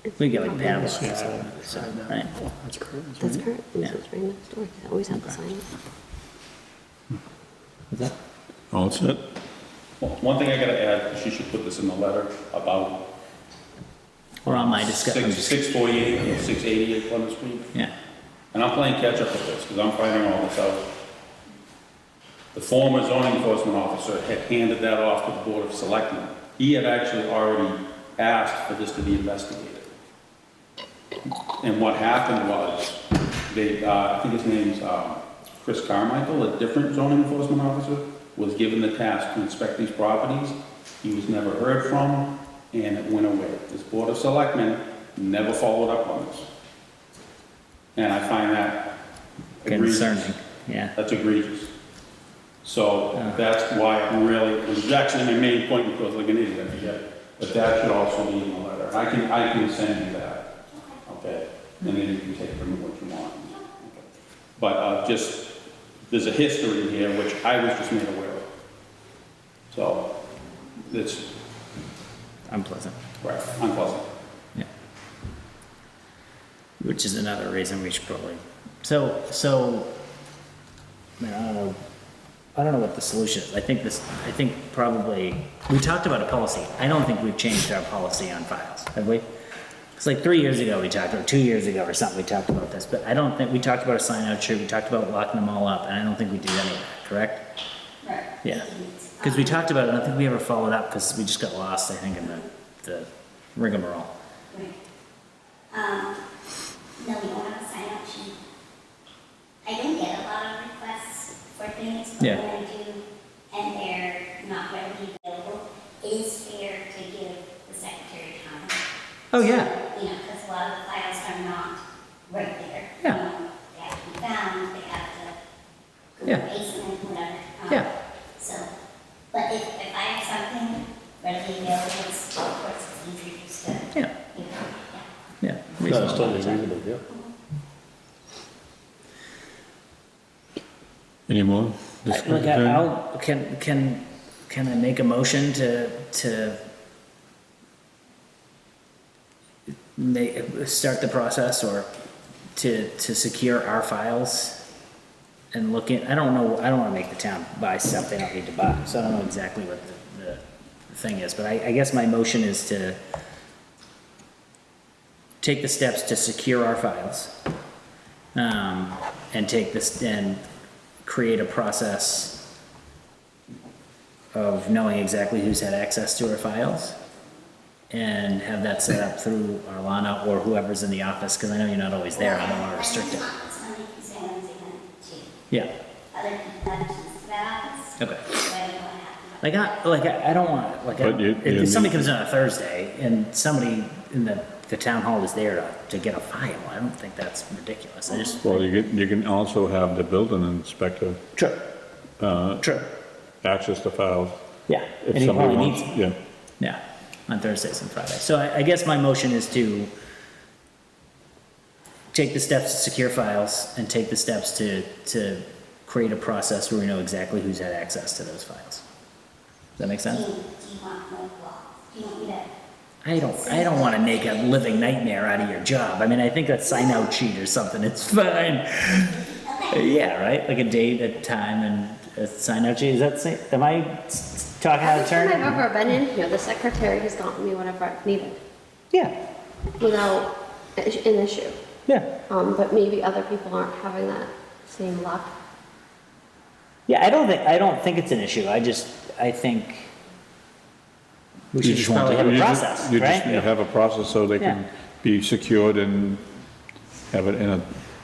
to we get like panels and stuff, right? That's current, this is right next door, they always have the sign. All set? Well, one thing I gotta add, she should put this in the letter about Or on my discussion. 648 and 688 Plymouth Street. Yeah, And I'm playing catch-up with this, because I'm finding all this out. The former zoning enforcement officer had handed that off to the Board of Selectmen. He had actually already asked for this to be investigated. And what happened was, I think his name's Chris Carmichael, a different zoning enforcement officer, was given the task to inspect these properties. He was never heard from, and it went away. This Board of Selectmen never followed up on this. And I find that egregious. concerning, yeah. That's egregious. So that's why I'm really, it was actually my main point, because like an idiot, I forget it. But that should also be in the letter. I can send you that, okay? And then you can take from it what you want. Okay. But just, there's a history here which I was just made aware of. So, it's, Unpleasant, right, unpleasant. yeah. Which is another reason we should probably, man, I don't know what the solution is. I think probably, we talked about a policy. I don't think we've changed our policy on files, have we? It's like 3 years ago we talked, or 2 years ago or something, we talked about this, but I don't think, we talked about a sign out sheet, we talked about locking them all up, and I don't think we did any of that, correct? Right. Yeah. Because we talked about it, I don't think we ever followed up, because we just got lost, I think, in the rigmarole. Right. No, we don't have a sign-up sheet. I don't get a lot of requests for things, but Yeah. when I do, and they're not readily available, it is fair to give the secretary time. Oh, yeah. You know, because a lot of the files are not right there. Yeah. You know, they have to be found, they have to go Yeah. to basement, whatever. Yeah. So, but if I have something readily available, it's, of course, it's easier just to, Yeah, you know, yeah. Reasonable. yeah. Any more? Look, can I make a motion to start the process, or to secure our files and look in, I don't know, I don't wanna make the town buy stuff they don't need to buy, so I don't know exactly what the thing is, but I guess my motion is to take the steps to secure our files And take this and create a process of knowing exactly who's had access to our files, and have that set up through Arlana or whoever's in the office, because I know you're not always there, I don't want to restrict it. Monday, Tuesday, Wednesday, Wednesday, Yeah, other people have keys to that office. okay. So I don't want to have to. I don't want, like, But you if somebody need- comes in on a Thursday and somebody in the town hall is there to get a file, I don't think that's ridiculous, I just. Well, you can also have the building inspector True. True, access the files. yeah, If and he somebody probably wants, needs, yeah. yeah, on Thursdays and Fridays. So I guess my motion is to take the steps to secure files and take the steps to create a process where we know exactly who's had access to those files. Does that make sense? Do you want more blocks? Do you want me to? I don't want to make a living nightmare out of your job. I mean, I think a sign out sheet or something, it's fine. Yeah, right? Like a date, a time, and a sign out sheet. Is that, am I talking out of Every time turn? I've ever been in here, the secretary has gotten me whatever I've needed Yeah, without an issue. yeah. But maybe other people aren't having that same luck. Yeah, I don't think it's an issue. I think we should just probably have a process, right? You have a process so they Yeah. can be secured and have it in a,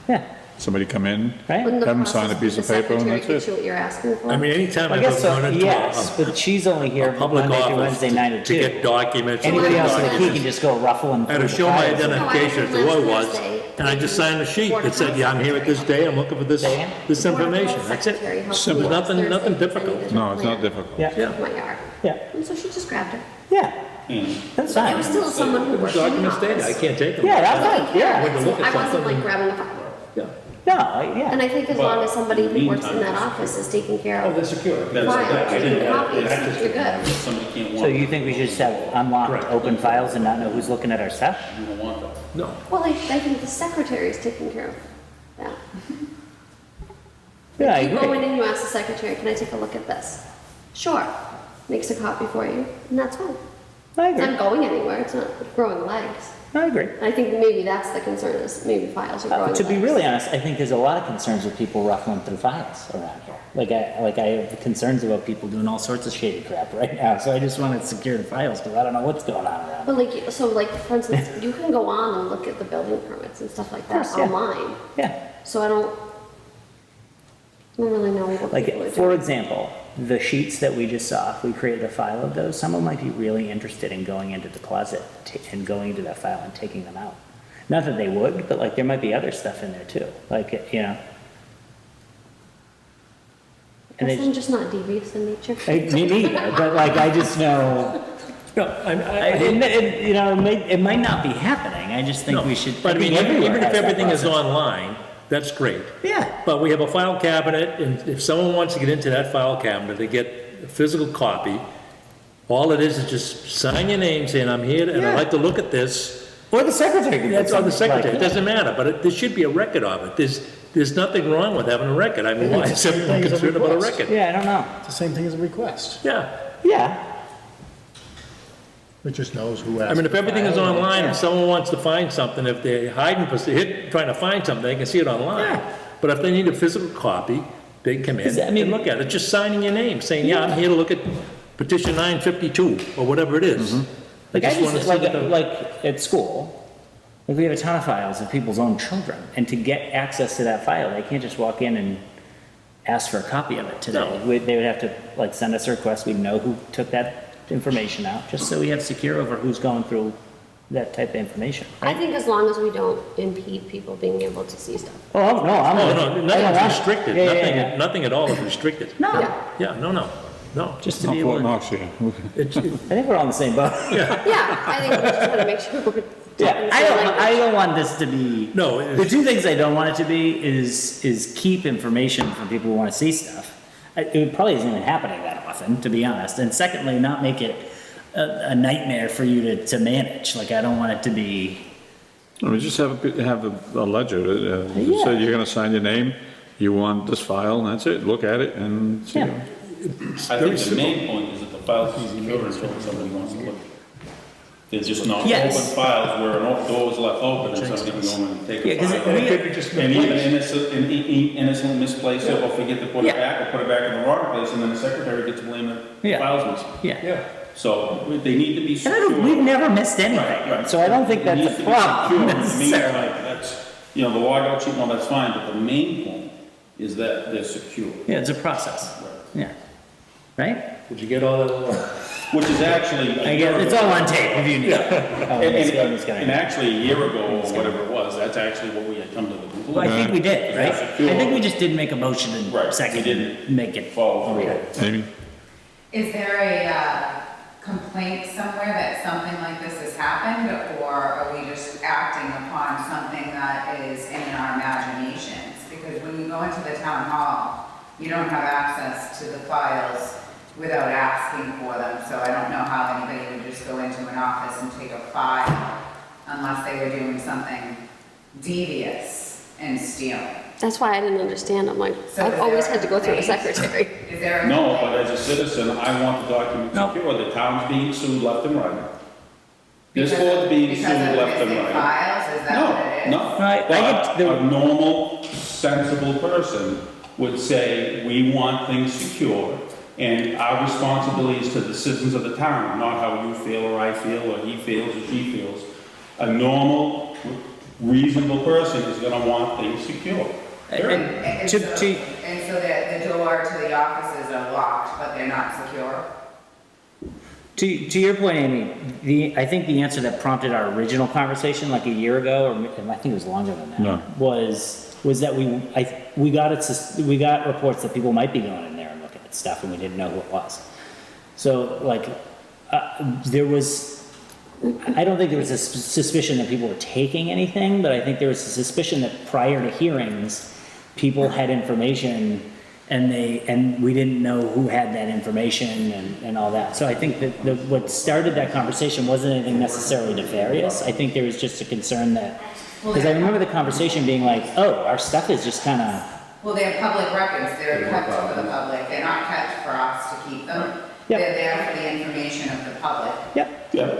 Yeah, somebody come in, right? Wouldn't the have them sign a process piece be of the paper and secretary that's gets you it. what you're asking for? I mean, anytime I I've guess ever run so, into yes, but she's only here a public Monday through office Wednesday, 9 to to 2. get documents. and Anybody look at else in the key documents. can just go ruffling I had through to the show my files. identification as to who I was, and I just signed a sheet that said, yeah, I'm here at this day, I'm looking for this information, that's it. Simple, nothing difficult. No, it's not difficult. Yeah, My yard. yeah, And so she just grabbed it. yeah. That's It fine. was still someone who worked in the Documents dated, I office. can't take them. Yeah, that's fine, yeah. Went to look So at I wasn't something. like grabbing the file. Yeah. No, And yeah. I think as long as somebody who works in that office is taking care Oh, of they're secure. files, taking copies, you're good. Somebody can't So want, you think we should just have unlocked, open files and not know who's looking at our stuff? you don't want that. No. Well, I think the secretary is taking care of that. Yeah, I You go agree. in and you ask the secretary, can I take a look at this? Sure. Makes a copy for you, and that's fine. I It's agree, not going anywhere, it's not growing legs. I agree. And I think maybe that's the concern, is maybe files are growing legs. To be really honest, I think there's a lot of concerns with people ruffling through files around here. I have concerns about people doing all sorts of shady crap right now, so I just want to secure the files, because I don't know what's going on around. But like, so like, for instance, you can go on and look at the building permits and stuff like that course, yeah. online. Yeah, So I don't really know what people are like, doing. for example, the sheets that we just saw, if we created a file of those, someone might be really interested in going into the closet and going into that file and taking them out. Not that they would, but like, there might be other stuff in there too, like, you know. And Guess they, I'm just not devious in nature. me neither, but like, I just know, No, you know, it might not be happening, I just think we should. But I mean, everywhere even if has that everything is process. online, that's great. Yeah, But we have a file cabinet, and if someone wants to get into that file cabinet, they get a physical copy. All it is just sign your name saying, I'm here, and I'd like to look at this. or the secretary can. That's on the something like secretary, it that. doesn't matter, but there should be a record of it. There's nothing wrong with having a record. I mean, why is everyone concerned about a record? Yeah, I don't know, It's the same thing as a request. Yeah, yeah, It just knows who asked. I mean, if for everything is file. online, and someone wants to find something, if they're hiding, trying to find something, they can see it online. Yeah. But if they need a physical copy, they can come in Is it- I mean- and look at it, just signing your name, saying, yeah, I'm here to look at petition 952, or whatever it is. like, I wanna just, see what the- like, at school, like, we have a ton of files of people's own children, and to get access to that file, they can't just walk in and ask for a copy of it today. No. They would have to, like, send us a request, we know who took that information out, just so we have secure over who's going through that type of information. I think as long as we don't impede people being able to see stuff. Oh, no, I'm. Oh, with no, you. I don't nothing's want it. restricted, Yeah, yeah, yeah. nothing at all is restricted. No, Yeah. Yeah, no, just to Not be able Fort to, Knox here. It's, I think we're all in the same boat. Yeah, I think we just want to make sure we're Yeah, talking the I same don't, language. I don't want this to be. No, The two things I don't want it to be is keep information from people who want to see stuff. It probably isn't even happening that often, to be honest. And secondly, not make it a nightmare for you to manage. Like, I don't want it to be. I mean, just have a ledger, Yeah. so you're gonna sign your name, you want this file, and that's it, look at it and see. Yeah. I think the main point is that the file's secure until somebody wants to look. There's just not Yes. open files where an door was left open and somebody can go in and take Yeah, a 'cause file. And it could be just And even misplaced. innocent misplace it or forget to put Yeah. it back or put it back in the wrong place and then the secretary gets blamed that the Yeah. file's missing. Yeah. Yeah. So they need to be And I secure. don't, we've never missed Right, anything, right. so I don't think It that's needs a to be problem secure in the necessarily. meantime. That's, you know, the logout sheet and all that's fine, but the main point is that they're secure. Yeah, it's a process, yeah, right? Did you get all that? Which is actually. I guess, it's all on tape if you need it. Oh, he's gonna- And actually, a year ago, or whatever it was, that's actually what we had come to the conclusion. Well, I think we did, right? It's secure. I think we just didn't make a motion and Right, second we didn't make it. follow through. Amy? Is there a complaint somewhere that something like this has happened, or are we just acting upon something that is in our imaginations? Because when you go into the town hall, you don't have access to the files without asking for them, so I don't know how anybody would just go into an office and take a file unless they were doing something devious and stealing. That's why I didn't understand. I'm like, So I've is always there had to go through a complaint? secretary. Is there a No, but complaint? as a citizen, I want the document No. secure. The town's being sued left and right. This Because of- board's being because sued of left and missing right. files, is that what it is? No, No, I get but the- a normal, sensible person would say, we want things secure, and our responsibility is to the citizens of the town, not how you feel, or I feel, or he feels, or she feels. A normal, reasonable person is gonna want things secure. Period. And To- so to- and so the door to the offices are locked, but they're not secure? To your point, Amy, I think the answer that prompted our original conversation like a year ago, or I think it was longer than that, No. was that we got reports that people might be going in there and looking at stuff and we didn't know who it was. So like, I don't think there was a suspicion that people were taking anything, but I think there was a suspicion that prior to hearings, people had information and we didn't know who had that information and all that. So I think that what started that conversation wasn't anything necessarily nefarious. I think there was just a concern that, because I remember the conversation being like, oh, our stuff is just kind of, Well, they're public records, they're kept for the public, they're not kept for us to keep them. Yep. They're there for the information of the public. yep, Yeah.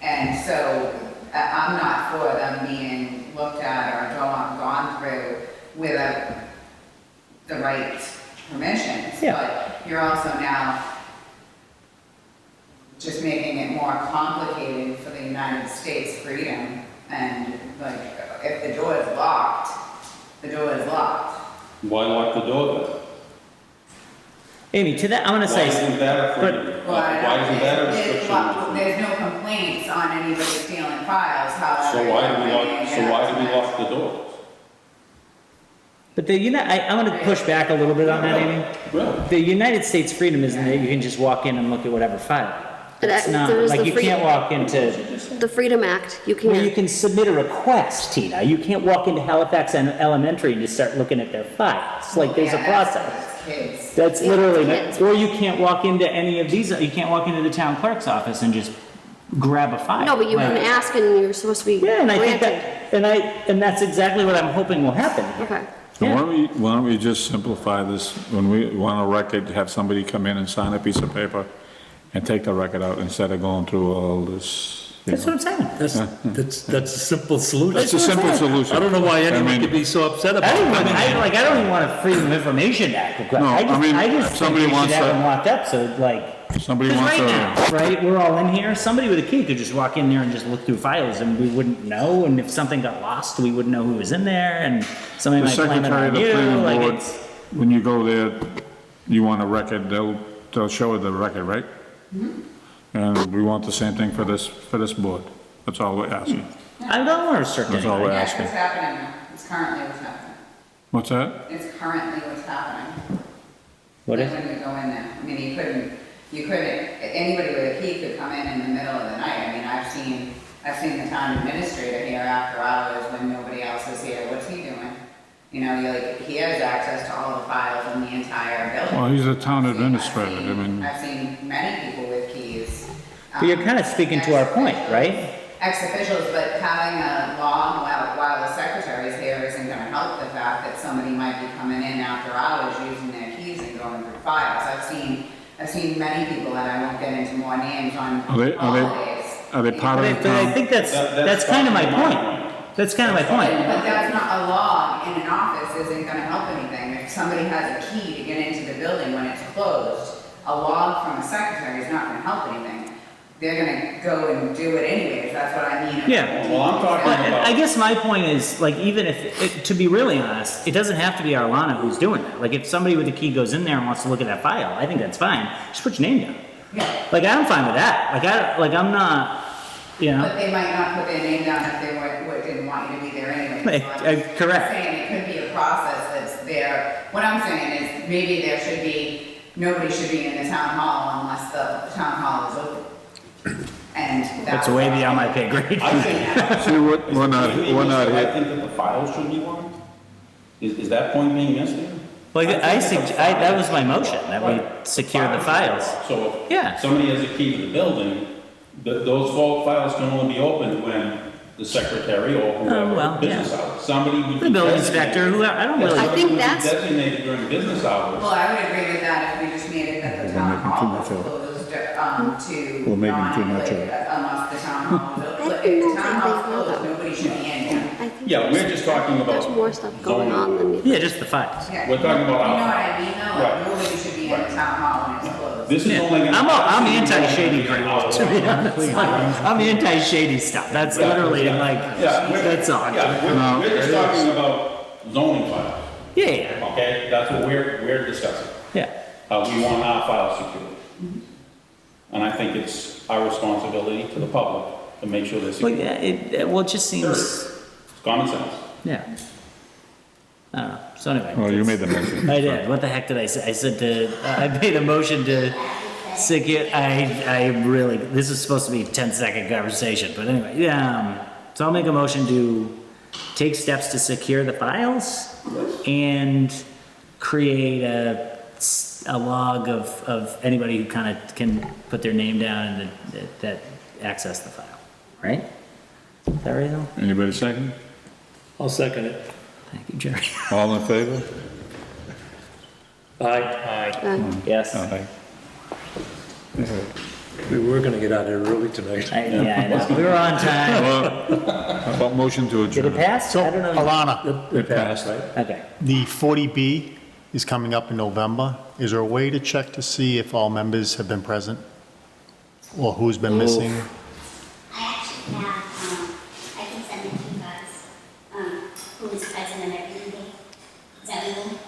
And so I'm not for them being looked at or gone through without the right permissions. Yeah. But you're also now just making it more complicated for the United States freedom. And like, if the door is locked, the door is locked. Why lock the door then? Amy, to that, I'm gonna Why say, isn't that a freedom? Well, I Why know isn't that a there's restriction? there's no complaints on anybody stealing files, however. So why do we you're lock, bringing so it why up do we tonight. lock the doors? but I'm gonna push back a little bit on that, Amy. Really? The United States freedom isn't that you can just walk in and look at whatever file. It's There not, is like the you can't freedom- walk into, The Freedom Act, you well, you can't. can submit a request, Tina. You can't walk into Halifax Elementary and just start looking at their files. Like, there's a Yeah, that's- process. that's kids. That's Yeah, literally, kids. or you can't walk into any of these, you can't walk into the town clerk's office and just grab a file. No, but you Like- can ask and you're supposed to be Yeah, and I think granted. and that's exactly what I'm hoping will happen. Okay. So Yeah. why don't we just simplify this, when we want a record, have somebody come in and sign a piece of paper and take the record out instead of going through all this, you That's what know. I'm saying. That's a simple solution. That's a simple solution. I don't know why I anyone mean- could be so upset I about don't it. want, I don't even want a Freedom of Information Act request. No, I mean, I if just think somebody we should wants have to- them locked up, so like, Somebody 'cause wants right to, now, right, we're all in here, somebody with a key could just walk in there and just look through files and we wouldn't know, and if something got lost, we wouldn't know who was in there, and somebody the might blame it secretary of on the you, planning like board, it's. when you go there, you want a record, they'll show the record, right? And we want the same thing for this board. That's all we're asking. I don't want to restrict That's all anybody. we're Yeah, asking. it's happening now. It's currently what's happening. What's that? It's currently what's happening. What is? When you go in there. I mean, you couldn't, anybody with a key could come in the middle of the night. I mean, I've seen the town administrator here after hours when nobody else is here. What's he doing? You know, he has access to all the files in the entire building. Well, he's a town I've seen- administrator, I mean- I've seen many people with keys. But you're kind of speaking to our point, right? Ex-officials, but having a law while the secretary's here isn't gonna help the fact that somebody might be coming in after hours using their keys and going through files. I've seen many people, and I won't get into more names on Are they- holidays, are they part of the But I town? think that's kind of my point. That's kind of my point. But that's not, a log in an office isn't gonna help anything. If somebody has a key to get into the building when it's closed, a log from a secretary is not gonna help anything. They're gonna go and do it anyways, that's what I mean. Yeah. Well, I'm talking But about. I guess my point is, like, even if, to be really honest, it doesn't have to be Arlana who's doing that. Like, if somebody with a key goes in there and wants to look at that file, I think that's fine. Just put your name down. Yeah. Like, I'm fine with that. I'm not, you know. But they might not put their name down if they didn't want you to be there anyway. So I'm Correct. saying it could be a process that's there. What I'm saying is maybe there should be, nobody should be in the town hall unless the town hall is open. And That's way beyond my pay grade. I think. See, we're not I here. think that the files should be locked. Is that point being missed here? Like, that was my motion, that we secure the files. So Yeah. if somebody has a key to the building, those files can only be opened when the secretary or Oh, well, whoever, business yeah. hours. Somebody would be. The building designated- inspector, who, I don't really. I think Somebody would be that's- designated during business hours. Well, I would agree with that if we just made it that the town making too hall much is of it. closed, to We're making too much of non-regulated, it. unless the town hall is open. But I if don't the town think hall is they know closed, that. nobody should be in here. I think Yeah, we're there's- just talking about There's more stuff going zoning. on than you. Yeah, just the files. Yeah. We're talking about You know our- what I mean, though? Right. Like, nobody should be in the town hall when it's closed. This is only gonna. I'm anti-shady crap, to be honest. Like, I'm anti-shady stuff. That's literally like, Yeah, that's all. Yeah, we're just talking about zoning files, Yeah, yeah, okay? That's what we're discussing. yeah. We want our files secured. And I think it's our responsibility to the public to make sure they're Well, secure. yeah, it just seems, It's common sense. yeah. I don't know, so anyway. Oh, you made the motion. I did, what the heck did I say? I said I made a motion to secure, I really, this is supposed to be a 10-second conversation, but anyway, yeah. So I'll make a motion to take steps to secure the files and create a log of anybody who kind of can put their name down and that access the file, right? Is that reasonable? Anybody second? I'll second it. Thank you, Jerry. All in favor? Aye. Yes. Aye. We were gonna get out of here early tonight. Yeah, I know, we were on time. Well, how about motion to Did adjourn? it pass? I don't know. Alana, It passed, right? Okay. the 40B is coming up in November. Is there a way to check to see if all members have been present? Or who's been missing? I actually have, I can send it to you guys, who is present in every meeting. Is that legal?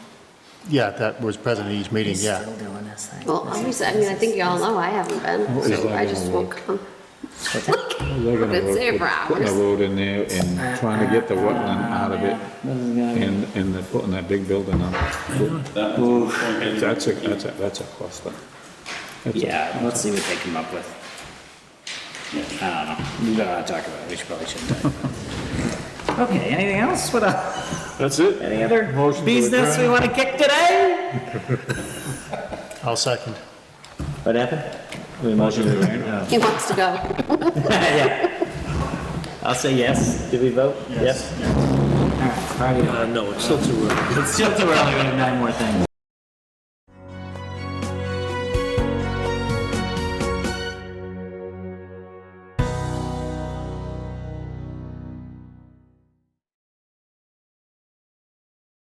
Yeah, that was present at each meeting, He's yeah. still doing this thing. Well, obviously, I mean, I think y'all know I haven't been, so I just won't come. They're gonna It's there for putting a hours. road in there and trying to get the wetland out of it, and they're putting that big building up. That one's going in. That's a cluster. That's a- Yeah, let's see what they come up with. I don't know, we better not talk about it, we should probably shouldn't talk about it. Okay, anything else? What else? That's it? Any other Motion to business we adjourn. wanna kick today? I'll second. What happened? We motion to adjourn? He wants to go. Yeah. I'll say yes. Did we vote? Yes. All right, party on. No, it's still too early. It's still too early, we have 9 more things.